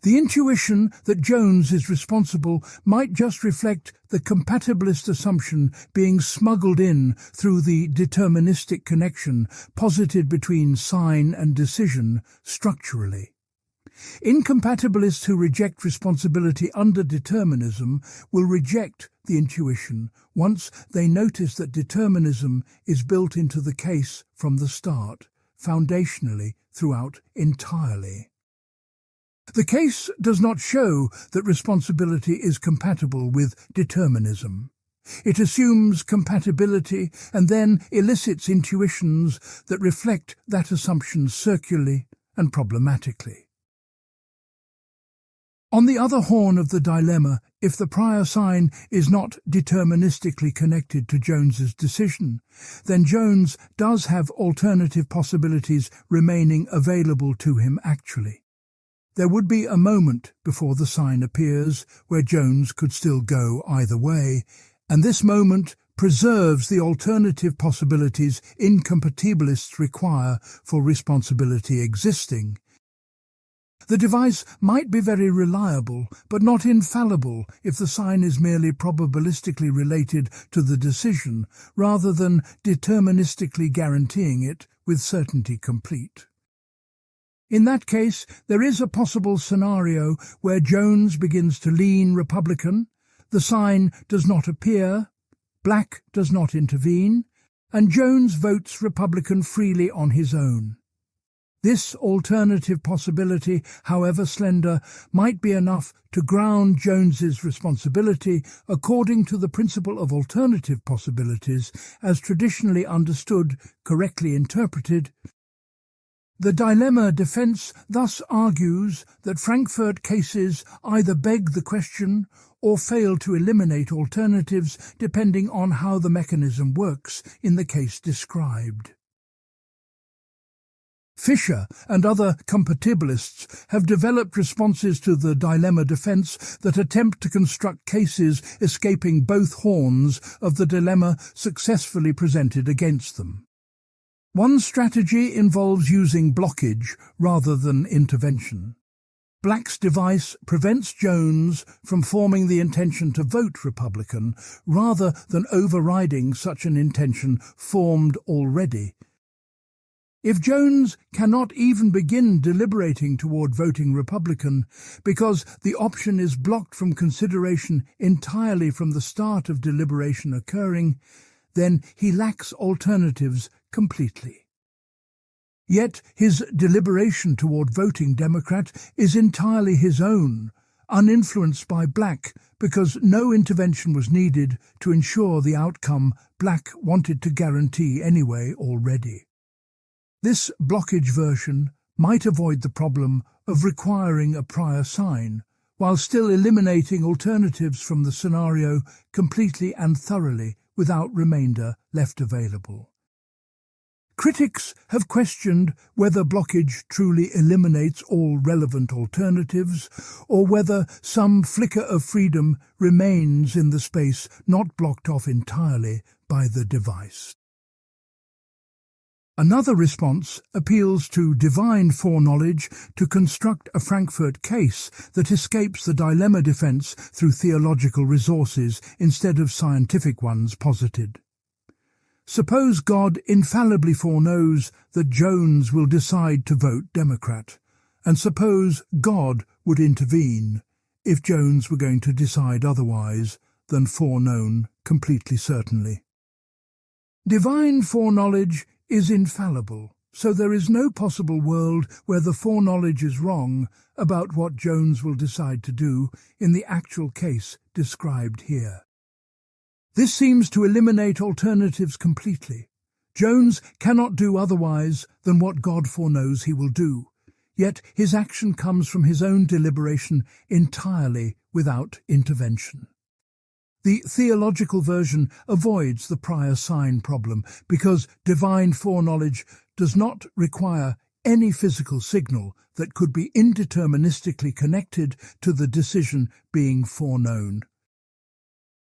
The intuition that Jones is responsible might just reflect the compatibilist assumption being smuggled in through the deterministic connection posited between sign and decision structurally. Incompatibilists who reject responsibility under determinism will reject the intuition once they notice that determinism is built into the case from the start, foundationally throughout entirely. The case does not show that responsibility is compatible with determinism. It assumes compatibility and then elicits intuitions that reflect that assumption circularly and problematically. On the other horn of the dilemma, if the prior sign is not deterministically connected to Jones's decision, then Jones does have alternative possibilities remaining available to him actually. There would be a moment before the sign appears where Jones could still go either way, and this moment preserves the alternative possibilities incompatibilists require for responsibility existing. The device might be very reliable, but not infallible if the sign is merely probabilistically related to the decision, rather than deterministically guaranteeing it with certainty complete. In that case, there is a possible scenario where Jones begins to lean Republican, the sign does not appear, Black does not intervene, and Jones votes Republican freely on his own. This alternative possibility, however slender, might be enough to ground Jones's responsibility according to the principle of alternative possibilities as traditionally understood, correctly interpreted. The dilemma defense thus argues that Frankfurt cases either beg the question or fail to eliminate alternatives depending on how the mechanism works in the case described. Fisher and other compatibilists have developed responses to the dilemma defense that attempt to construct cases escaping both horns of the dilemma successfully presented against them. One strategy involves using blockage rather than intervention. Black's device prevents Jones from forming the intention to vote Republican rather than overriding such an intention formed already. If Jones cannot even begin deliberating toward voting Republican because the option is blocked from consideration entirely from the start of deliberation occurring, then he lacks alternatives completely. Yet his deliberation toward voting Democrat is entirely his own, uninfluenced by Black, because no intervention was needed to ensure the outcome Black wanted to guarantee anyway already. This blockage version might avoid the problem of requiring a prior sign, while still eliminating alternatives from the scenario completely and thoroughly without remainder left available. Critics have questioned whether blockage truly eliminates all relevant alternatives, or whether some flicker of freedom remains in the space not blocked off entirely by the device. Another response appeals to divine foreknowledge to construct a Frankfurt case that escapes the dilemma defense through theological resources instead of scientific ones posited. Suppose God infallibly foreknows that Jones will decide to vote Democrat, and suppose God would intervene if Jones were going to decide otherwise than foreknown completely certainly. Divine foreknowledge is infallible, so there is no possible world where the foreknowledge is wrong about what Jones will decide to do in the actual case described here. This seems to eliminate alternatives completely. Jones cannot do otherwise than what God foreknows he will do, yet his action comes from his own deliberation entirely without intervention. The theological version avoids the prior sign problem because divine foreknowledge does not require any physical signal that could be indeterministically connected to the decision being foreknown.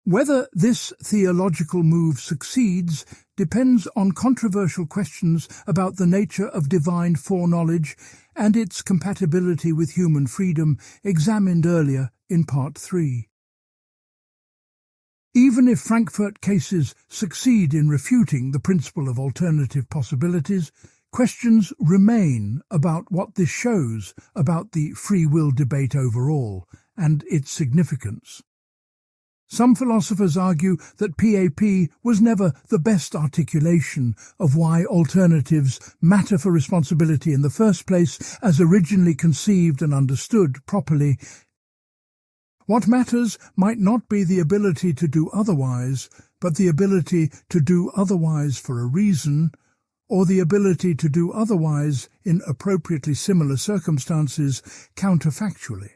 Whether this theological move succeeds depends on controversial questions about the nature of divine foreknowledge and its compatibility with human freedom examined earlier in Part 3. Even if Frankfurt cases succeed in refuting the principle of alternative possibilities, questions remain about what this shows about the free will debate overall and its significance. Some philosophers argue that PAP was never the best articulation of why alternatives matter for responsibility in the first place, as originally conceived and understood properly. What matters might not be the ability to do otherwise, but the ability to do otherwise for a reason, or the ability to do otherwise in appropriately similar circumstances counterfactually.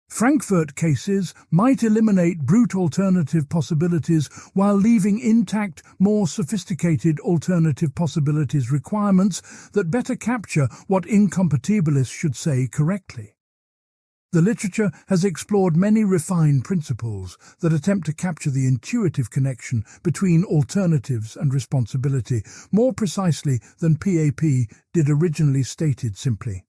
Frankfurt cases might eliminate brute alternative possibilities while leaving intact more sophisticated alternative possibilities requirements that better capture what incompatibilists should say correctly. The literature has explored many refined principles that attempt to capture the intuitive connection between alternatives and responsibility more precisely than PAP did originally stated simply.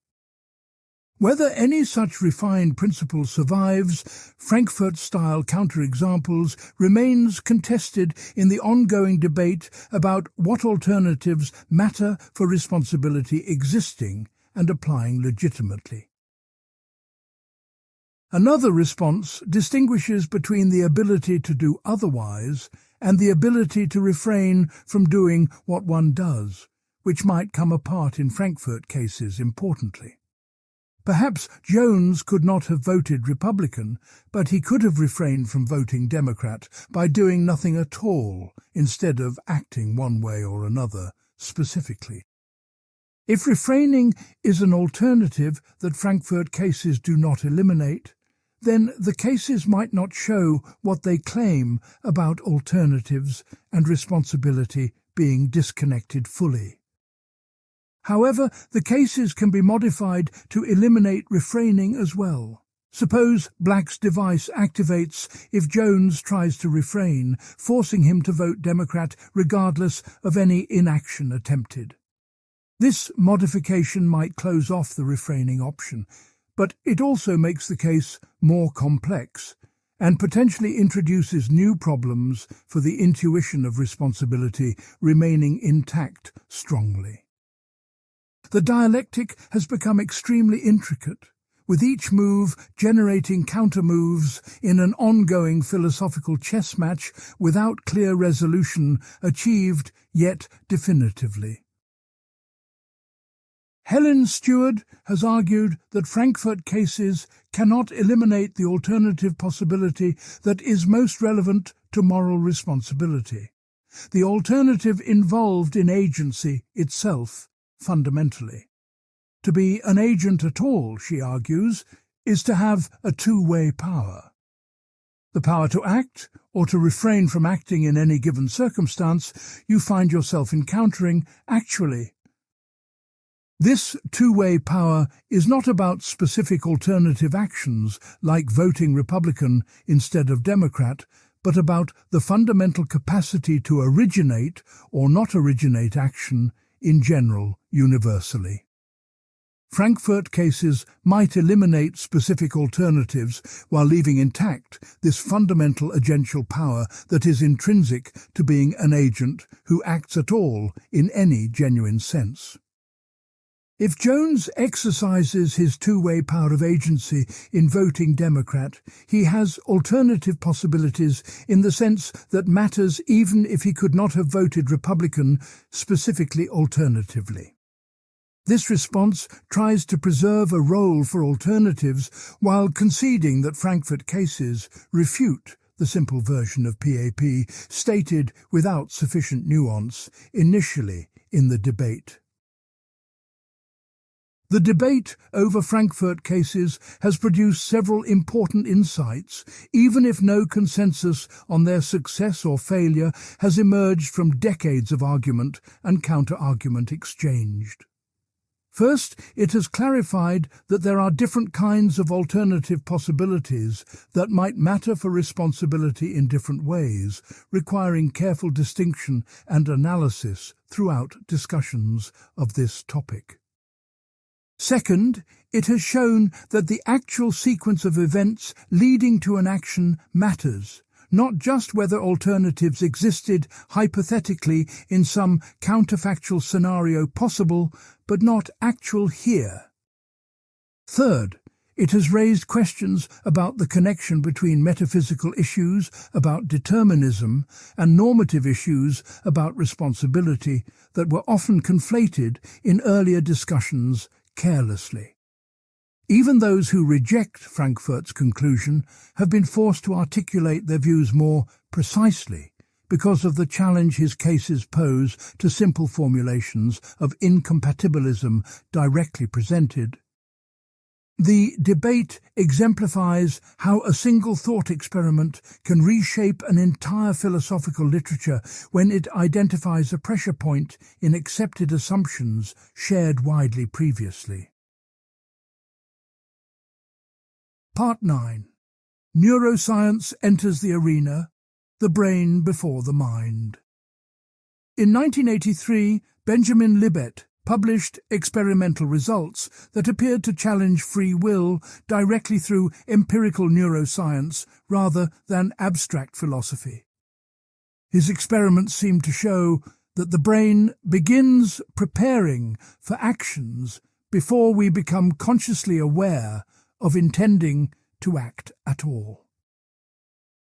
Whether any such refined principle survives, Frankfurt-style counterexamples remains contested in the ongoing debate about what alternatives matter for responsibility existing and applying legitimately. Another response distinguishes between the ability to do otherwise and the ability to refrain from doing what one does, which might come apart in Frankfurt cases importantly. Perhaps Jones could not have voted Republican, but he could have refrained from voting Democrat by doing nothing at all instead of acting one way or another specifically. If refraining is an alternative that Frankfurt cases do not eliminate, then the cases might not show what they claim about alternatives and responsibility being disconnected fully. However, the cases can be modified to eliminate refraining as well. Suppose Black's device activates if Jones tries to refrain, forcing him to vote Democrat regardless of any inaction attempted. This modification might close off the refraining option, but it also makes the case more complex and potentially introduces new problems for the intuition of responsibility remaining intact strongly. The dialectic has become extremely intricate, with each move generating counter-moves in an ongoing philosophical chess match without clear resolution achieved yet definitively. Helen Stewart has argued that Frankfurt cases cannot eliminate the alternative possibility that is most relevant to moral responsibility, the alternative involved in agency itself, fundamentally. To be an agent at all, she argues, is to have a two-way power. The power to act or to refrain from acting in any given circumstance you find yourself encountering actually. This two-way power is not about specific alternative actions like voting Republican instead of Democrat, but about the fundamental capacity to originate or not originate action in general, universally. Frankfurt cases might eliminate specific alternatives while leaving intact this fundamental agential power that is intrinsic to being an agent who acts at all in any genuine sense. If Jones exercises his two-way power of agency in voting Democrat, he has alternative possibilities in the sense that matters even if he could not have voted Republican, specifically alternatively. This response tries to preserve a role for alternatives while conceding that Frankfurt cases refute the simple version of PAP stated without sufficient nuance initially in the debate. The debate over Frankfurt cases has produced several important insights, even if no consensus on their success or failure has emerged from decades of argument and counter-argument exchanged. First, it has clarified that there are different kinds of alternative possibilities that might matter for responsibility in different ways, requiring careful distinction and analysis throughout discussions of this topic. Second, it has shown that the actual sequence of events leading to an action matters, not just whether alternatives existed hypothetically in some counterfactual scenario possible, but not actual here. Third, it has raised questions about the connection between metaphysical issues about determinism and normative issues about responsibility that were often conflated in earlier discussions carelessly. Even those who reject Frankfurt's conclusion have been forced to articulate their views more precisely because of the challenge his cases pose to simple formulations of incompatibilism directly presented. The debate exemplifies how a single thought experiment can reshape an entire philosophical literature when it identifies a pressure point in accepted assumptions shared widely previously. Part 9. Neuroscience enters the arena, the brain before the mind. In 1983, Benjamin Libet published experimental results that appeared to challenge free will directly through empirical neuroscience rather than abstract philosophy. His experiments seemed to show that the brain begins preparing for actions before we become consciously aware of intending to act at all.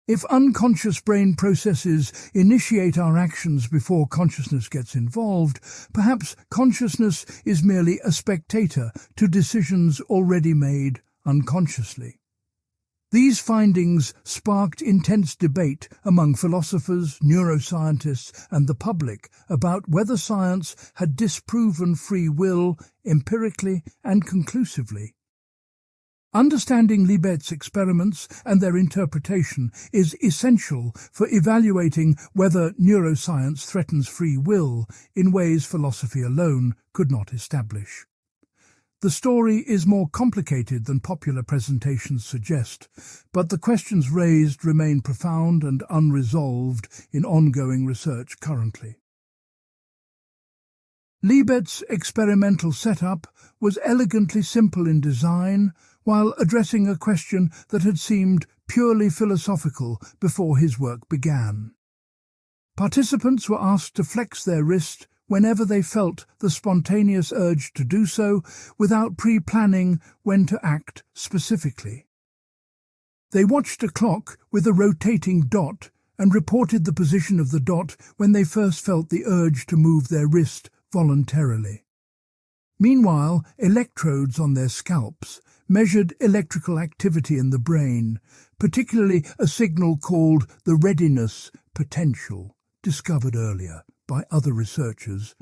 If unconscious brain processes initiate our actions before consciousness gets involved, perhaps consciousness is merely a spectator to decisions already made unconsciously. These findings sparked intense debate among philosophers, neuroscientists, and the public about whether science had disproven free will empirically and conclusively. Understanding Libet's experiments and their interpretation is essential for evaluating whether neuroscience threatens free will in ways philosophy alone could not establish. The story is more complicated than popular presentations suggest, but the questions raised remain profound and unresolved in ongoing research currently. Libet's experimental setup was elegantly simple in design, while addressing a question that had seemed purely philosophical before his work began. Participants were asked to flex their wrist whenever they felt the spontaneous urge to do so, without pre-planning when to act specifically. They watched a clock with a rotating dot and reported the position of the dot when they first felt the urge to move their wrist voluntarily. Meanwhile, electrodes on their scalps measured electrical activity in the brain, particularly a signal called the readiness potential, discovered earlier by other researchers.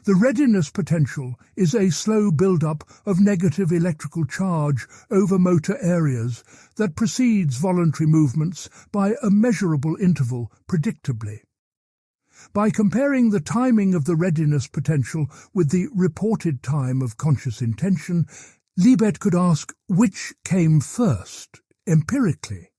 The readiness potential is a slow build-up of negative electrical charge over motor areas that precedes voluntary movements by a measurable interval predictably. By comparing the timing of the readiness potential with the reported time of conscious intention, Libet could ask which came first, empirically.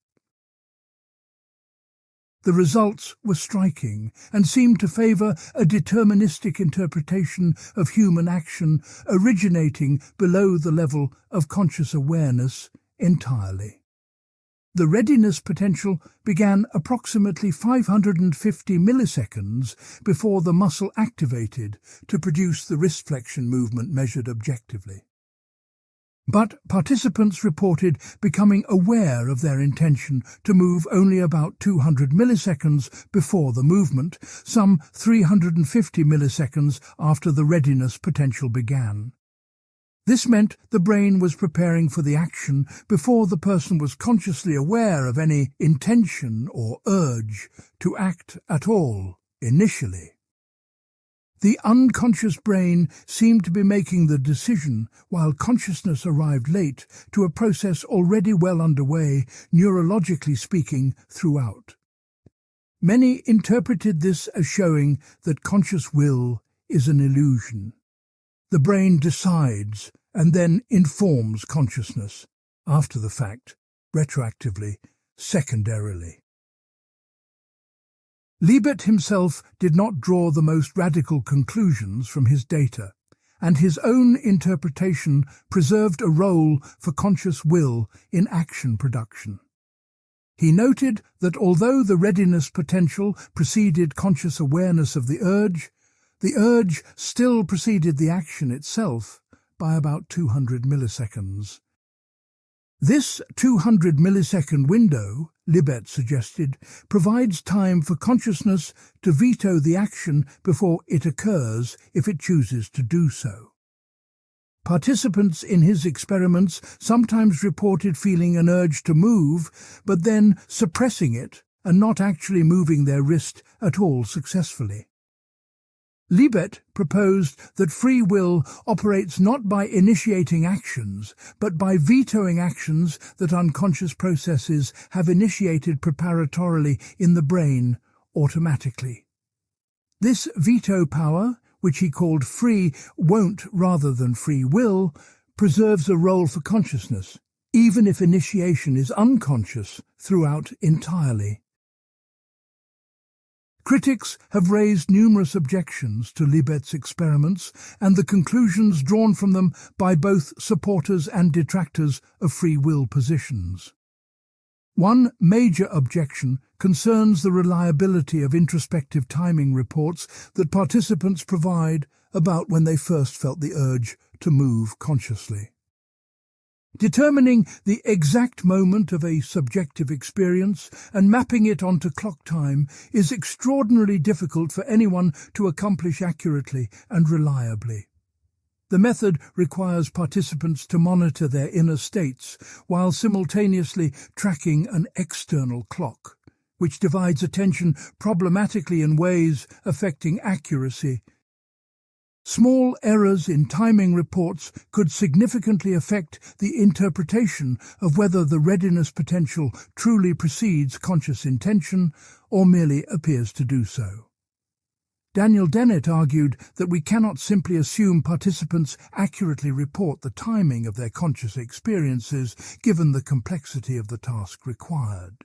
The results were striking and seemed to favour a deterministic interpretation of human action originating below the level of conscious awareness entirely. The readiness potential began approximately 550 milliseconds before the muscle activated to produce the wrist flexion movement measured objectively. But participants reported becoming aware of their intention to move only about 200 milliseconds before the movement, some 350 milliseconds after the readiness potential began. This meant the brain was preparing for the action before the person was consciously aware of any intention or urge to act at all initially. The unconscious brain seemed to be making the decision, while consciousness arrived late to a process already well underway, neurologically speaking, throughout. Many interpreted this as showing that conscious will is an illusion. The brain decides and then informs consciousness, after the fact, retroactively, secondarily. Libet himself did not draw the most radical conclusions from his data, and his own interpretation preserved a role for conscious will in action production. He noted that although the readiness potential preceded conscious awareness of the urge still preceded the action itself by about 200 milliseconds. This 200 millisecond window, Libet suggested, provides time for consciousness to veto the action before it occurs if it chooses to do so. Participants in his experiments sometimes reported feeling an urge to move, but then suppressing it and not actually moving their wrist at all successfully. Libet proposed that free will operates not by initiating actions, but by vetoing actions that unconscious processes have initiated preparatorily in the brain automatically. This veto power, which he called free won't rather than free will, preserves a role for consciousness, even if initiation is unconscious throughout entirely. Critics have raised numerous objections to Libet's experiments and the conclusions drawn from them by both supporters and detractors of free will positions. One major objection concerns the reliability of introspective timing reports that participants provide about when they first felt the urge to move consciously. Determining the exact moment of a subjective experience and mapping it onto clock time is extraordinarily difficult for anyone to accomplish accurately and reliably. The method requires participants to monitor their inner states while simultaneously tracking an external clock, which divides attention problematically in ways affecting accuracy. Small errors in timing reports could significantly affect the interpretation of whether the readiness potential truly precedes conscious intention or merely appears to do so. Daniel Dennett argued that we cannot simply assume participants accurately report the timing of their conscious experiences given the complexity of the task required.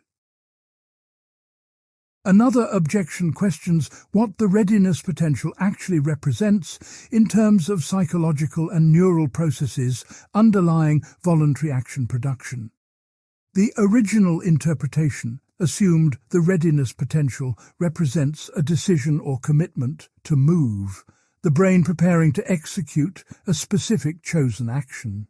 Another objection questions what the readiness potential actually represents in terms of psychological and neural processes underlying voluntary action production. The original interpretation assumed the readiness potential represents a decision or commitment to move, the brain preparing to execute a specific chosen action.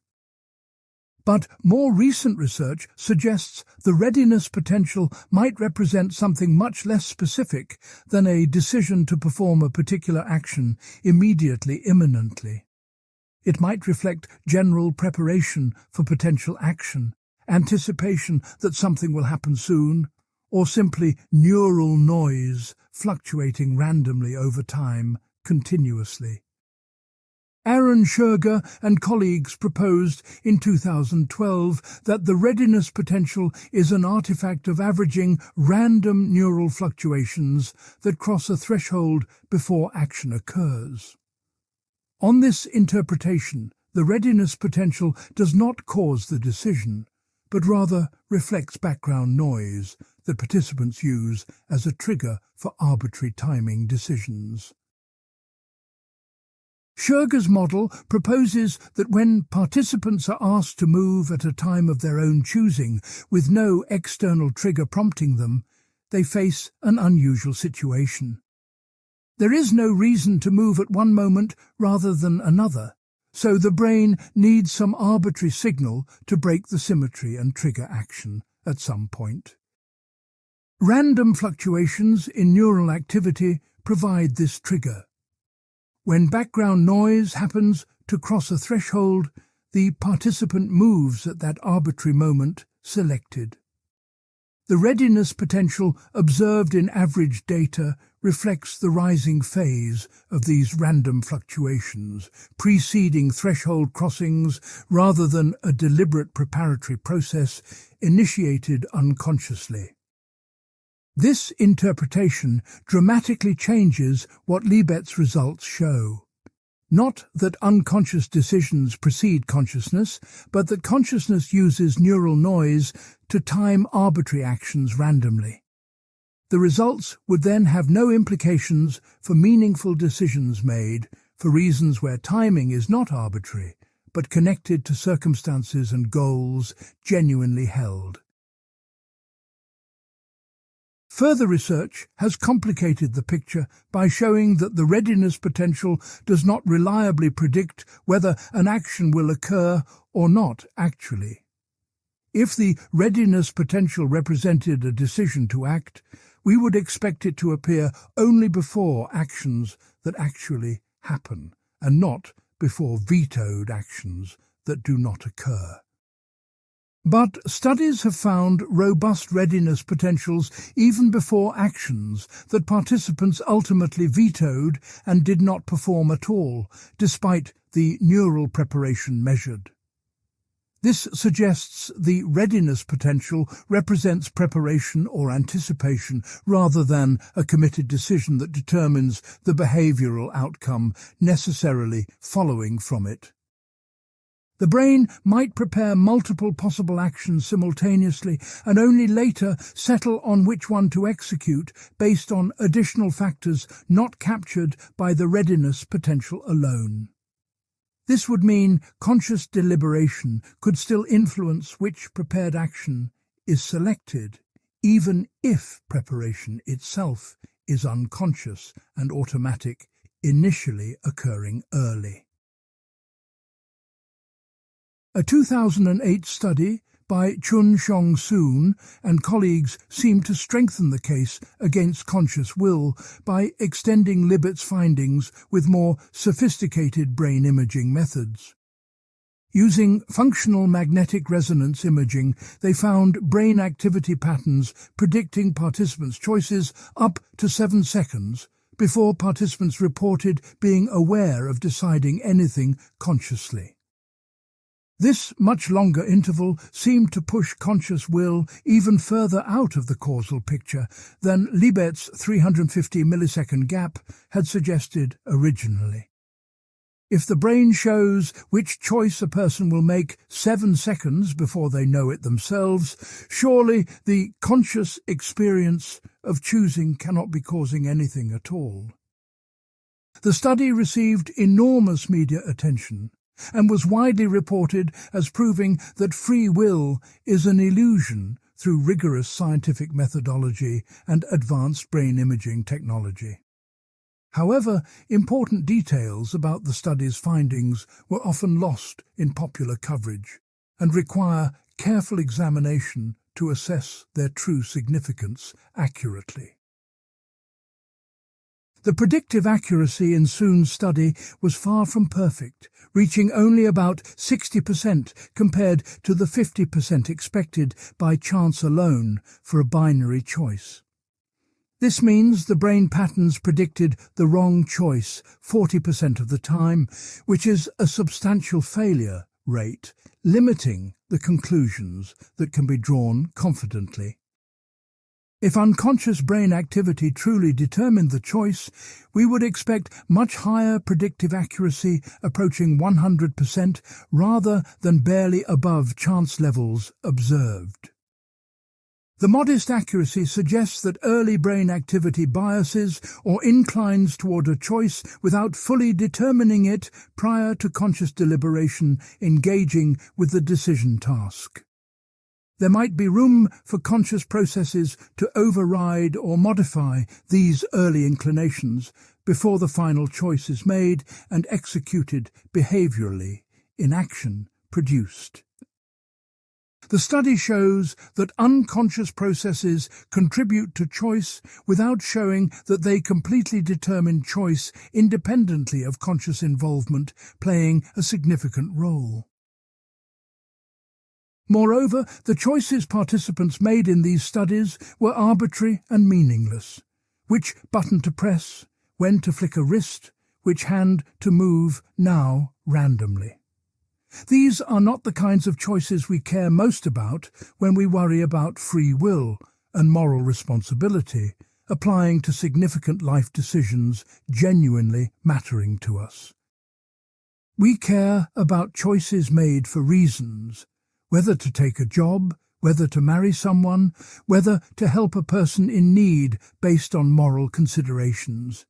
But more recent research suggests the readiness potential might represent something much less specific than a decision to perform a particular action immediately, imminently. It might reflect general preparation for potential action, anticipation that something will happen soon, or simply neural noise fluctuating randomly over time, continuously. Aaron Scherger and colleagues proposed in 2012 that the readiness potential is an artifact of averaging random neural fluctuations that cross a threshold before action occurs. On this interpretation, the readiness potential does not cause the decision, but rather reflects background noise that participants use as a trigger for arbitrary timing decisions. Scherger's model proposes that when participants are asked to move at a time of their own choosing, with no external trigger prompting them, they face an unusual situation. There is no reason to move at one moment rather than another, so the brain needs some arbitrary signal to break the symmetry and trigger action at some point. Random fluctuations in neural activity provide this trigger. When background noise happens to cross a threshold, the participant moves at that arbitrary moment selected. The readiness potential observed in average data reflects the rising phase of these random fluctuations, preceding threshold crossings rather than a deliberate preparatory process initiated unconsciously. This interpretation dramatically changes what Libet's results show. Not that unconscious decisions precede consciousness, but that consciousness uses neural noise to time arbitrary actions randomly. The results would then have no implications for meaningful decisions made for reasons where timing is not arbitrary, but connected to circumstances and goals genuinely held. Further research has complicated the picture by showing that the readiness potential does not reliably predict whether an action will occur or not actually. If the readiness potential represented a decision to act, we would expect it to appear only before actions that actually happen, and not before vetoed actions that do not occur. But studies have found robust readiness potentials even before actions that participants ultimately vetoed and did not perform at all, despite the neural preparation measured. This suggests the readiness potential represents preparation or anticipation rather than a committed decision that determines the behavioral outcome necessarily following from it. The brain might prepare multiple possible actions simultaneously and only later settle on which one to execute based on additional factors not captured by the readiness potential alone. This would mean conscious deliberation could still influence which prepared action is selected, even if preparation itself is unconscious and automatic, initially occurring early. A 2008 study by Chun-Shong Soon and colleagues seemed to strengthen the case against conscious will by extending Libert's findings with more sophisticated brain imaging methods. Using functional magnetic resonance imaging, they found brain activity patterns predicting participants' choices up to 7 seconds before participants reported being aware of deciding anything consciously. This much longer interval seemed to push conscious will even further out of the causal picture than Libert's 350 millisecond gap had suggested originally. If the brain shows which choice a person will make 7 seconds before they know it themselves, surely the conscious experience of choosing cannot be causing anything at all. The study received enormous media attention and was widely reported as proving that free will is an illusion through rigorous scientific methodology and advanced brain imaging technology. However, important details about the study's findings were often lost in popular coverage and require careful examination to assess their true significance accurately. The predictive accuracy in Soon's study was far from perfect, reaching only about 60% compared to the 50% expected by chance alone for a binary choice. This means the brain patterns predicted the wrong choice 40% of the time, which is a substantial failure rate, limiting the conclusions that can be drawn confidently. If unconscious brain activity truly determined the choice, we would expect much higher predictive accuracy approaching 100% rather than barely above chance levels observed. The modest accuracy suggests that early brain activity biases or inclines toward a choice without fully determining it prior to conscious deliberation engaging with the decision task. There might be room for conscious processes to override or modify these early inclinations before the final choice is made and executed behaviorally in action produced. The study shows that unconscious processes contribute to choice without showing that they completely determine choice independently of conscious involvement playing a significant role. Moreover, the choices participants made in these studies were arbitrary and meaningless. Which button to press, when to flick a wrist, which hand to move now randomly. These are not the kinds of choices we care most about when we worry about free will and moral responsibility, applying to significant life decisions genuinely mattering to us. We care about choices made for reasons, whether to take a job, whether to marry someone, whether to help a person in need based on moral considerations.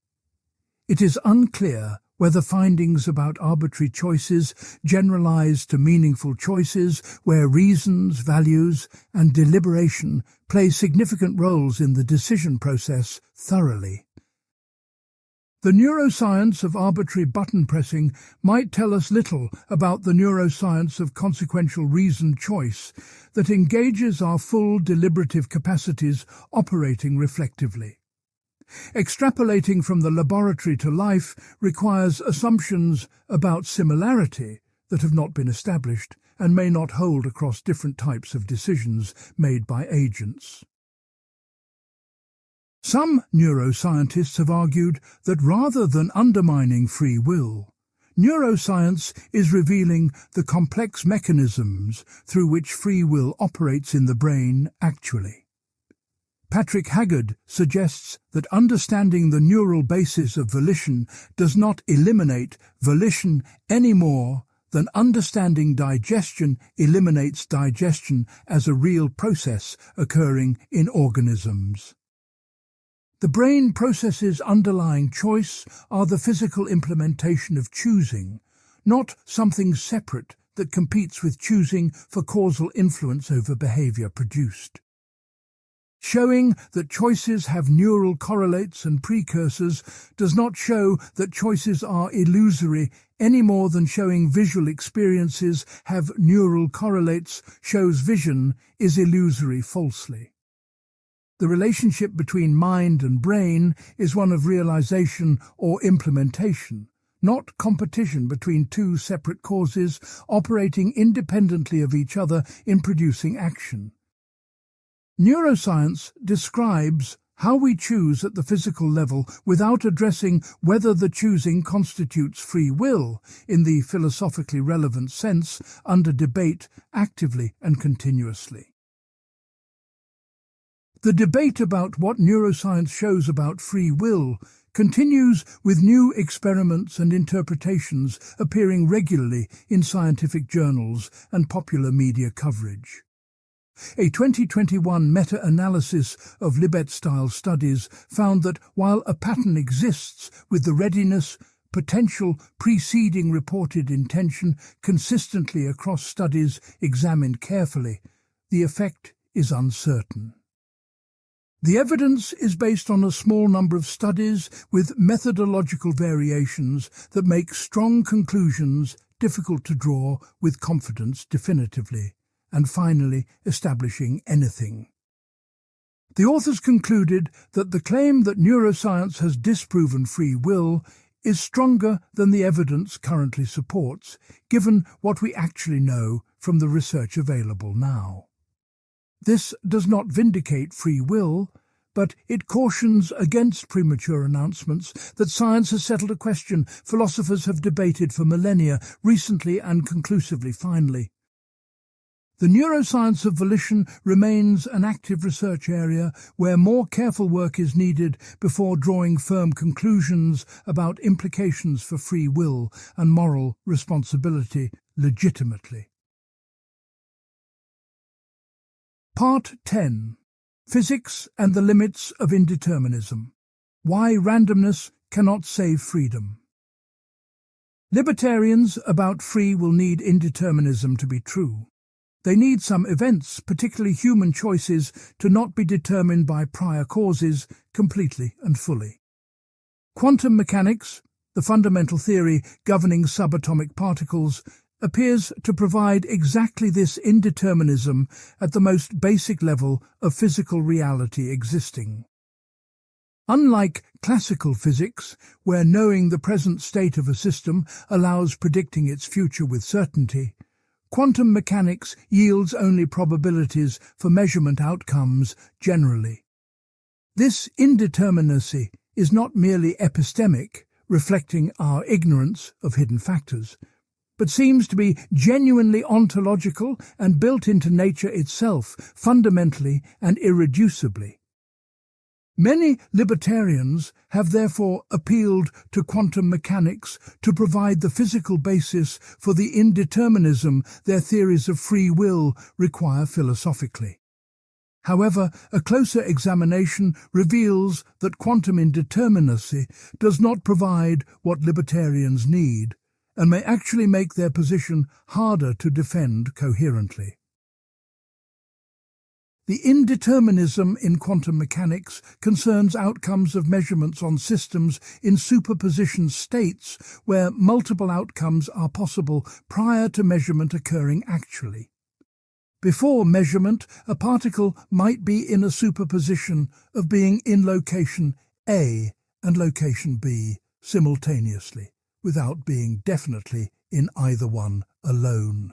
It is unclear whether findings about arbitrary choices generalize to meaningful choices where reasons, values, and deliberation play significant roles in the decision process thoroughly. The neuroscience of arbitrary button pressing might tell us little about the neuroscience of consequential reasoned choice that engages our full deliberative capacities operating reflectively. Extrapolating from the laboratory to life requires assumptions about similarity that have not been established and may not hold across different types of decisions made by agents. Some neuroscientists have argued that rather than undermining free will, neuroscience is revealing the complex mechanisms through which free will operates in the brain actually. Patrick Haggard suggests that understanding the neural basis of volition does not eliminate volition any more than understanding digestion eliminates digestion as a real process occurring in organisms. The brain processes underlying choice are the physical implementation of choosing, not something separate that competes with choosing for causal influence over behavior produced. Showing that choices have neural correlates and precursors does not show that choices are illusory any more than showing visual experiences have neural correlates shows vision is illusory falsely. The relationship between mind and brain is one of realization or implementation, not competition between two separate causes operating independently of each other in producing action. Neuroscience describes how we choose at the physical level without addressing whether the choosing constitutes free will in the philosophically relevant sense under debate actively and continuously. The debate about what neuroscience shows about free will continues with new experiments and interpretations appearing regularly in scientific journals and popular media coverage. A 2021 meta-analysis of Libet-style studies found that while a pattern exists with the readiness, potential preceding reported intention consistently across studies examined carefully, the effect is uncertain. The evidence is based on a small number of studies with methodological variations that make strong conclusions difficult to draw with confidence definitively, and finally establishing anything. The authors concluded that the claim that neuroscience has disproven free will is stronger than the evidence currently supports, given what we actually know from the research available now. This does not vindicate free will, but it cautions against premature announcements that science has settled a question philosophers have debated for millennia, recently and conclusively finally. The neuroscience of volition remains an active research area where more careful work is needed before drawing firm conclusions about implications for free will and moral responsibility legitimately. Part 10. Physics and the Limits of Indeterminism. Why Randomness Cannot Save Freedom. Libertarians about free will need indeterminism to be true. They need some events, particularly human choices, to not be determined by prior causes completely and fully. Quantum mechanics, the fundamental theory governing subatomic particles, appears to provide exactly this indeterminism at the most basic level of physical reality existing. Unlike classical physics, where knowing the present state of a system allows predicting its future with certainty, quantum mechanics yields only probabilities for measurement outcomes generally. This indeterminacy is not merely epistemic, reflecting our ignorance of hidden factors, but seems to be genuinely ontological and built into nature itself, fundamentally and irreducibly. Many libertarians have therefore appealed to quantum mechanics to provide the physical basis for the indeterminism their theories of free will require philosophically. However, a closer examination reveals that quantum indeterminacy does not provide what libertarians need, and may actually make their position harder to defend coherently. The indeterminism in quantum mechanics concerns outcomes of measurements on systems in superposition states where multiple outcomes are possible prior to measurement occurring actually. Before measurement, a particle might be in a superposition of being in location A and location B simultaneously, without being definitely in either one alone.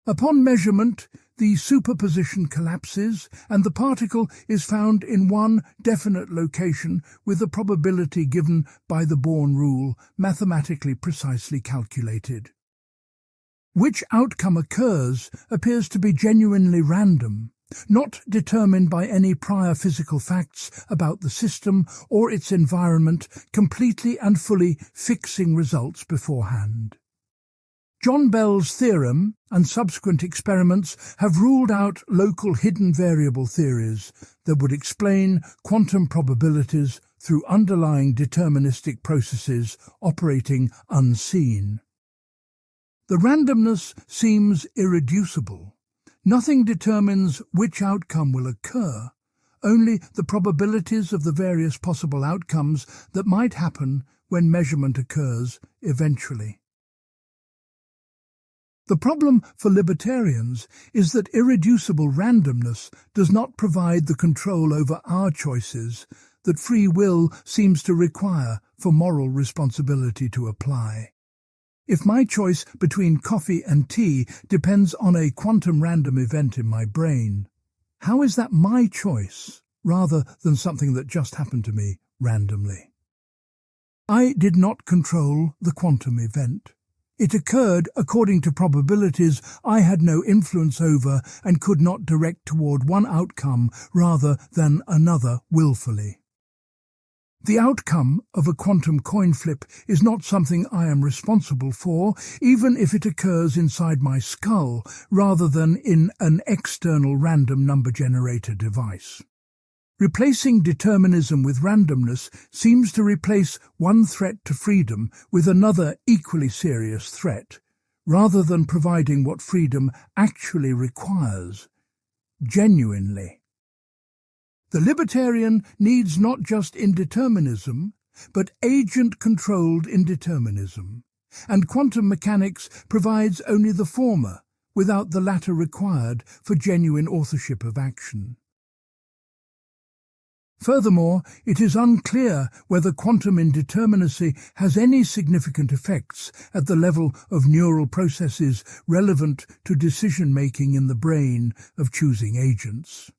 Upon measurement, the superposition collapses and the particle is found in one definite location with a probability given by the Born rule mathematically precisely calculated. Which outcome occurs appears to be genuinely random, not determined by any prior physical facts about the system or its environment, completely and fully fixing results beforehand. John Bell's theorem and subsequent experiments have ruled out local hidden variable theories that would explain quantum probabilities through underlying deterministic processes operating unseen. The randomness seems irreducible. Nothing determines which outcome will occur, only the probabilities of the various possible outcomes that might happen when measurement occurs eventually. The problem for libertarians is that irreducible randomness does not provide the control over our choices that free will seems to require for moral responsibility to apply. If my choice between coffee and tea depends on a quantum random event in my brain, how is that my choice rather than something that just happened to me randomly? I did not control the quantum event. It occurred according to probabilities I had no influence over and could not direct toward one outcome rather than another willfully. The outcome of a quantum coin flip is not something I am responsible for, even if it occurs inside my skull rather than in an external random number generator device. Replacing determinism with randomness seems to replace one threat to freedom with another equally serious threat, rather than providing what freedom actually requires, genuinely. The libertarian needs not just indeterminism, but agent-controlled indeterminism, and quantum mechanics provides only the former, without the latter required for genuine authorship of action. Furthermore, it is unclear whether quantum indeterminacy has any significant effects at the level of neural processes relevant to decision-making in the brain of choosing agents.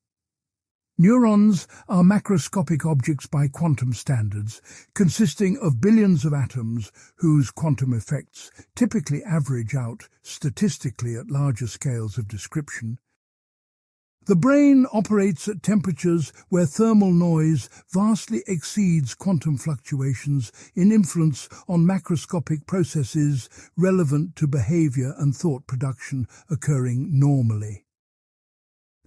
Neurons are macroscopic objects by quantum standards, consisting of billions of atoms whose quantum effects typically average out statistically at larger scales of description. The brain operates at temperatures where thermal noise vastly exceeds quantum fluctuations in influence on macroscopic processes relevant to behavior and thought production occurring normally.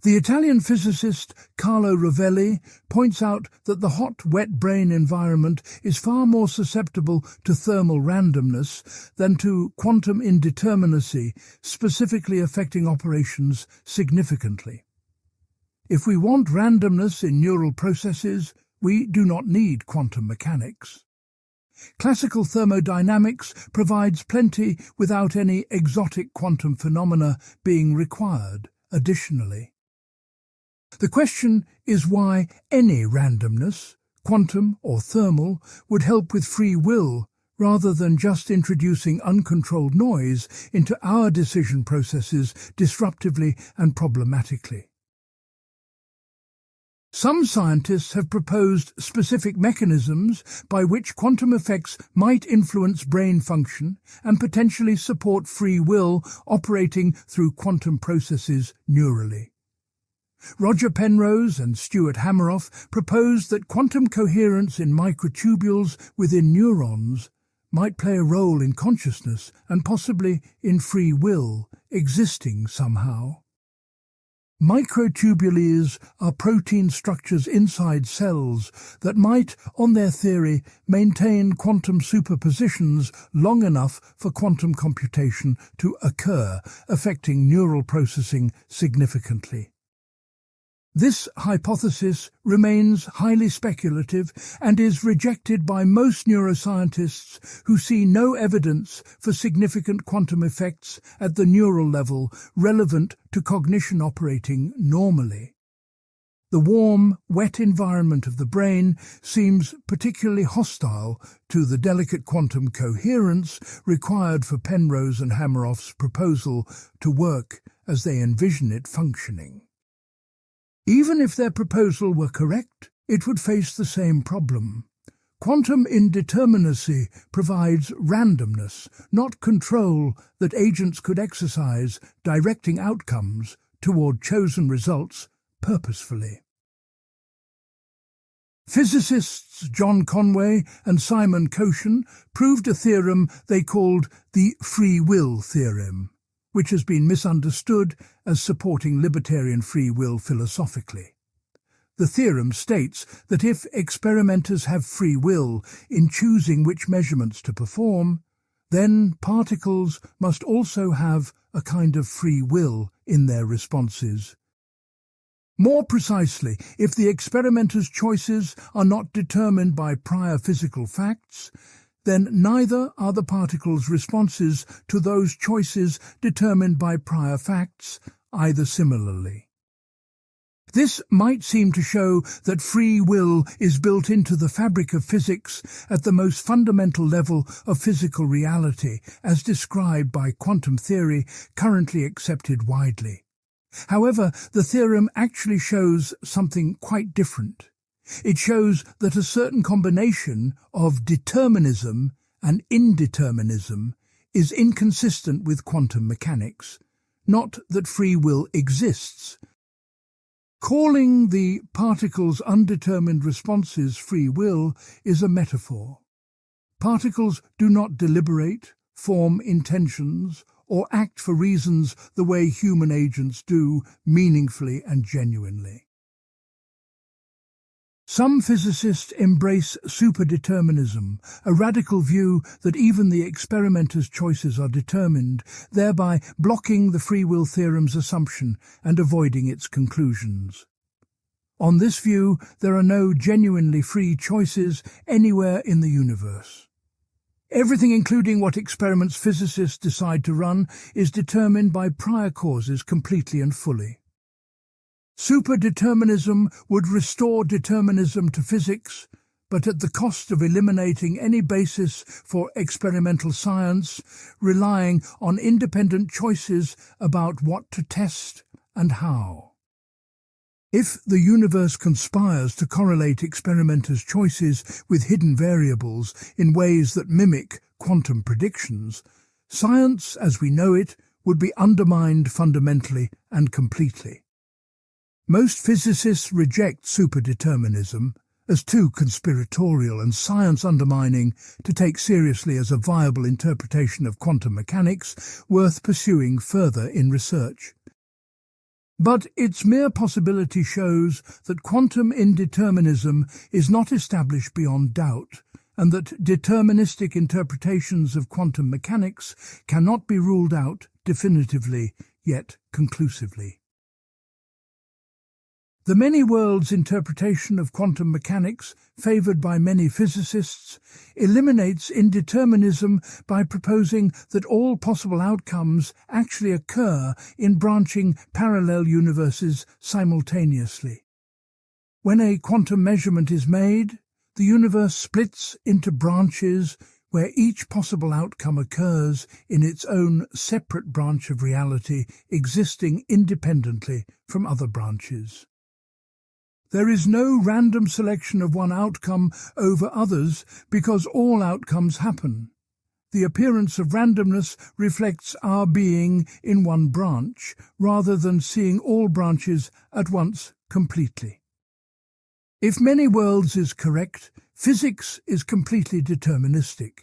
The Italian physicist Carlo Rovelli points out that the hot, wet brain environment is far more susceptible to thermal randomness than to quantum indeterminacy, specifically affecting operations significantly. If we want randomness in neural processes, we do not need quantum mechanics. Classical thermodynamics provides plenty without any exotic quantum phenomena being required additionally. The question is why any randomness, quantum or thermal, would help with free will rather than just introducing uncontrolled noise into our decision processes disruptively and problematically. Some scientists have proposed specific mechanisms by which quantum effects might influence brain function and potentially support free will operating through quantum processes neurally. Roger Penrose and Stuart Hameroff proposed that quantum coherence in microtubules within neurons might play a role in consciousness and possibly in free will existing somehow. Microtubules are protein structures inside cells that might, on their theory, maintain quantum superpositions long enough for quantum computation to occur, affecting neural processing significantly. This hypothesis remains highly speculative and is rejected by most neuroscientists who see no evidence for significant quantum effects at the neural level relevant to cognition operating normally. The warm, wet environment of the brain seems particularly hostile to the delicate quantum coherence required for Penrose and Hameroff's proposal to work as they envision it functioning. Even if their proposal were correct, it would face the same problem. Quantum indeterminacy provides randomness, not control that agents could exercise, directing outcomes toward chosen results purposefully. Physicists John Conway and Simon Causation proved a theorem they called the free will theorem, which has been misunderstood as supporting libertarian free will philosophically. The theorem states that if experimenters have free will in choosing which measurements to perform, then particles must also have a kind of free will in their responses. More precisely, if the experimenter's choices are not determined by prior physical facts, then neither are the particles' responses to those choices determined by prior facts either similarly. This might seem to show that free will is built into the fabric of physics at the most fundamental level of physical reality, as described by quantum theory currently accepted widely. However, the theorem actually shows something quite different. It shows that a certain combination of determinism and indeterminism is inconsistent with quantum mechanics, not that free will exists. Calling the particles' undetermined responses free will is a metaphor. Particles do not deliberate, form intentions, or act for reasons the way human agents do, meaningfully and genuinely. Some physicists embrace superdeterminism, a radical view that even the experimenter's choices are determined, thereby blocking the free will theorem's assumption and avoiding its conclusions. On this view, there are no genuinely free choices anywhere in the universe. Everything, including what experiments physicists decide to run, is determined by prior causes completely and fully. Superdeterminism would restore determinism to physics, but at the cost of eliminating any basis for experimental science, relying on independent choices about what to test and how. If the universe conspires to correlate experimenters' choices with hidden variables in ways that mimic quantum predictions, science as we know it would be undermined fundamentally and completely. Most physicists reject superdeterminism as too conspiratorial and science-undermining to take seriously as a viable interpretation of quantum mechanics worth pursuing further in research. But its mere possibility shows that quantum indeterminism is not established beyond doubt, and that deterministic interpretations of quantum mechanics cannot be ruled out definitively yet conclusively. The many-worlds interpretation of quantum mechanics, favoured by many physicists, eliminates indeterminism by proposing that all possible outcomes actually occur in branching parallel universes simultaneously. When a quantum measurement is made, the universe splits into branches where each possible outcome occurs in its own separate branch of reality, existing independently from other branches. There is no random selection of one outcome over others because all outcomes happen. The appearance of randomness reflects our being in one branch, rather than seeing all branches at once completely. If many worlds is correct, physics is completely deterministic.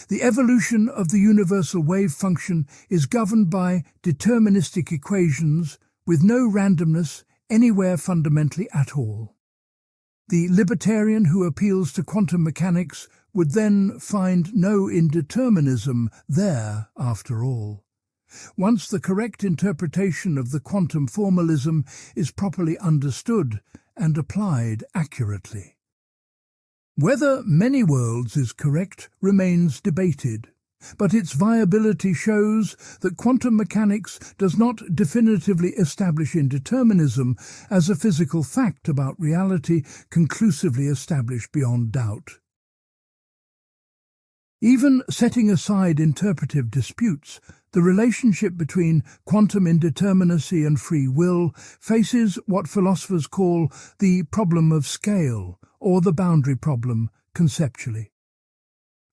The evolution of the universal wave function is governed by deterministic equations with no randomness anywhere fundamentally at all. The libertarian who appeals to quantum mechanics would then find no indeterminism there after all. Once the correct interpretation of the quantum formalism is properly understood and applied accurately. Whether many worlds is correct remains debated, but its viability shows that quantum mechanics does not definitively establish indeterminism as a physical fact about reality conclusively established beyond doubt. Even setting aside interpretive disputes, the relationship between quantum indeterminacy and free will faces what philosophers call the problem of scale, or the boundary problem, conceptually.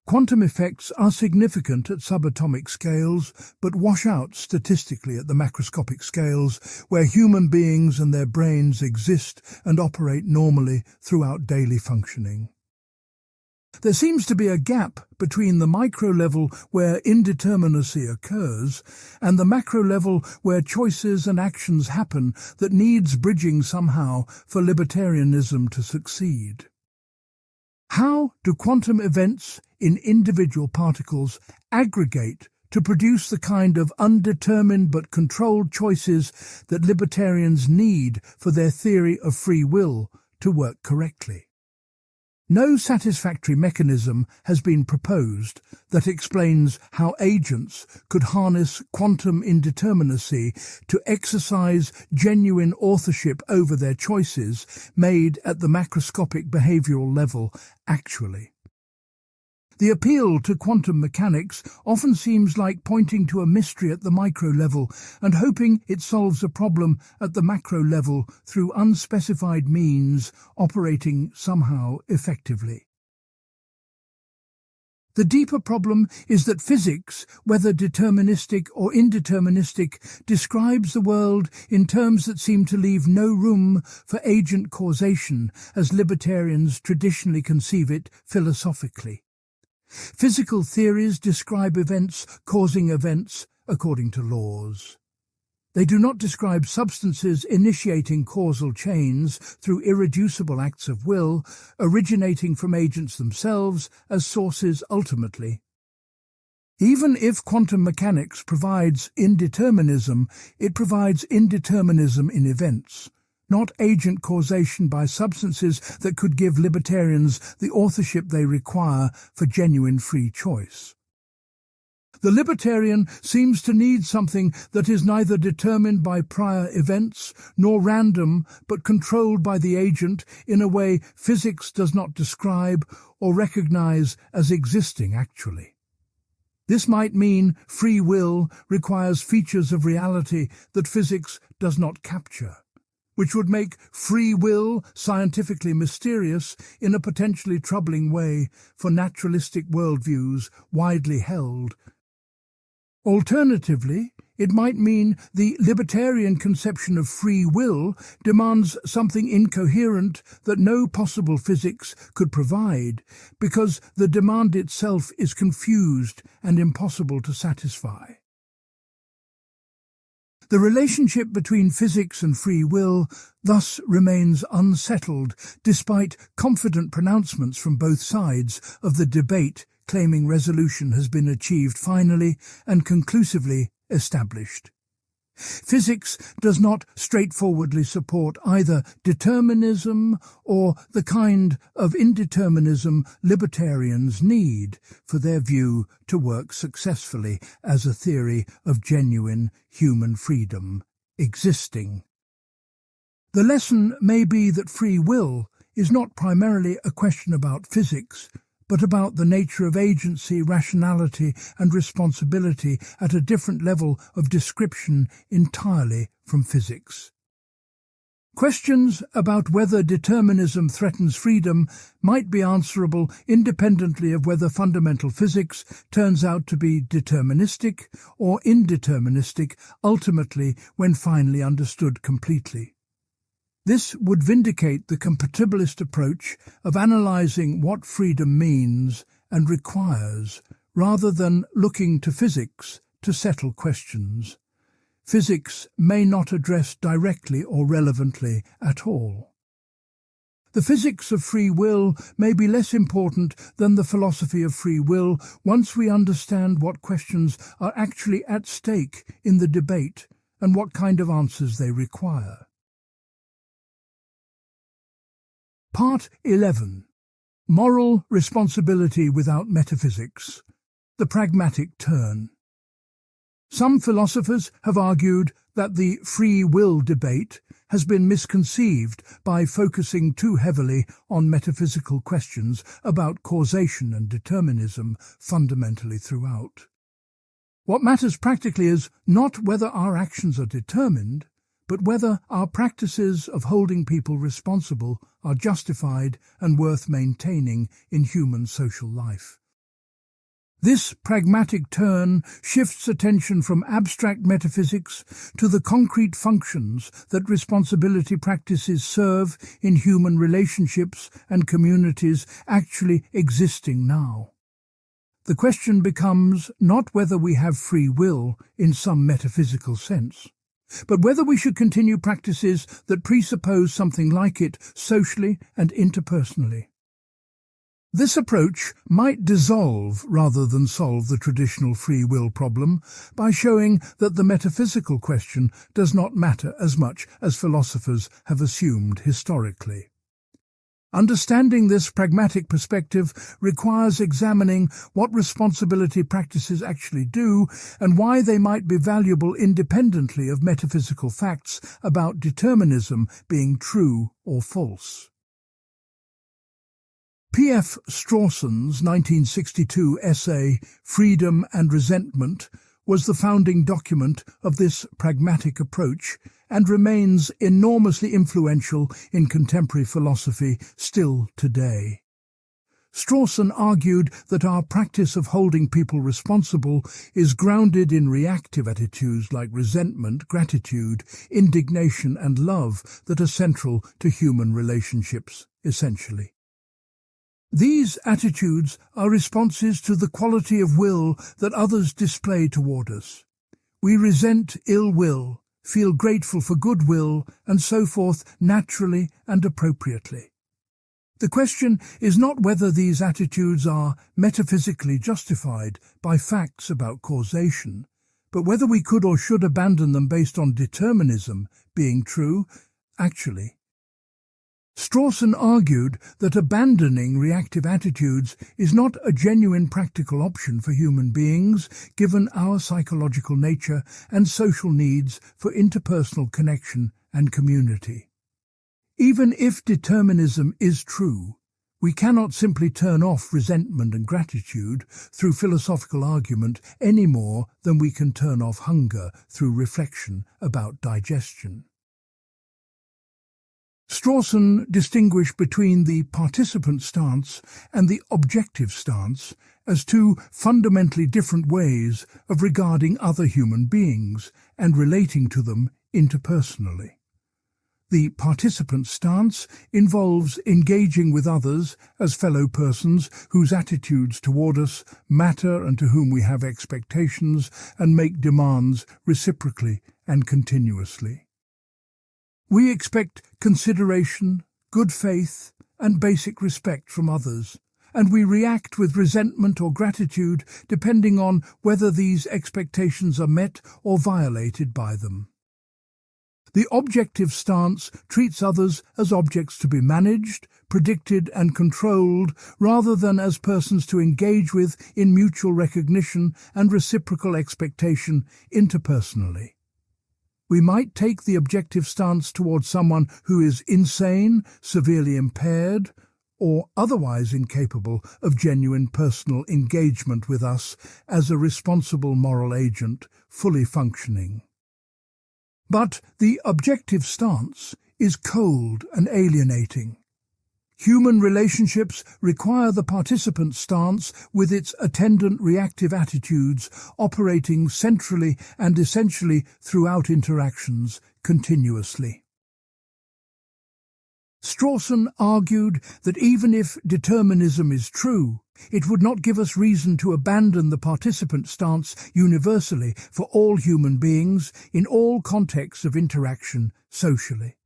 Quantum effects are significant at subatomic scales, but wash out statistically at the macroscopic scales, where human beings and their brains exist and operate normally throughout daily functioning. There seems to be a gap between the micro level where indeterminacy occurs and the macro level where choices and actions happen that needs bridging somehow for libertarianism to succeed. How do quantum events in individual particles aggregate to produce the kind of undetermined but controlled choices that libertarians need for their theory of free will to work correctly? No satisfactory mechanism has been proposed that explains how agents could harness quantum indeterminacy to exercise genuine authorship over their choices made at the macroscopic behavioral level actually. The appeal to quantum mechanics often seems like pointing to a mystery at the micro level and hoping it solves a problem at the macro level through unspecified means operating somehow effectively. The deeper problem is that physics, whether deterministic or indeterministic, describes the world in terms that seem to leave no room for agent causation, as libertarians traditionally conceive it philosophically. Physical theories describe events causing events according to laws. They do not describe substances initiating causal chains through irreducible acts of will, originating from agents themselves as sources ultimately. Even if quantum mechanics provides indeterminism, it provides indeterminism in events, not agent causation by substances that could give libertarians the authorship they require for genuine free choice. The libertarian seems to need something that is neither determined by prior events nor random but controlled by the agent in a way physics does not describe or recognize as existing actually. This might mean free will requires features of reality that physics does not capture, which would make free will scientifically mysterious in a potentially troubling way for naturalistic worldviews widely held. Alternatively, it might mean the libertarian conception of free will demands something incoherent that no possible physics could provide, because the demand itself is confused and impossible to satisfy. The relationship between physics and free will thus remains unsettled, despite confident pronouncements from both sides of the debate claiming resolution has been achieved finally and conclusively established. Physics does not straightforwardly support either determinism or the kind of indeterminism libertarians need for their view to work successfully as a theory of genuine human freedom existing. The lesson may be that free will is not primarily a question about physics, but about the nature of agency, rationality, and responsibility at a different level of description entirely from physics. Questions about whether determinism threatens freedom might be answerable independently of whether fundamental physics turns out to be deterministic or indeterministic ultimately when finally understood completely. This would vindicate the compatibilist approach of analyzing what freedom means and requires, rather than looking to physics to settle questions. physics may not address directly or relevantly at all. The physics of free will may be less important than the philosophy of free will once we understand what questions are actually at stake in the debate and what kind of answers they require. Part 11. Moral Responsibility Without Metaphysics. The Pragmatic Turn. Some philosophers have argued that the free will debate has been misconceived by focusing too heavily on metaphysical questions about causation and determinism fundamentally throughout. What matters practically is not whether our actions are determined, but whether our practices of holding people responsible are justified and worth maintaining in human social life. This pragmatic turn shifts attention from abstract metaphysics to the concrete functions that responsibility practices serve in human relationships and communities actually existing now. The question becomes not whether we have free will in some metaphysical sense, but whether we should continue practices that presuppose something like it socially and interpersonally. This approach might dissolve rather than solve the traditional free will problem by showing that the metaphysical question does not matter as much as philosophers have assumed historically. Understanding this pragmatic perspective requires examining what responsibility practices actually do and why they might be valuable independently of metaphysical facts about determinism being true or false. P.F. Strawson's 1962 essay, Freedom and Resentment, was the founding document of this pragmatic approach and remains enormously influential in contemporary philosophy still today. Strawson argued that our practice of holding people responsible is grounded in reactive attitudes like resentment, gratitude, indignation, and love that are central to human relationships, essentially. These attitudes are responses to the quality of will that others display toward us. We resent ill will, feel grateful for goodwill, and so forth naturally and appropriately. The question is not whether these attitudes are metaphysically justified by facts about causation, but whether we could or should abandon them based on determinism being true, actually. Strawson argued that abandoning reactive attitudes is not a genuine practical option for human beings, given our psychological nature and social needs for interpersonal connection and community. Even if determinism is true, we cannot simply turn off resentment and gratitude through philosophical argument any more than we can turn off hunger through reflection about digestion. Strawson distinguished between the participant stance and the objective stance as two fundamentally different ways of regarding other human beings and relating to them interpersonally. The participant stance involves engaging with others as fellow persons whose attitudes toward us matter and to whom we have expectations and make demands reciprocally and continuously. We expect consideration, good faith, and basic respect from others, and we react with resentment or gratitude depending on whether these expectations are met or violated by them. The objective stance treats others as objects to be managed, predicted, and controlled, rather than as persons to engage with in mutual recognition and reciprocal expectation interpersonally. We might take the objective stance towards someone who is insane, severely impaired, or otherwise incapable of genuine personal engagement with us as a responsible moral agent, fully functioning. But the objective stance is cold and alienating. Human relationships require the participant stance with its attendant reactive attitudes operating centrally and essentially throughout interactions continuously. Strawson argued that even if determinism is true, it would not give us reason to abandon the participant stance universally for all human beings in all contexts of interaction socially.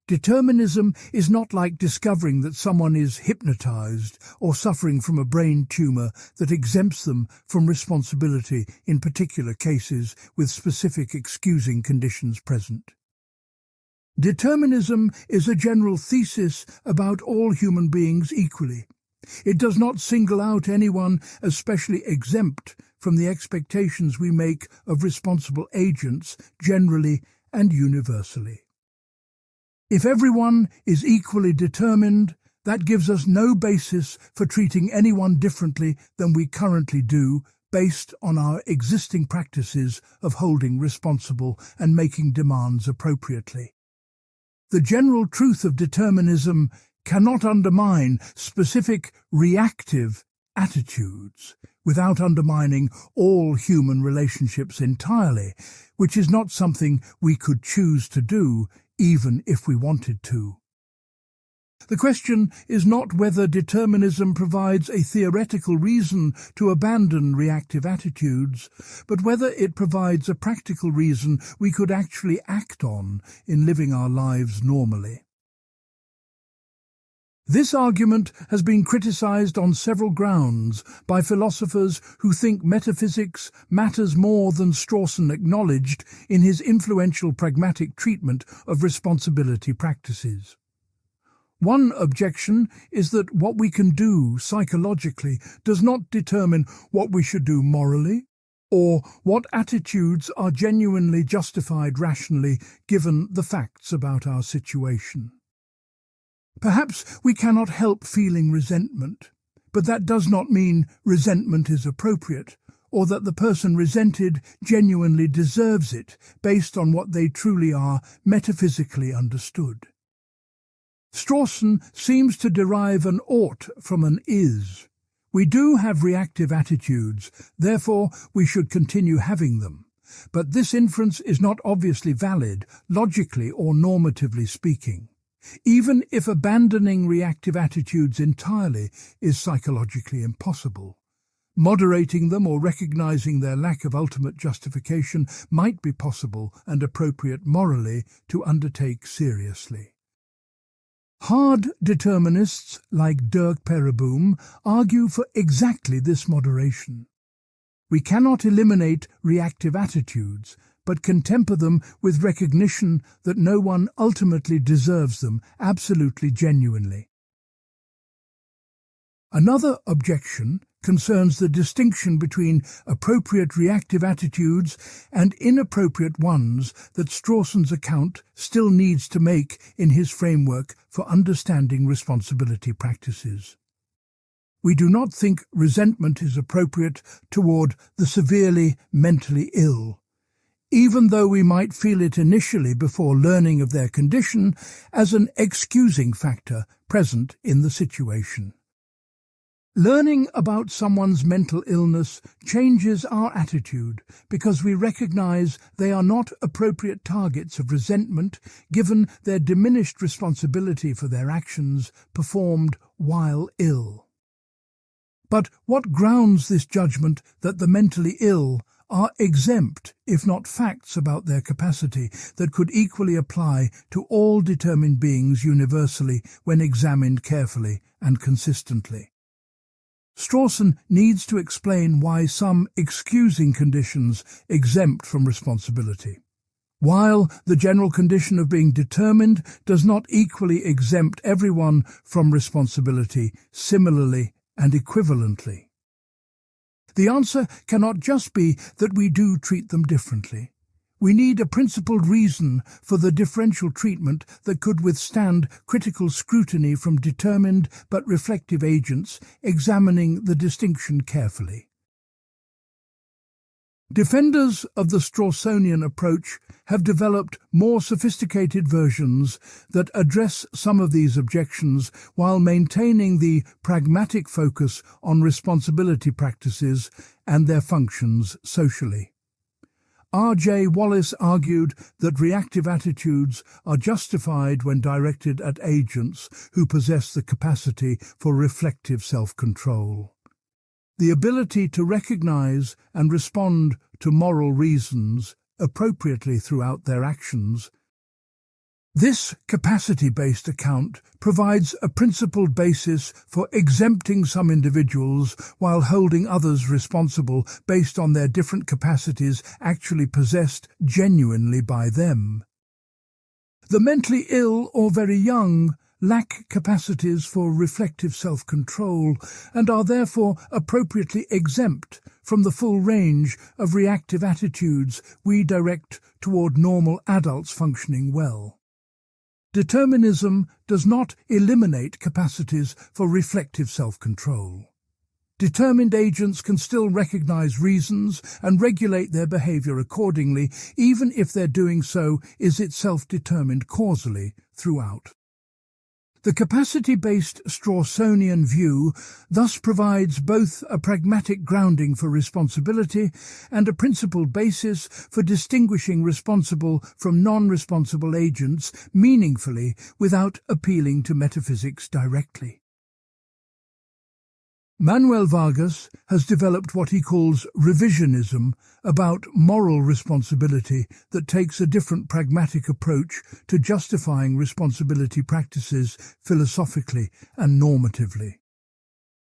Determinism is not like discovering that someone is hypnotized or suffering from a brain tumor that exempts them from responsibility in particular cases with specific excusing conditions present. Determinism is a general thesis about all human beings equally. It does not single out anyone as specially exempt from the expectations we make of responsible agents generally and universally. If everyone is equally determined, that gives us no basis for treating anyone differently than we currently do based on our existing practices of holding responsible and making demands appropriately. The general truth of determinism cannot undermine specific reactive attitudes without undermining all human relationships entirely, which is not something we could choose to do even if we wanted to. The question is not whether determinism provides a theoretical reason to abandon reactive attitudes, but whether it provides a practical reason we could actually act on in living our lives normally. This argument has been criticized on several grounds by philosophers who think metaphysics matters more than Strawson acknowledged in his influential pragmatic treatment of responsibility practices. One objection is that what we can do psychologically does not determine what we should do morally, or what attitudes are genuinely justified rationally given the facts about our situation. Perhaps we cannot help feeling resentment, but that does not mean resentment is appropriate, or that the person resented genuinely deserves it based on what they truly are metaphysically understood. Strawson seems to derive an ought from an is. We do have reactive attitudes, therefore we should continue having them. But this inference is not obviously valid, logically or normatively speaking. Even if abandoning reactive attitudes entirely is psychologically impossible, moderating them or recognizing their lack of ultimate justification might be possible and appropriate morally to undertake seriously. Hard determinists like Dirk Pereboom argue for exactly this moderation. We cannot eliminate reactive attitudes, but can temper them with recognition that no one ultimately deserves them absolutely genuinely. Another objection concerns the distinction between appropriate reactive attitudes and inappropriate ones that Strawson's account still needs to make in his framework for understanding responsibility practices. We do not think resentment is appropriate toward the severely mentally ill, even though we might feel it initially before learning of their condition as an excusing factor present in the situation. Learning about someone's mental illness changes our attitude because we recognize they are not appropriate targets of resentment given their diminished responsibility for their actions performed while ill. But what grounds this judgment that the mentally ill are exempt, if not facts about their capacity, that could equally apply to all determined beings universally when examined carefully and consistently? Strawson needs to explain why some excusing conditions exempt from responsibility, while the general condition of being determined does not equally exempt everyone from responsibility similarly and equivalently. The answer cannot just be that we do treat them differently. We need a principled reason for the differential treatment that could withstand critical scrutiny from determined but reflective agents examining the distinction carefully. Defenders of the Strawsonian approach have developed more sophisticated versions that address some of these objections while maintaining the pragmatic focus on responsibility practices and their functions socially. R.J. Wallace argued that reactive attitudes are justified when directed at agents who possess the capacity for reflective self-control. The ability to recognize and respond to moral reasons appropriately throughout their actions. This capacity-based account provides a principled basis for exempting some individuals while holding others responsible based on their different capacities actually possessed genuinely by them. The mentally ill or very young lack capacities for reflective self-control and are therefore appropriately exempt from the full range of reactive attitudes we direct toward normal adults functioning well. Determinism does not eliminate capacities for reflective self-control. Determined agents can still recognize reasons and regulate their behavior accordingly, even if their doing so is itself determined causally throughout. The capacity-based Strawsonian view thus provides both a pragmatic grounding for responsibility and a principled basis for distinguishing responsible from non-responsible agents meaningfully without appealing to metaphysics directly. Manuel Vargas has developed what he calls revisionism about moral responsibility that takes a different pragmatic approach to justifying responsibility practices philosophically and normatively.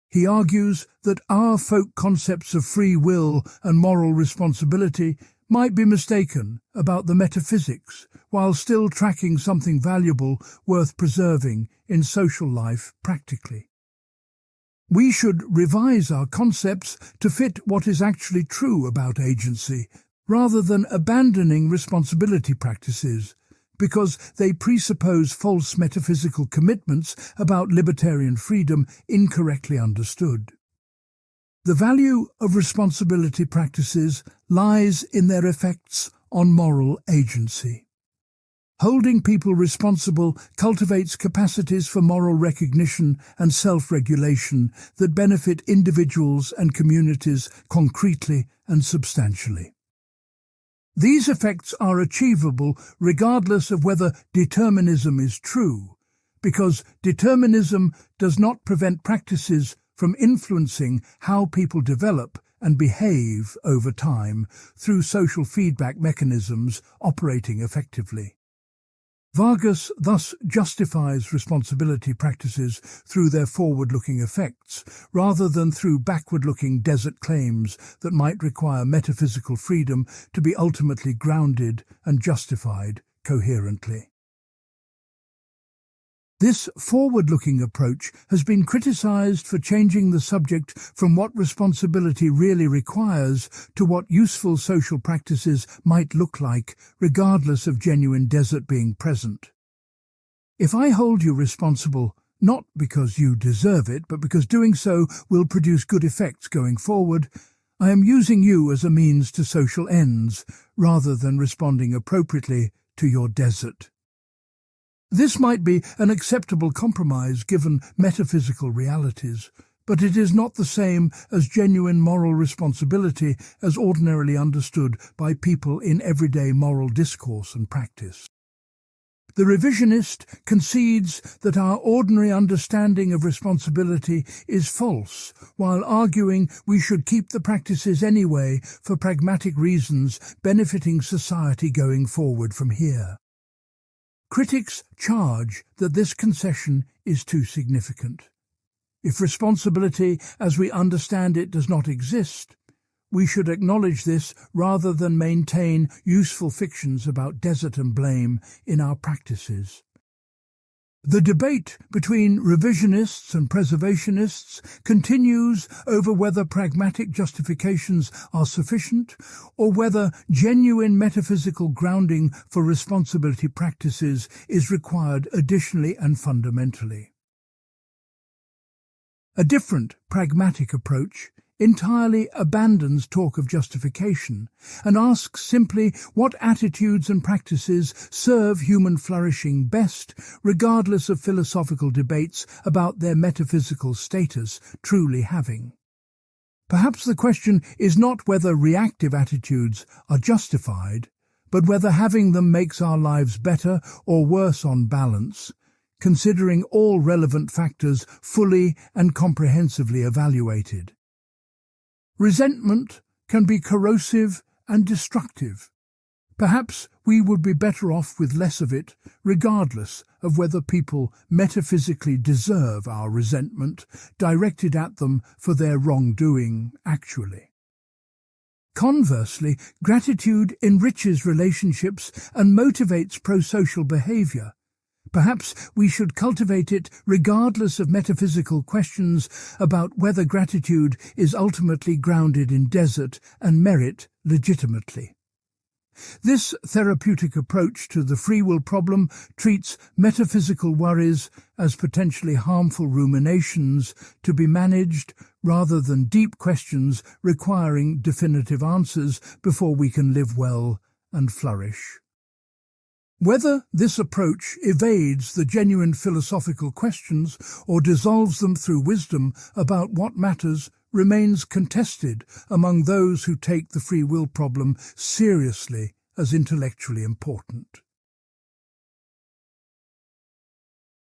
He argues that our folk concepts of free will and moral responsibility might be mistaken about the metaphysics while still tracking something valuable worth preserving in social life practically. We should revise our concepts to fit what is actually true about agency, rather than abandoning responsibility practices, because they presuppose false metaphysical commitments about libertarian freedom incorrectly understood. The value of responsibility practices lies in their effects on moral agency. Holding people responsible cultivates capacities for moral recognition and self-regulation that benefit individuals and communities concretely and substantially. These effects are achievable regardless of whether determinism is true, because determinism does not prevent practices from influencing how people develop and behave over time through social feedback mechanisms operating effectively. Vargas thus justifies responsibility practices through their forward-looking effects, rather than through backward-looking desert claims that might require metaphysical freedom to be ultimately grounded and justified coherently. This forward-looking approach has been criticized for changing the subject from what responsibility really requires to what useful social practices might look like, regardless of genuine desert being present. If I hold you responsible, not because you deserve it, but because doing so will produce good effects going forward, I am using you as a means to social ends, rather than responding appropriately to your desert. This might be an acceptable compromise given metaphysical realities, but it is not the same as genuine moral responsibility as ordinarily understood by people in everyday moral discourse and practice. The revisionist concedes that our ordinary understanding of responsibility is false, while arguing we should keep the practices anyway for pragmatic reasons benefiting society going forward from here. Critics charge that this concession is too significant. If responsibility as we understand it does not exist, we should acknowledge this rather than maintain useful fictions about desert and blame in our practices. The debate between revisionists and preservationists continues over whether pragmatic justifications are sufficient or whether genuine metaphysical grounding for responsibility practices is required additionally and fundamentally. A different pragmatic approach entirely abandons talk of justification and asks simply what attitudes and practices serve human flourishing best, regardless of philosophical debates about their metaphysical status truly having. Perhaps the question is not whether reactive attitudes are justified, but whether having them makes our lives better or worse on balance, considering all relevant factors fully and comprehensively evaluated. Resentment can be corrosive and destructive. Perhaps we would be better off with less of it, regardless of whether people metaphysically deserve our resentment directed at them for their wrongdoing actually. Conversely, gratitude enriches relationships and motivates pro-social behavior. Perhaps we should cultivate it regardless of metaphysical questions about whether gratitude is ultimately grounded in desert and merit legitimately. This therapeutic approach to the free will problem treats metaphysical worries as potentially harmful ruminations to be managed rather than deep questions requiring definitive answers before we can live well and flourish. Whether this approach evades the genuine philosophical questions or dissolves them through wisdom about what matters remains contested among those who take the free will problem seriously as intellectually important.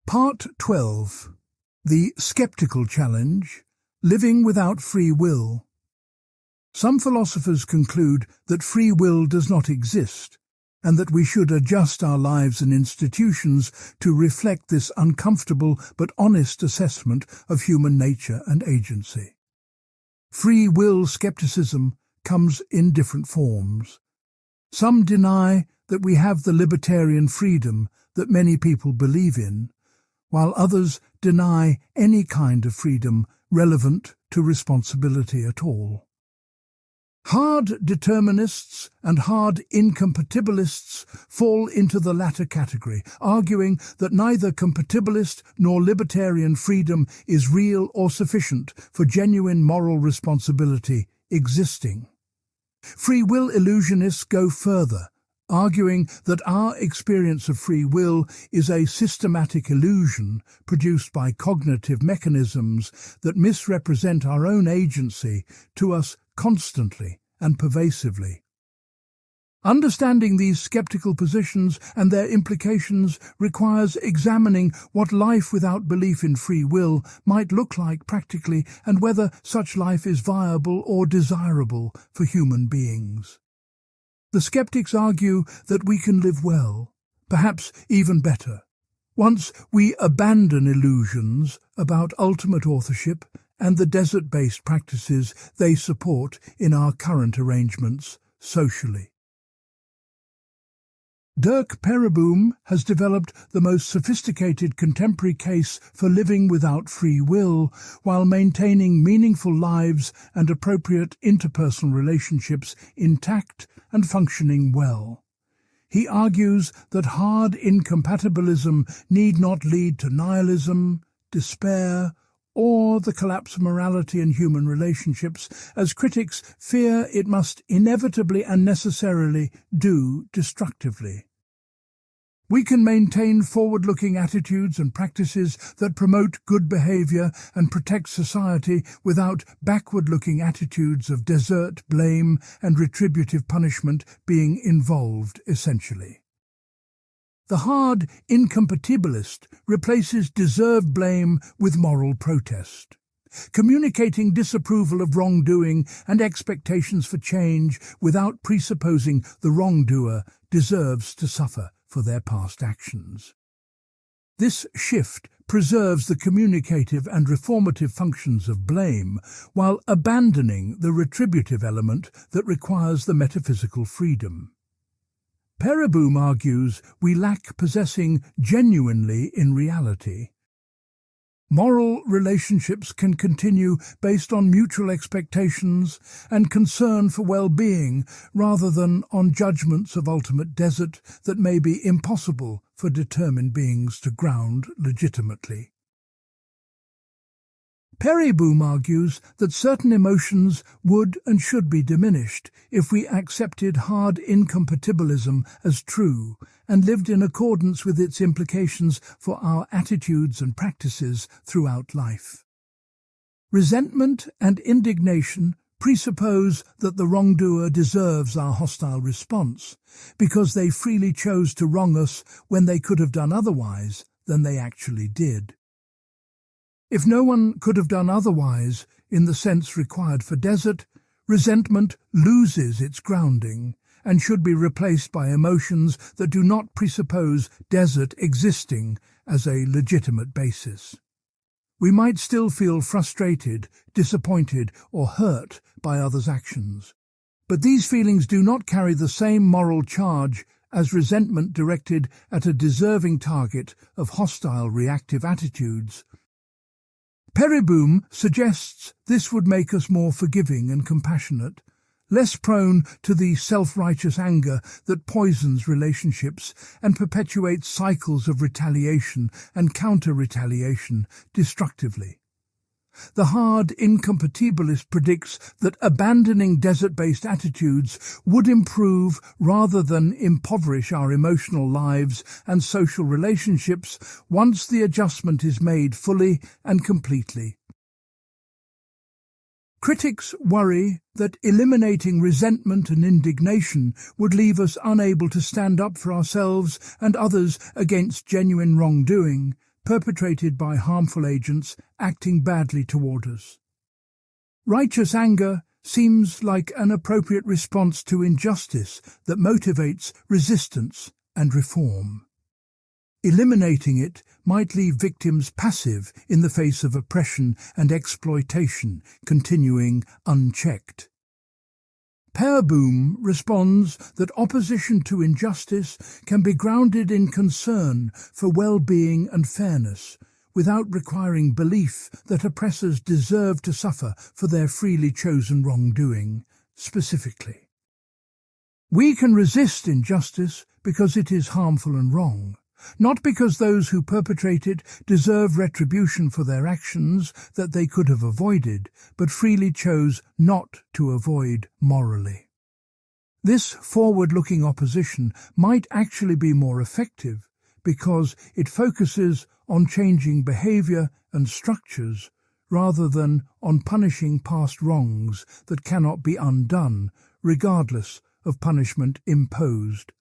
Part 12. The Skeptical Challenge, Living Without Free Will. Some philosophers conclude that free will does not exist, and that we should adjust our lives and institutions to reflect this uncomfortable but honest assessment of human nature and agency. Free will skepticism comes in different forms. Some deny that we have the libertarian freedom that many people believe in, while others deny any kind of freedom relevant to responsibility at all. Hard determinists and hard incompatibilists fall into the latter category, arguing that neither compatibilist nor libertarian freedom is real or sufficient for genuine moral responsibility existing. Free will illusionists go further, arguing that our experience of free will is a systematic illusion produced by cognitive mechanisms that misrepresent our own agency to us constantly and pervasively. Understanding these skeptical positions and their implications requires examining what life without belief in free will might look like practically and whether such life is viable or desirable for human beings. The skeptics argue that we can live well, perhaps even better, once we abandon illusions about ultimate authorship and the desert-based practices they support in our current arrangements socially. Dirk Pereboom has developed the most sophisticated contemporary case for living without free will while maintaining meaningful lives and appropriate interpersonal relationships intact and functioning well. He argues that hard incompatibilism need not lead to nihilism, despair, or the collapse of morality and human relationships, as critics fear it must inevitably and necessarily do destructively. We can maintain forward-looking attitudes and practices that promote good behavior and protect society without backward-looking attitudes of desert, blame, and retributive punishment being involved essentially. The hard incompatibilist replaces deserved blame with moral protest, communicating disapproval of wrongdoing and expectations for change without presupposing the wrongdoer deserves to suffer for their past actions. This shift preserves the communicative and reformative functions of blame while abandoning the retributive element that requires the metaphysical freedom. Pereboom argues we lack possessing genuinely in reality. Moral relationships can continue based on mutual expectations and concern for well-being rather than on judgments of ultimate desert that may be impossible for determined beings to ground legitimately. Pereboom argues that certain emotions would and should be diminished if we accepted hard incompatibilism as true and lived in accordance with its implications for our attitudes and practices throughout life. Resentment and indignation presuppose that the wrongdoer deserves our hostile response because they freely chose to wrong us when they could have done otherwise than they actually did. If no one could have done otherwise in the sense required for desert, resentment loses its grounding and should be replaced by emotions that do not presuppose desert existing as a legitimate basis. We might still feel frustrated, disappointed, or hurt by others' actions, but these feelings do not carry the same moral charge as resentment directed at a deserving target of hostile reactive attitudes. Pereboom suggests this would make us more forgiving and compassionate, less prone to the self-righteous anger that poisons relationships and perpetuates cycles of retaliation and counter-retaliation destructively. The hard incompatibilist predicts that abandoning desert-based attitudes would improve rather than impoverish our emotional lives and social relationships once the adjustment is made fully and completely. Critics worry that eliminating resentment and indignation would leave us unable to stand up for ourselves and others against genuine wrongdoing perpetrated by harmful agents acting badly toward us. Righteous anger seems like an appropriate response to injustice that motivates resistance and reform. Eliminating it might leave victims passive in the face of oppression and exploitation, continuing unchecked. Pereboom responds that opposition to injustice can be grounded in concern for well-being and fairness, without requiring belief that oppressors deserve to suffer for their freely chosen wrongdoing, specifically. We can resist injustice because it is harmful and wrong, not because those who perpetrate it deserve retribution for their actions that they could have avoided, but freely chose not to avoid morally. This forward-looking opposition might actually be more effective because it focuses on changing behavior and structures rather than on punishing past wrongs that cannot be undone, regardless of punishment imposed.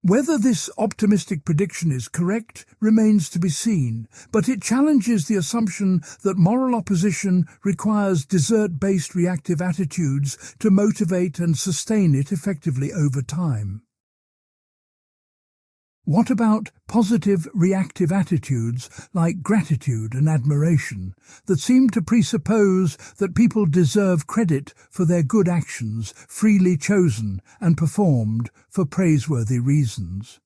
Whether this optimistic prediction is correct remains to be seen, but it challenges the assumption that moral opposition requires desert-based reactive attitudes to motivate and sustain it effectively over time. What about positive reactive attitudes like gratitude and admiration that seem to presuppose that people deserve credit for their good actions freely chosen and performed for praiseworthy reasons?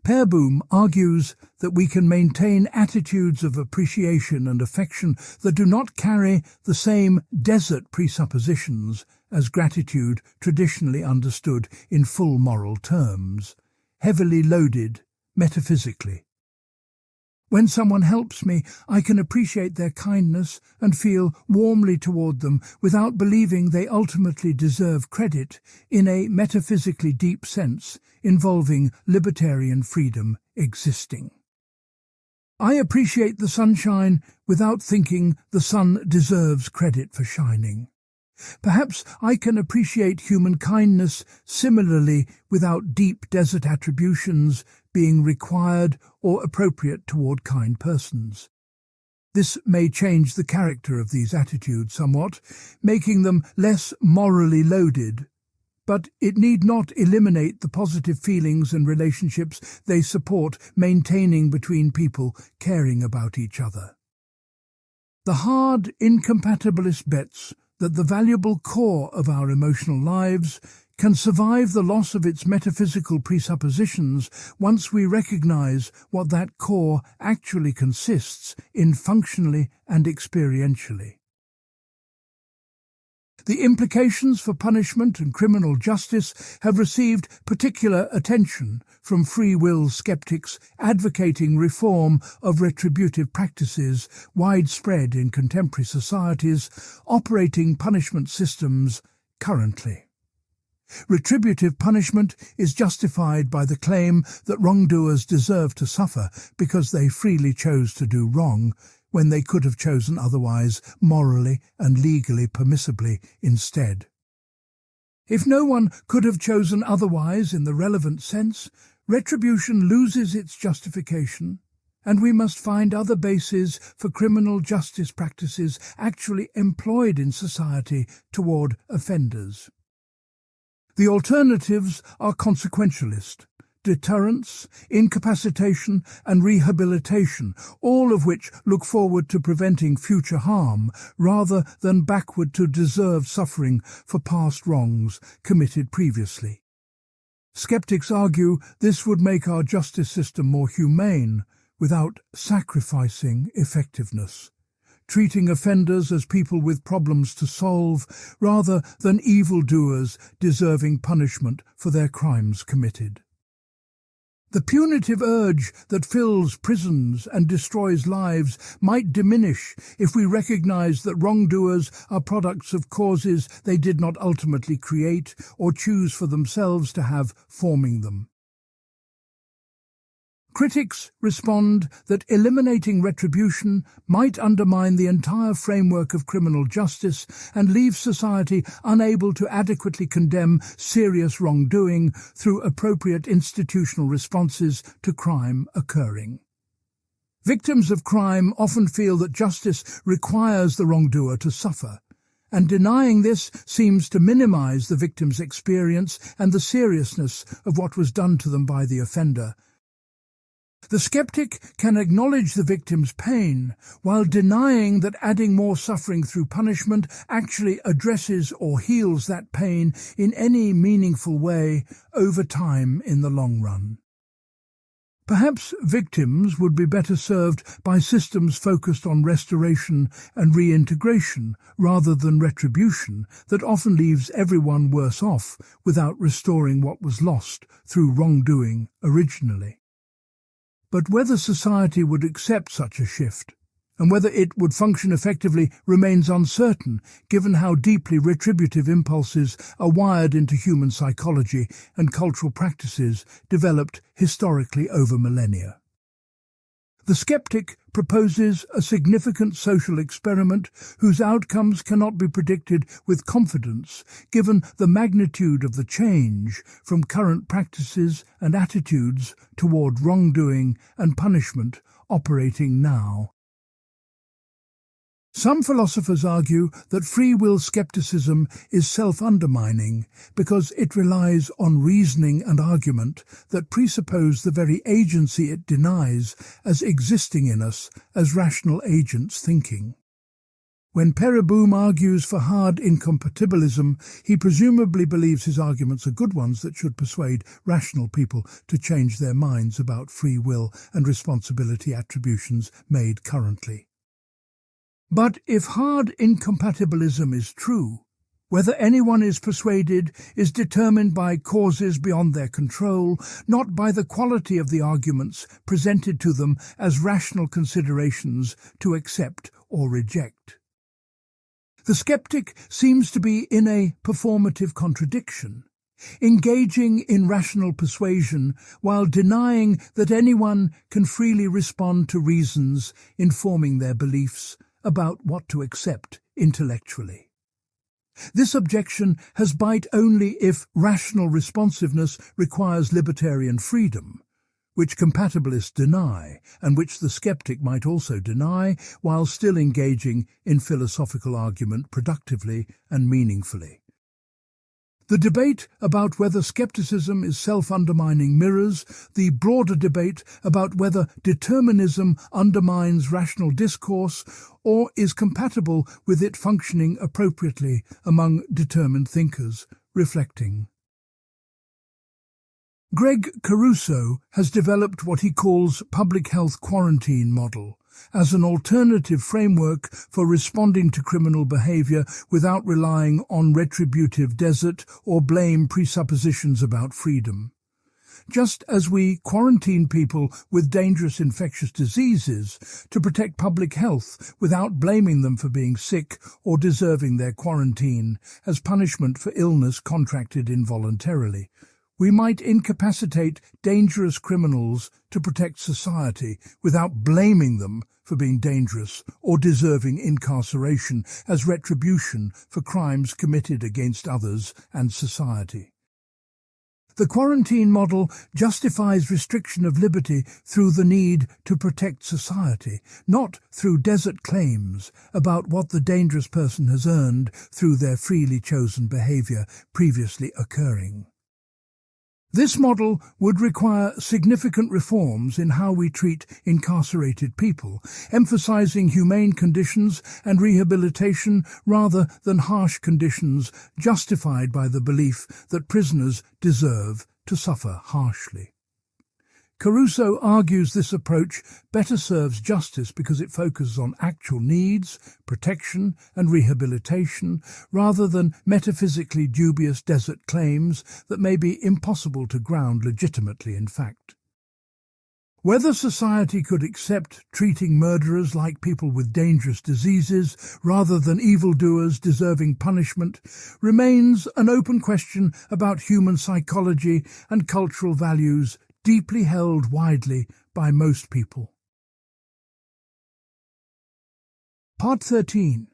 Pereboom argues that we can maintain attitudes of appreciation and affection that do not carry the same desert presuppositions as gratitude traditionally understood in full moral terms, heavily loaded metaphysically. When someone helps me, I can appreciate their kindness and feel warmly toward them without believing they ultimately deserve credit in a metaphysically deep sense involving libertarian freedom existing. I appreciate the sunshine without thinking the sun deserves credit for shining. Perhaps I can appreciate human kindness similarly without deep desert attributions being required or appropriate toward kind persons. This may change the character of these attitudes somewhat, making them less morally loaded, but it need not eliminate the positive feelings and relationships they support maintaining between people caring about each other. The hard incompatibilist bets that the valuable core of our emotional lives can survive the loss of its metaphysical presuppositions once we recognize what that core actually consists in functionally and experientially. The implications for punishment and criminal justice have received particular attention from free will skeptics advocating reform of retributive practices widespread in contemporary societies operating punishment systems currently. Retributive punishment is justified by the claim that wrongdoers deserve to suffer because they freely chose to do wrong, when they could have chosen otherwise, morally and legally permissibly instead. If no one could have chosen otherwise in the relevant sense, retribution loses its justification, and we must find other bases for criminal justice practices actually employed in society toward offenders. The alternatives are consequentialist, deterrence, incapacitation and rehabilitation, all of which look forward to preventing future harm rather than backward to deserved suffering for past wrongs committed previously. Skeptics argue this would make our justice system more humane without sacrificing effectiveness, treating offenders as people with problems to solve rather than evildoers deserving punishment for their crimes committed. The punitive urge that fills prisons and destroys lives might diminish if we recognize that wrongdoers are products of causes they did not ultimately create or choose for themselves to have forming them. Critics respond that eliminating retribution might undermine the entire framework of criminal justice and leave society unable to adequately condemn serious wrongdoing through appropriate institutional responses to crime occurring. Victims of crime often feel that justice requires the wrongdoer to suffer, and denying this seems to minimize the victim's experience and the seriousness of what was done to them by the offender. The skeptic can acknowledge the victim's pain while denying that adding more suffering through punishment actually addresses or heals that pain in any meaningful way over time in the long run. Perhaps victims would be better served by systems focused on restoration and reintegration rather than retribution that often leaves everyone worse off without restoring what was lost through wrongdoing originally. But whether society would accept such a shift, and whether it would function effectively, remains uncertain, given how deeply retributive impulses are wired into human psychology and cultural practices developed historically over millennia. The skeptic proposes a significant social experiment whose outcomes cannot be predicted with confidence, given the magnitude of the change from current practices and attitudes toward wrongdoing and punishment operating now. Some philosophers argue that free will skepticism is self-undermining because it relies on reasoning and argument that presuppose the very agency it denies as existing in us as rational agents thinking. When Pereboom argues for hard incompatibilism, he presumably believes his arguments are good ones that should persuade rational people to change their minds about free will and responsibility attributions made currently. But if hard incompatibilism is true, whether anyone is persuaded is determined by causes beyond their control, not by the quality of the arguments presented to them as rational considerations to accept or reject. The skeptic seems to be in a performative contradiction, engaging in rational persuasion while denying that anyone can freely respond to reasons informing their beliefs about what to accept intellectually. This objection has bite only if rational responsiveness requires libertarian freedom, which compatibilists deny, and which the skeptic might also deny while still engaging in philosophical argument productively and meaningfully. The debate about whether skepticism is self-undermining mirrors the broader debate about whether determinism undermines rational discourse or is compatible with it functioning appropriately among determined thinkers, reflecting. Greg Caruso has developed what he calls public health quarantine model as an alternative framework for responding to criminal behavior without relying on retributive desert or blame presuppositions about freedom. Just as we quarantine people with dangerous infectious diseases to protect public health without blaming them for being sick or deserving their quarantine as punishment for illness contracted involuntarily, We might incapacitate dangerous criminals to protect society without blaming them for being dangerous or deserving incarceration as retribution for crimes committed against others and society. The quarantine model justifies restriction of liberty through the need to protect society, not through desert claims about what the dangerous person has earned through their freely chosen behavior previously occurring. This model would require significant reforms in how we treat incarcerated people, emphasizing humane conditions and rehabilitation rather than harsh conditions justified by the belief that prisoners deserve to suffer harshly. Caruso argues this approach better serves justice because it focuses on actual needs, protection and rehabilitation, rather than metaphysically dubious desert claims that may be impossible to ground legitimately in fact. Whether society could accept treating murderers like people with dangerous diseases rather than evildoers deserving punishment remains an open question about human psychology and cultural values deeply held widely by most people. Part 13.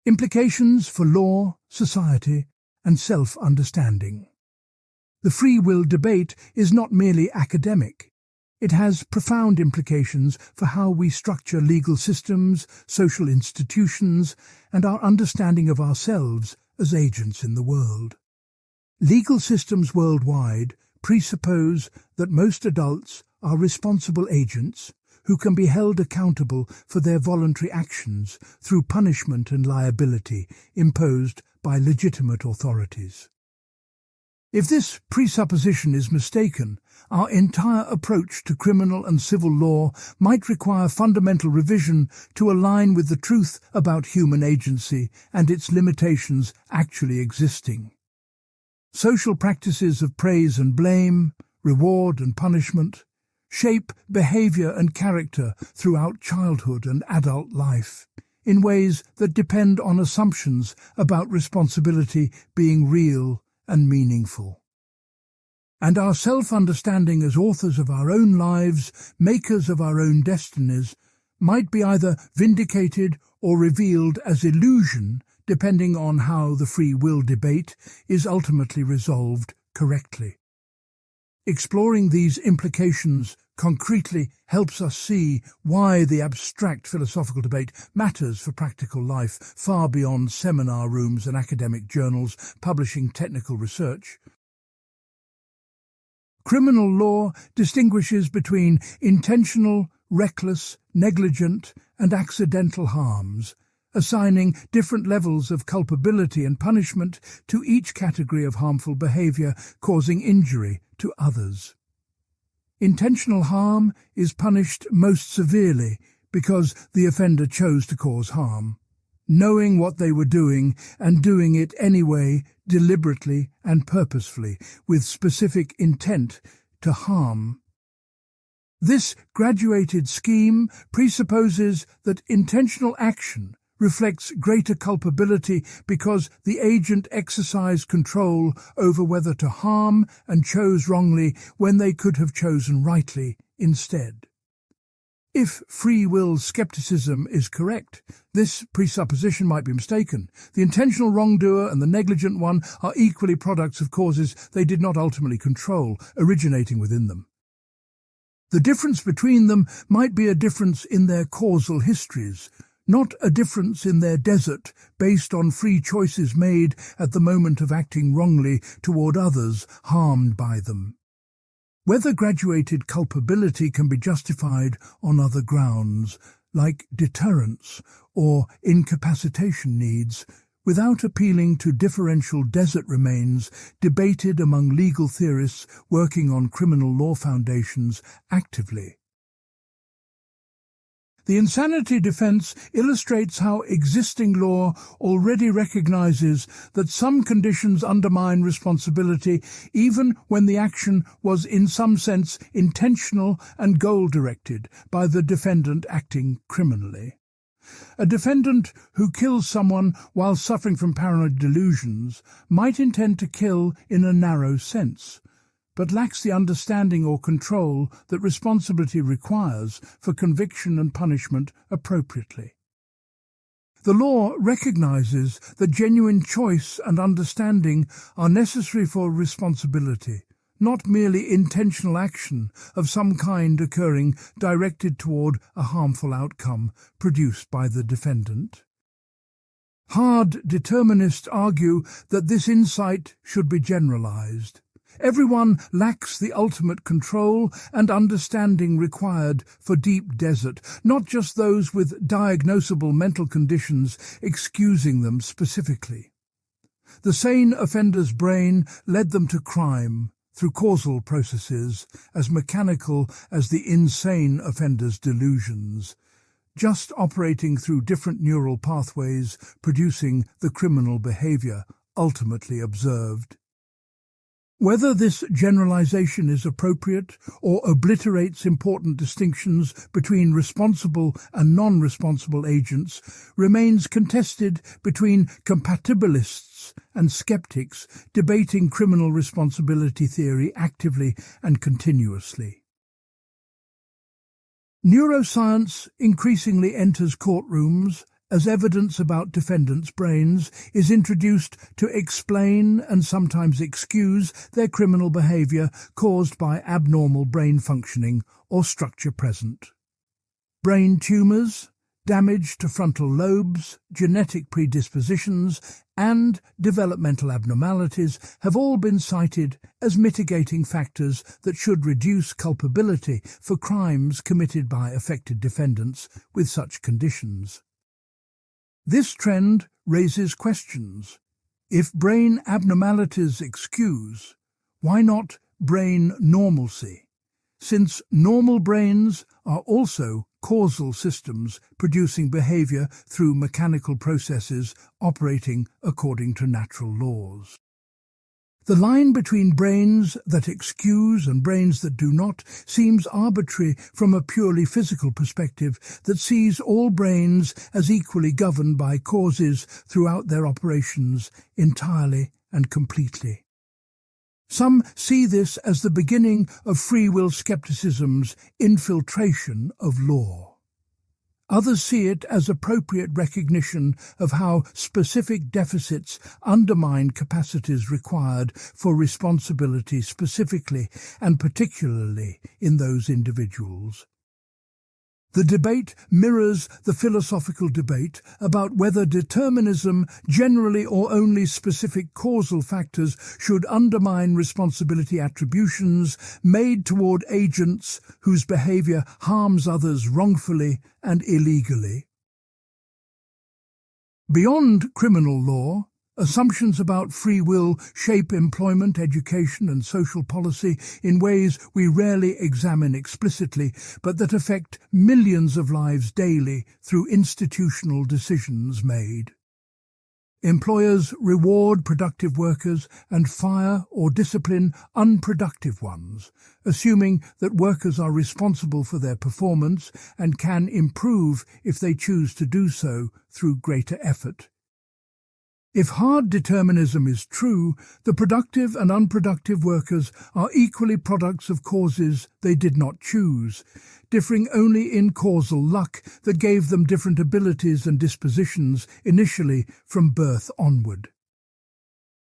Implications for law, society, and self-understanding. The free will debate is not merely academic. It has profound implications for how we structure legal systems, social institutions, and our understanding of ourselves as agents in the world. Legal systems worldwide presuppose that most adults are responsible agents who can be held accountable for their voluntary actions through punishment and liability imposed by legitimate authorities. If this presupposition is mistaken, our entire approach to criminal and civil law might require fundamental revision to align with the truth about human agency and its limitations actually existing. Social practices of praise and blame, reward and punishment, shape behavior and character throughout childhood and adult life, in ways that depend on assumptions about responsibility being real and meaningful. And our self-understanding as authors of our own lives, makers of our own destinies, might be either vindicated or revealed as illusion depending on how the free will debate is ultimately resolved correctly. Exploring these implications concretely helps us see why the abstract philosophical debate matters for practical life far beyond seminar rooms and academic journals publishing technical research. Criminal law distinguishes between intentional, reckless, negligent, and accidental harms, assigning different levels of culpability and punishment to each category of harmful behavior causing injury to others. Intentional harm is punished most severely because the offender chose to cause harm, knowing what they were doing and doing it anyway, deliberately and purposefully, with specific intent to harm. This graduated scheme presupposes that intentional action reflects greater culpability because the agent exercised control over whether to harm and chose wrongly when they could have chosen rightly instead. If free will skepticism is correct, this presupposition might be mistaken. The intentional wrongdoer and the negligent one are equally products of causes they did not ultimately control, originating within them. The difference between them might be a difference in their causal histories, not a difference in their desert based on free choices made at the moment of acting wrongly toward others harmed by them. Whether graduated culpability can be justified on other grounds, like deterrence or incapacitation needs, without appealing to differential desert remains debated among legal theorists working on criminal law foundations actively. The insanity defense illustrates how existing law already recognizes that some conditions undermine responsibility even when the action was in some sense intentional and goal-directed by the defendant acting criminally. A defendant who kills someone while suffering from paranoid delusions might intend to kill in a narrow sense, but lacks the understanding or control that responsibility requires for conviction and punishment appropriately. The law recognizes that genuine choice and understanding are necessary for responsibility, not merely intentional action of some kind occurring directed toward a harmful outcome produced by the defendant. Hard determinists argue that this insight should be generalized. Everyone lacks the ultimate control and understanding required for deep desert, not just those with diagnosable mental conditions excusing them specifically. The sane offender's brain led them to crime through causal processes as mechanical as the insane offender's delusions, just operating through different neural pathways, producing the criminal behavior ultimately observed. Whether this generalization is appropriate or obliterates important distinctions between responsible and non-responsible agents remains contested between compatibilists and skeptics debating criminal responsibility theory actively and continuously. Neuroscience increasingly enters courtrooms as evidence about defendants' brains is introduced to explain and sometimes excuse their criminal behavior caused by abnormal brain functioning or structure present. Brain tumors, damage to frontal lobes, genetic predispositions, and developmental abnormalities have all been cited as mitigating factors that should reduce culpability for crimes committed by affected defendants with such conditions. This trend raises questions. If brain abnormalities excuse, why not brain normalcy? Since normal brains are also causal systems producing behavior through mechanical processes operating according to natural laws. The line between brains that excuse and brains that do not seems arbitrary from a purely physical perspective that sees all brains as equally governed by causes throughout their operations entirely and completely. Some see this as the beginning of free will skepticism's infiltration of law. Others see it as appropriate recognition of how specific deficits undermine capacities required for responsibility specifically and particularly in those individuals. The debate mirrors the philosophical debate about whether determinism, generally or only specific causal factors, should undermine responsibility attributions made toward agents whose behavior harms others wrongfully and illegally. Beyond criminal law, assumptions about free will shape employment, education, and social policy in ways we rarely examine explicitly, but that affect millions of lives daily through institutional decisions made. Employers reward productive workers and fire or discipline unproductive ones, assuming that workers are responsible for their performance and can improve if they choose to do so through greater effort. If hard determinism is true, the productive and unproductive workers are equally products of causes they did not choose, differing only in causal luck that gave them different abilities and dispositions initially from birth onward.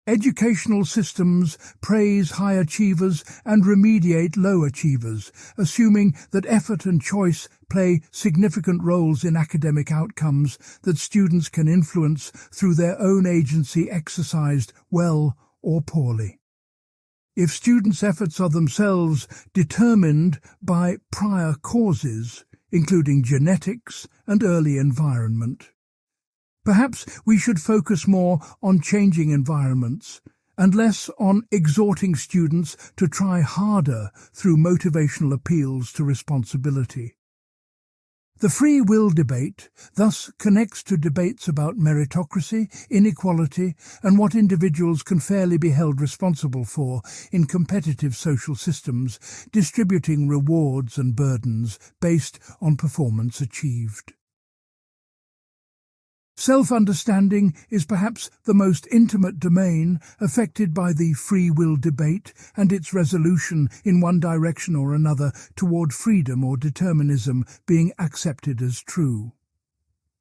Educational systems praise high achievers and remediate low achievers, assuming that effort and choice play significant roles in academic outcomes that students can influence through their own agency exercised well or poorly. If students' efforts are themselves determined by prior causes, including genetics and early environment, perhaps we should focus more on changing environments and less on exhorting students to try harder through motivational appeals to responsibility. The free will debate thus connects to debates about meritocracy, inequality, and what individuals can fairly be held responsible for in competitive social systems, distributing rewards and burdens based on performance achieved. Self-understanding is perhaps the most intimate domain affected by the free will debate and its resolution in one direction or another toward freedom or determinism being accepted as true.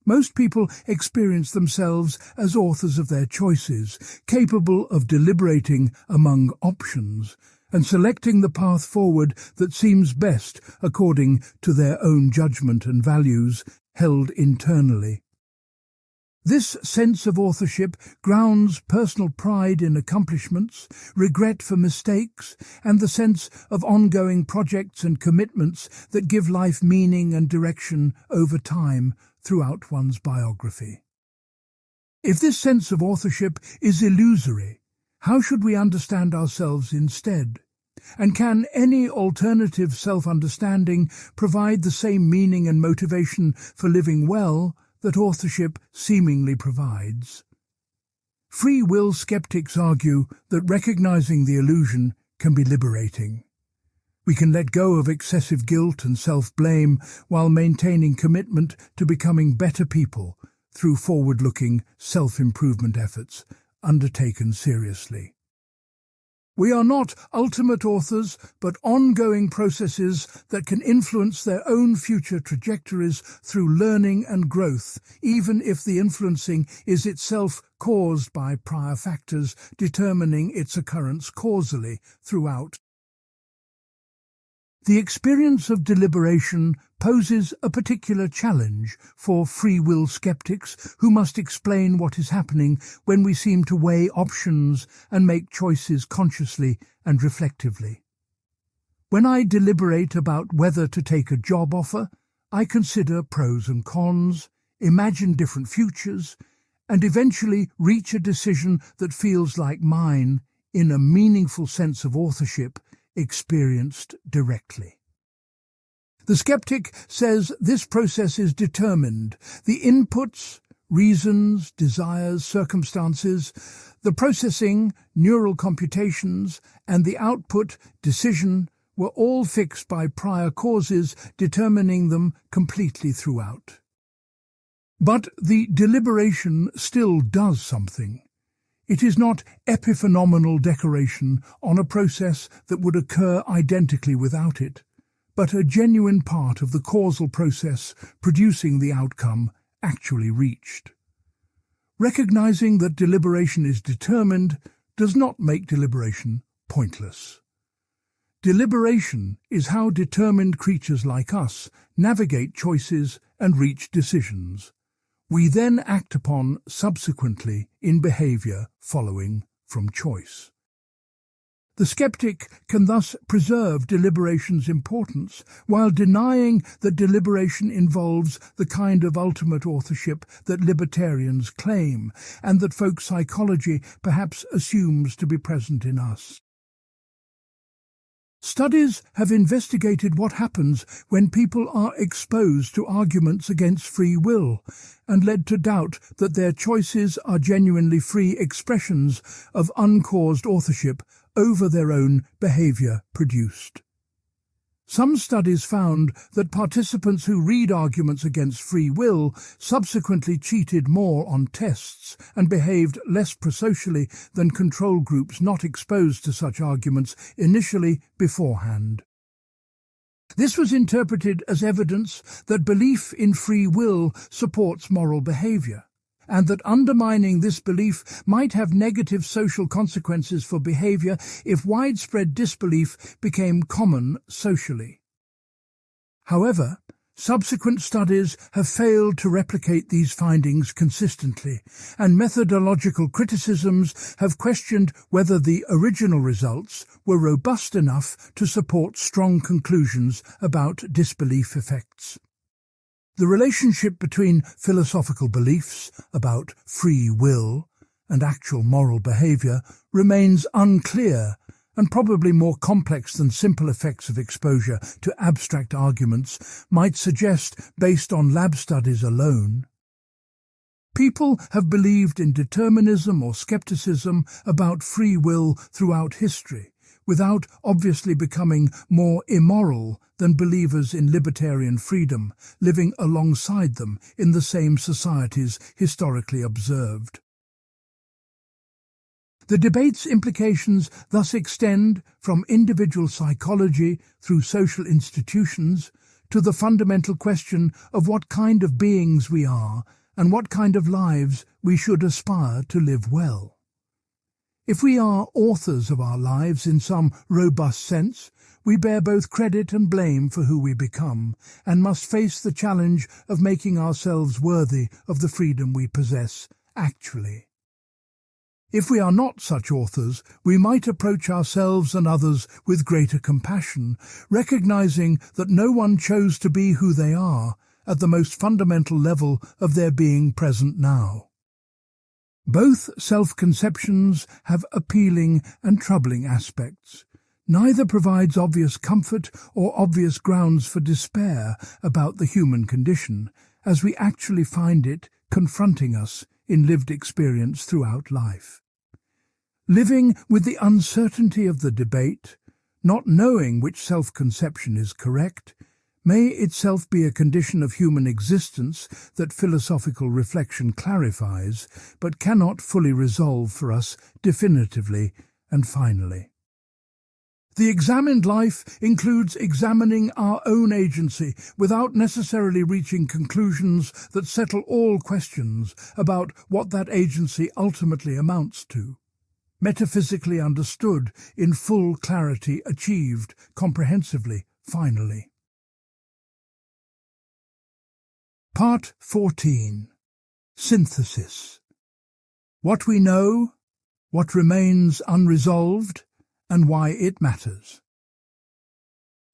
Most people experience themselves as authors of their choices, capable of deliberating among options and selecting the path forward that seems best according to their own judgment and values held internally. This sense of authorship grounds personal pride in accomplishments, regret for mistakes, and the sense of ongoing projects and commitments that give life meaning and direction over time throughout one's biography. If this sense of authorship is illusory, how should we understand ourselves instead? And can any alternative self-understanding provide the same meaning and motivation for living well that authorship seemingly provides? Free will skeptics argue that recognizing the illusion can be liberating. We can let go of excessive guilt and self-blame while maintaining commitment to becoming better people through forward-looking self-improvement efforts undertaken seriously. We are not ultimate authors, but ongoing processes that can influence their own future trajectories through learning and growth, even if the influencing is itself caused by prior factors determining its occurrence causally throughout. The experience of deliberation poses a particular challenge for free will skeptics who must explain what is happening when we seem to weigh options and make choices consciously and reflectively. When I deliberate about whether to take a job offer, I consider pros and cons, imagine different futures, and eventually reach a decision that feels like mine in a meaningful sense of authorship experienced directly. The skeptic says this process is determined. The inputs, reasons, desires, circumstances, the processing, neural computations, and the output, decision, were all fixed by prior causes determining them completely throughout. But the deliberation still does something. It is not epiphenomenal decoration on a process that would occur identically without it, but a genuine part of the causal process producing the outcome actually reached. Recognizing that deliberation is determined does not make deliberation pointless. Deliberation is how determined creatures like us navigate choices and reach decisions. We then act upon subsequently in behavior following from choice. The skeptic can thus preserve deliberation's importance while denying that deliberation involves the kind of ultimate authorship that libertarians claim and that folk psychology perhaps assumes to be present in us. Studies have investigated what happens when people are exposed to arguments against free will and led to doubt that their choices are genuinely free expressions of uncaused authorship over their own behavior produced. Some studies found that participants who read arguments against free will subsequently cheated more on tests and behaved less prosocially than control groups not exposed to such arguments initially beforehand. This was interpreted as evidence that belief in free will supports moral behavior, and that undermining this belief might have negative social consequences for behavior if widespread disbelief became common socially. However, subsequent studies have failed to replicate these findings consistently, and methodological criticisms have questioned whether the original results were robust enough to support strong conclusions about disbelief effects. The relationship between philosophical beliefs about free will and actual moral behavior remains unclear and probably more complex than simple effects of exposure to abstract arguments might suggest based on lab studies alone. People have believed in determinism or skepticism about free will throughout history, without obviously becoming more immoral than believers in libertarian freedom, living alongside them in the same societies historically observed. The debate's implications thus extend from individual psychology through social institutions to the fundamental question of what kind of beings we are and what kind of lives we should aspire to live well. If we are authors of our lives in some robust sense, we bear both credit and blame for who we become, and must face the challenge of making ourselves worthy of the freedom we possess actually. If we are not such authors, we might approach ourselves and others with greater compassion, recognizing that no one chose to be who they are at the most fundamental level of their being present now. Both self-conceptions have appealing and troubling aspects. Neither provides obvious comfort or obvious grounds for despair about the human condition, as we actually find it confronting us in lived experience throughout life. Living with the uncertainty of the debate, not knowing which self-conception is correct, may itself be a condition of human existence that philosophical reflection clarifies, but cannot fully resolve for us definitively and finally. The examined life includes examining our own agency without necessarily reaching conclusions that settle all questions about what that agency ultimately amounts to. Metaphysically understood, in full clarity achieved, comprehensively, finally. Part 14. Synthesis. What we know, what remains unresolved, and why it matters.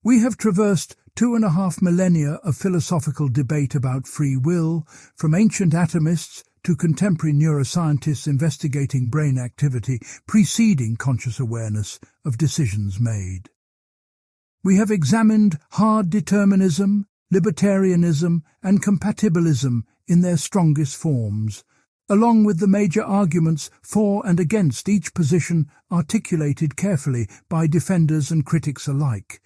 We have traversed 2.5 millennia of philosophical debate about free will, from ancient atomists to contemporary neuroscientists investigating brain activity preceding conscious awareness of decisions made. We have examined hard determinism, libertarianism, and compatibilism in their strongest forms, along with the major arguments for and against each position articulated carefully by defenders and critics alike.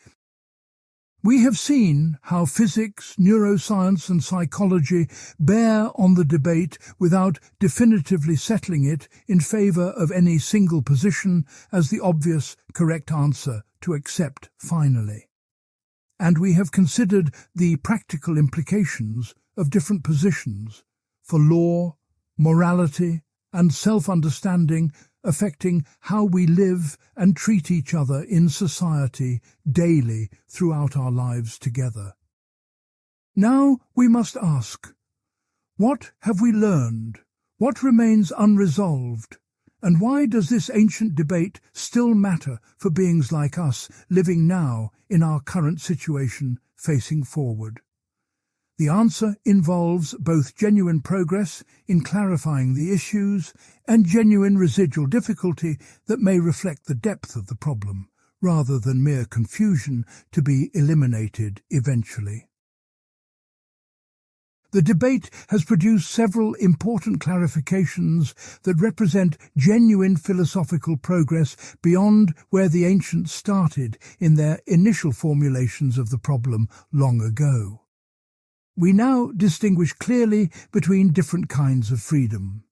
We have seen how physics, neuroscience, and psychology bear on the debate without definitively settling it in favor of any single position as the obvious, correct answer to accept finally. And we have considered the practical implications of different positions for law, morality, and self-understanding affecting how we live and treat each other in society daily throughout our lives together. Now we must ask, what have we learned? What remains unresolved? And why does this ancient debate still matter for beings like us living now in our current situation facing forward? The answer involves both genuine progress in clarifying the issues and genuine residual difficulty that may reflect the depth of the problem, rather than mere confusion to be eliminated eventually. The debate has produced several important clarifications that represent genuine philosophical progress beyond where the ancients started in their initial formulations of the problem long ago. We now distinguish clearly between different kinds of freedom: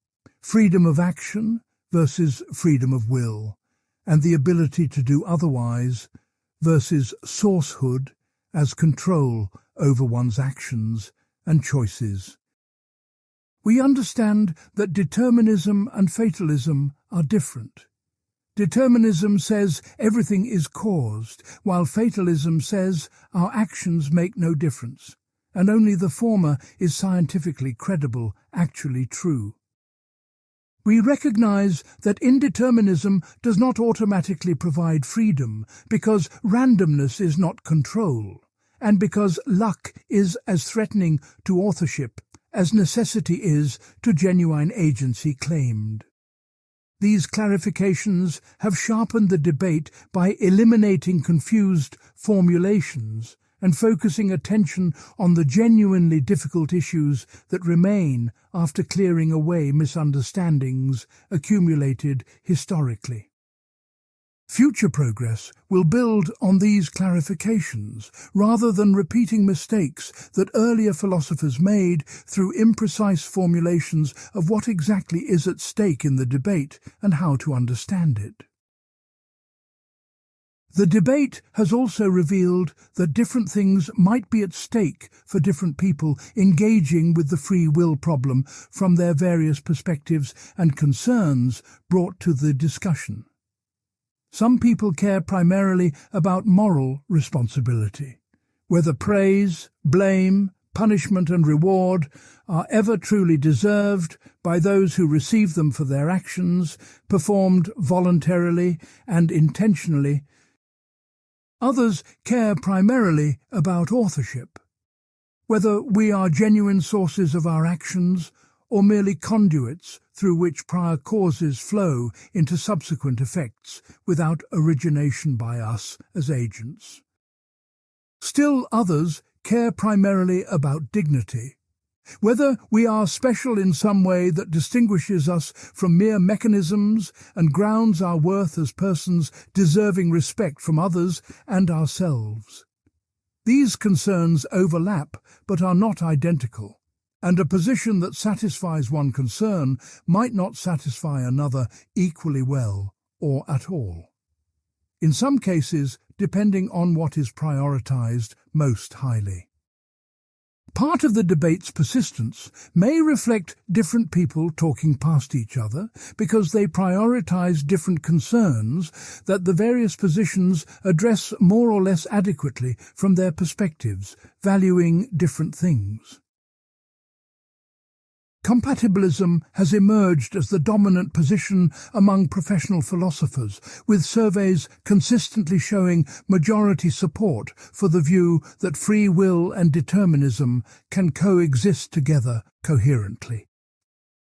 freedom of action versus freedom of will, and the ability to do otherwise versus sourcehood as control over one's actions and choices. We understand that determinism and fatalism are different. Determinism says everything is caused, while fatalism says our actions make no difference, and only the former is scientifically credible, actually true. We recognize that indeterminism does not automatically provide freedom, because randomness is not control, and because luck is as threatening to authorship as necessity is to genuine agency claimed. These clarifications have sharpened the debate by eliminating confused formulations and focusing attention on the genuinely difficult issues that remain after clearing away misunderstandings accumulated historically. Future progress will build on these clarifications rather than repeating mistakes that earlier philosophers made through imprecise formulations of what exactly is at stake in the debate and how to understand it. The debate has also revealed that different things might be at stake for different people engaging with the free will problem from their various perspectives and concerns brought to the discussion. Some people care primarily about moral responsibility, whether praise, blame, punishment and reward are ever truly deserved by those who receive them for their actions, performed voluntarily and intentionally. Others care primarily about authorship, whether we are genuine sources of our actions or merely conduits through which prior causes flow into subsequent effects without origination by us as agents. Still others care primarily about dignity, whether we are special in some way that distinguishes us from mere mechanisms and grounds our worth as persons deserving respect from others and ourselves. These concerns overlap but are not identical, and a position that satisfies one concern might not satisfy another equally well or at all. In some cases, depending on what is prioritized most highly. Part of the debate's persistence may reflect different people talking past each other because they prioritize different concerns that the various positions address more or less adequately from their perspectives, valuing different things. Compatibilism has emerged as the dominant position among professional philosophers, with surveys consistently showing majority support for the view that free will and determinism can coexist together coherently.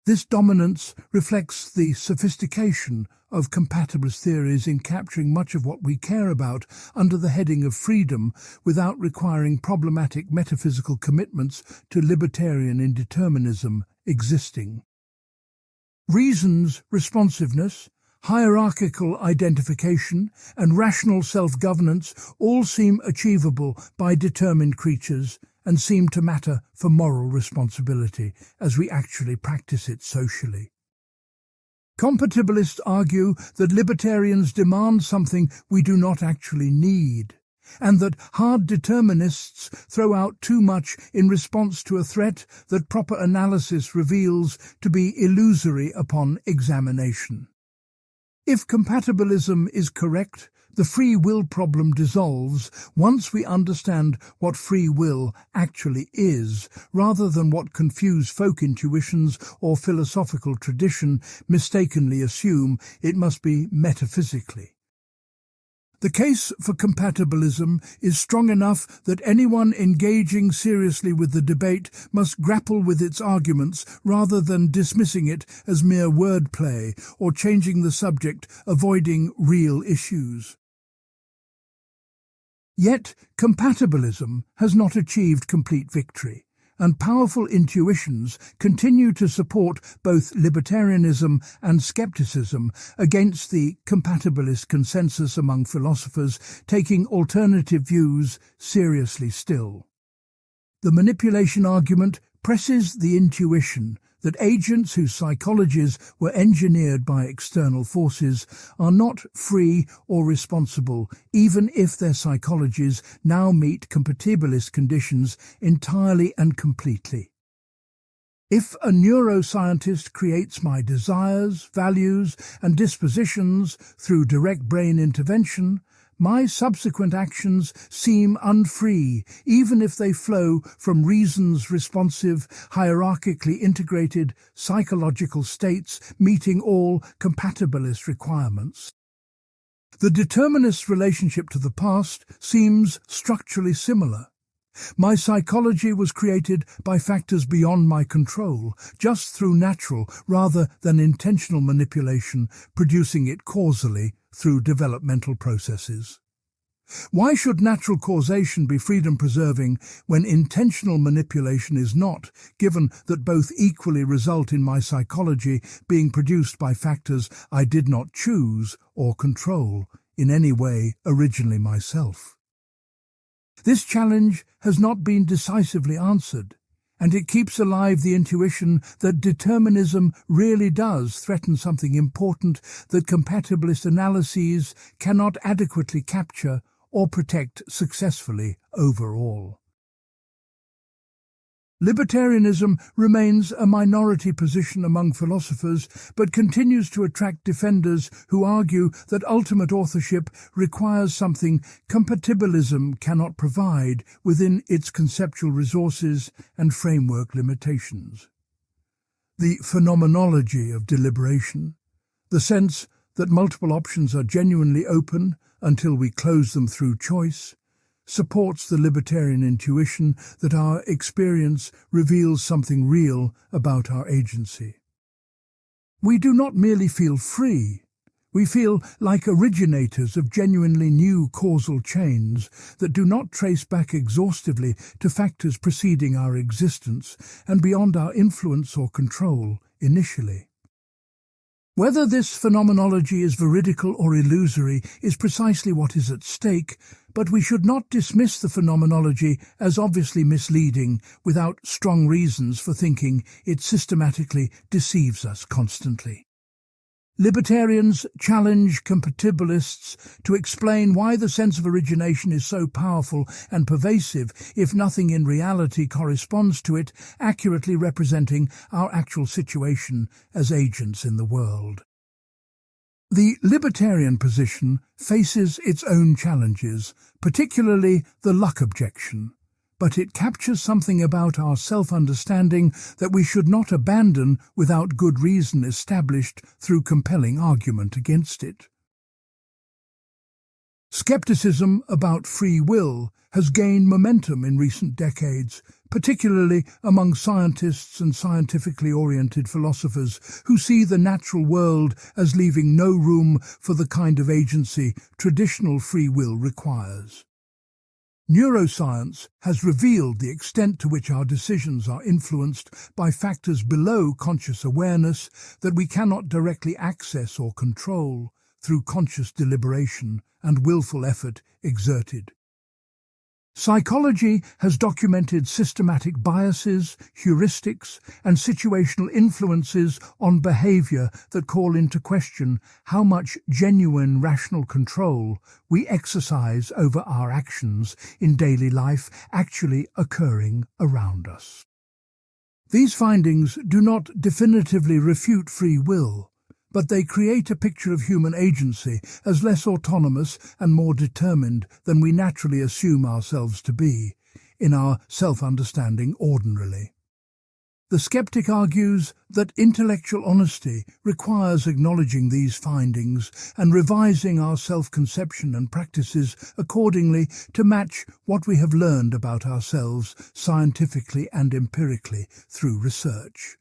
This dominance reflects the sophistication of compatibilist theories in capturing much of what we care about under the heading of freedom without requiring problematic metaphysical commitments to libertarian indeterminism existing. Reason's responsiveness, hierarchical identification, and rational self-governance all seem achievable by determined creatures and seem to matter for moral responsibility as we actually practice it socially. Compatibilists argue that libertarians demand something we do not actually need, and that hard determinists throw out too much in response to a threat that proper analysis reveals to be illusory upon examination. If compatibilism is correct, the free will problem dissolves once we understand what free will actually is, rather than what confused folk intuitions or philosophical tradition mistakenly assume it must be metaphysically. The case for compatibilism is strong enough that anyone engaging seriously with the debate must grapple with its arguments rather than dismissing it as mere wordplay or changing the subject, avoiding real issues. Yet, compatibilism has not achieved complete victory, and powerful intuitions continue to support both libertarianism and skepticism against the compatibilist consensus among philosophers taking alternative views seriously still. The manipulation argument presses the intuition that agents whose psychologies were engineered by external forces are not free or responsible, even if their psychologies now meet compatibilist conditions entirely and completely. If a neuroscientist creates my desires, values, and dispositions through direct brain intervention, my subsequent actions seem unfree, even if they flow from reason's responsive, hierarchically integrated psychological states meeting all compatibilist requirements. The determinist relationship to the past seems structurally similar. My psychology was created by factors beyond my control, just through natural rather than intentional manipulation, producing it causally through developmental processes. Why should natural causation be freedom-preserving when intentional manipulation is not, given that both equally result in my psychology being produced by factors I did not choose or control in any way originally myself. This challenge has not been decisively answered, and it keeps alive the intuition that determinism really does threaten something important that compatibilist analyses cannot adequately capture or protect successfully overall. Libertarianism remains a minority position among philosophers, but continues to attract defenders who argue that ultimate authorship requires something compatibilism cannot provide within its conceptual resources and framework limitations. The phenomenology of deliberation, the sense that multiple options are genuinely open until we close them through choice, supports the libertarian intuition that our experience reveals something real about our agency. We do not merely feel free, we feel like originators of genuinely new causal chains that do not trace back exhaustively to factors preceding our existence and beyond our influence or control initially. Whether this phenomenology is veridical or illusory is precisely what is at stake, but we should not dismiss the phenomenology as obviously misleading without strong reasons for thinking it systematically deceives us constantly. Libertarians challenge compatibilists to explain why the sense of origination is so powerful and pervasive if nothing in reality corresponds to it, accurately representing our actual situation as agents in the world. The libertarian position faces its own challenges, particularly the luck objection, but it captures something about our self-understanding that we should not abandon without good reason established through compelling argument against it. Skepticism about free will has gained momentum in recent decades, particularly among scientists and scientifically oriented philosophers who see the natural world as leaving no room for the kind of agency traditional free will requires. Neuroscience has revealed the extent to which our decisions are influenced by factors below conscious awareness that we cannot directly access or control through conscious deliberation and willful effort exerted. Psychology has documented systematic biases, heuristics, and situational influences on behavior that call into question how much genuine rational control we exercise over our actions in daily life actually occurring around us. These findings do not definitively refute free will, but they create a picture of human agency as less autonomous and more determined than we naturally assume ourselves to be, in our self-understanding ordinarily. The skeptic argues that intellectual honesty requires acknowledging these findings and revising our self-conception and practices accordingly to match what we have learned about ourselves scientifically and empirically through research.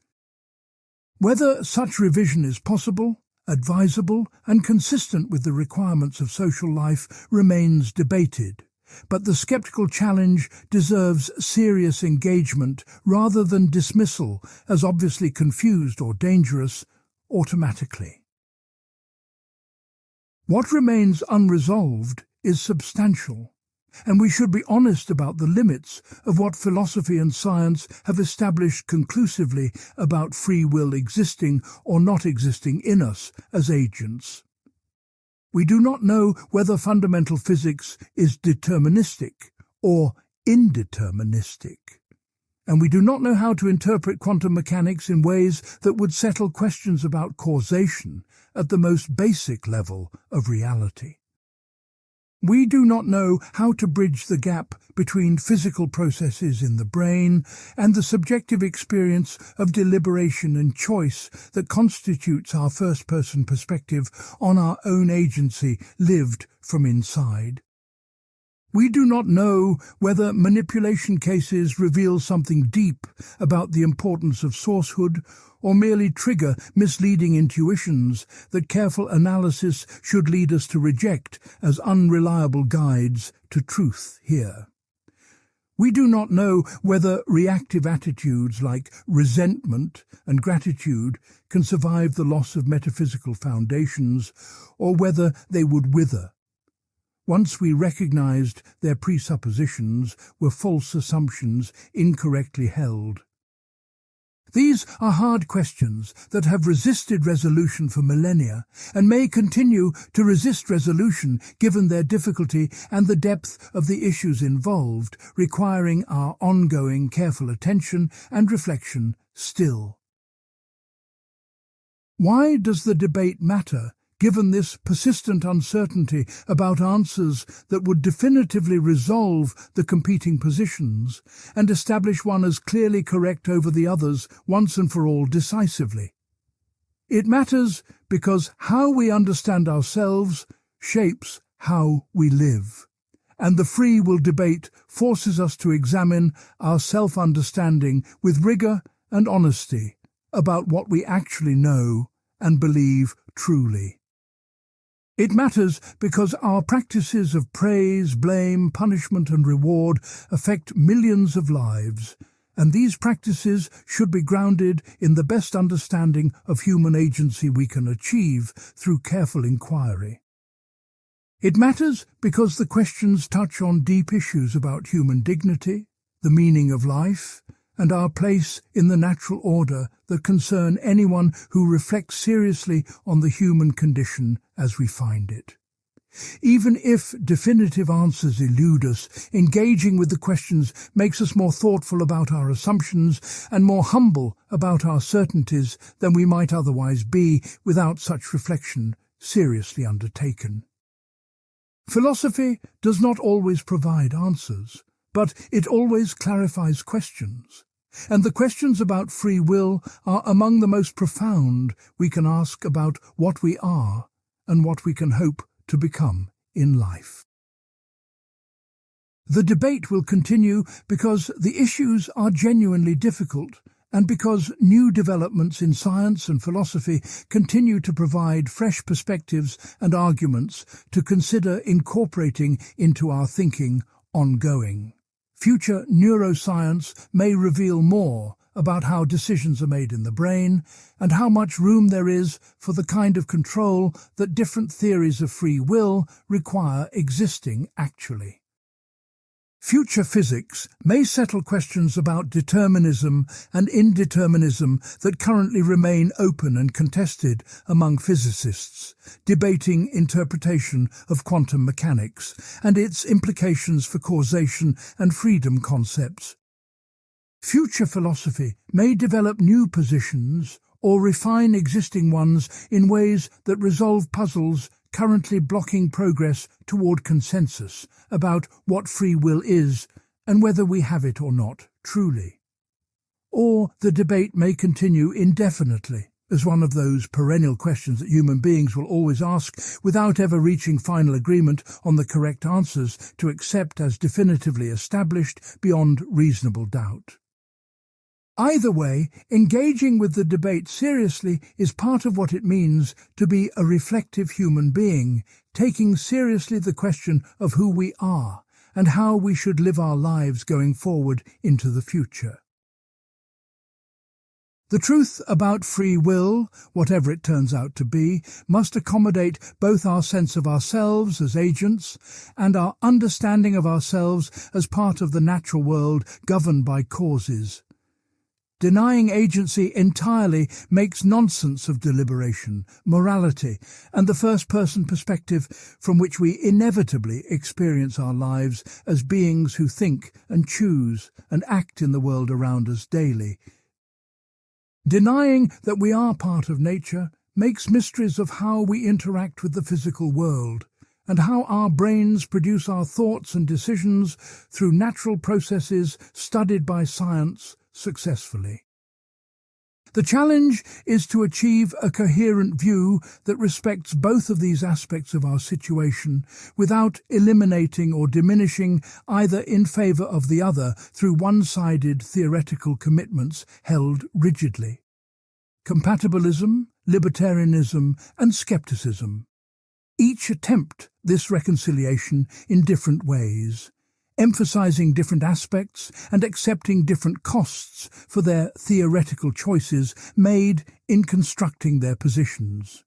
Whether such revision is possible, advisable, and consistent with the requirements of social life remains debated, but the skeptical challenge deserves serious engagement rather than dismissal as obviously confused or dangerous automatically. What remains unresolved is substantial, and we should be honest about the limits of what philosophy and science have established conclusively about free will existing or not existing in us as agents. We do not know whether fundamental physics is deterministic or indeterministic, and we do not know how to interpret quantum mechanics in ways that would settle questions about causation at the most basic level of reality. We do not know how to bridge the gap between physical processes in the brain and the subjective experience of deliberation and choice that constitutes our first-person perspective on our own agency lived from inside. We do not know whether manipulation cases reveal something deep about the importance of sourcehood or merely trigger misleading intuitions that careful analysis should lead us to reject as unreliable guides to truth here. We do not know whether reactive attitudes like resentment and gratitude can survive the loss of metaphysical foundations, or whether they would wither once we recognized their presuppositions were false assumptions incorrectly held. These are hard questions that have resisted resolution for millennia and may continue to resist resolution given their difficulty and the depth of the issues involved, requiring our ongoing careful attention and reflection still. Why does the debate matter, given this persistent uncertainty about answers that would definitively resolve the competing positions and establish one as clearly correct over the others once and for all decisively? It matters because how we understand ourselves shapes how we live, and the free will debate forces us to examine our self-understanding with rigor and honesty about what we actually know and believe truly. It matters because our practices of praise, blame, punishment and reward affect millions of lives, and these practices should be grounded in the best understanding of human agency we can achieve through careful inquiry. It matters because the questions touch on deep issues about human dignity, the meaning of life, and our place in the natural order that concern anyone who reflects seriously on the human condition as we find it. Even if definitive answers elude us, engaging with the questions makes us more thoughtful about our assumptions and more humble about our certainties than we might otherwise be without such reflection seriously undertaken. Philosophy does not always provide answers, but it always clarifies questions. And the questions about free will are among the most profound we can ask about what we are and what we can hope to become in life. The debate will continue because the issues are genuinely difficult and because new developments in science and philosophy continue to provide fresh perspectives and arguments to consider incorporating into our thinking ongoing. Future neuroscience may reveal more about how decisions are made in the brain and how much room there is for the kind of control that different theories of free will require existing actually. Future physics may settle questions about determinism and indeterminism that currently remain open and contested among physicists, debating interpretation of quantum mechanics and its implications for causation and freedom concepts. Future philosophy may develop new positions or refine existing ones in ways that resolve puzzles currently blocking progress toward consensus about what free will is and whether we have it or not truly. Or the debate may continue indefinitely as one of those perennial questions that human beings will always ask without ever reaching final agreement on the correct answers to accept as definitively established beyond reasonable doubt. Either way, engaging with the debate seriously is part of what it means to be a reflective human being, taking seriously the question of who we are and how we should live our lives going forward into the future. The truth about free will, whatever it turns out to be, must accommodate both our sense of ourselves as agents and our understanding of ourselves as part of the natural world governed by causes. Denying agency entirely makes nonsense of deliberation, morality, and the first-person perspective from which we inevitably experience our lives as beings who think and choose and act in the world around us daily. Denying that we are part of nature makes mysteries of how we interact with the physical world and how our brains produce our thoughts and decisions through natural processes studied by science successfully. The challenge is to achieve a coherent view that respects both of these aspects of our situation without eliminating or diminishing either in favor of the other through one-sided theoretical commitments held rigidly. Compatibilism, Libertarianism, and skepticism each attempt this reconciliation in different ways, emphasizing different aspects and accepting different costs for their theoretical choices made in constructing their positions.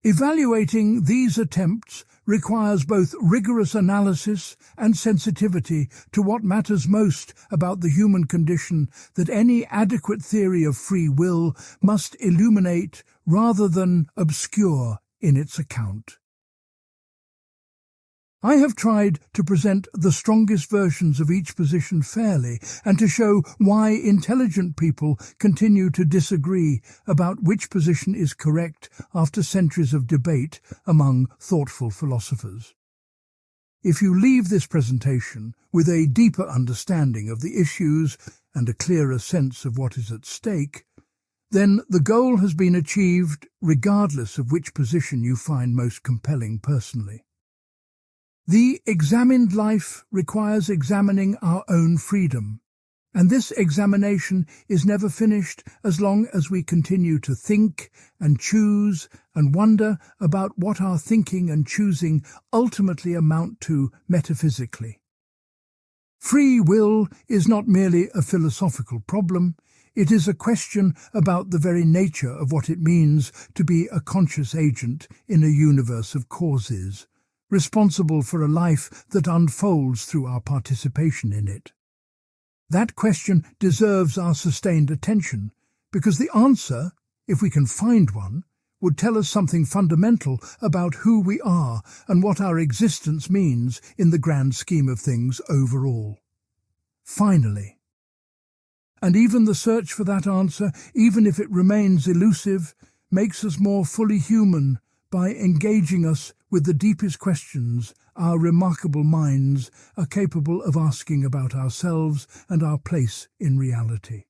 Evaluating these attempts requires both rigorous analysis and sensitivity to what matters most about the human condition that any adequate theory of free will must illuminate rather than obscure in its account. I have tried to present the strongest versions of each position fairly and to show why intelligent people continue to disagree about which position is correct after centuries of debate among thoughtful philosophers. If you leave this presentation with a deeper understanding of the issues and a clearer sense of what is at stake, then the goal has been achieved regardless of which position you find most compelling personally. The examined life requires examining our own freedom, and this examination is never finished as long as we continue to think and choose and wonder about what our thinking and choosing ultimately amount to metaphysically. Free will is not merely a philosophical problem, it is a question about the very nature of what it means to be a conscious agent in a universe of causes, responsible for a life that unfolds through our participation in it. That question deserves our sustained attention, because the answer, if we can find one, would tell us something fundamental about who we are and what our existence means in the grand scheme of things overall. Finally, and even the search for that answer, even if it remains elusive, makes us more fully human by engaging us with the deepest questions our remarkable minds are capable of asking about ourselves and our place in reality.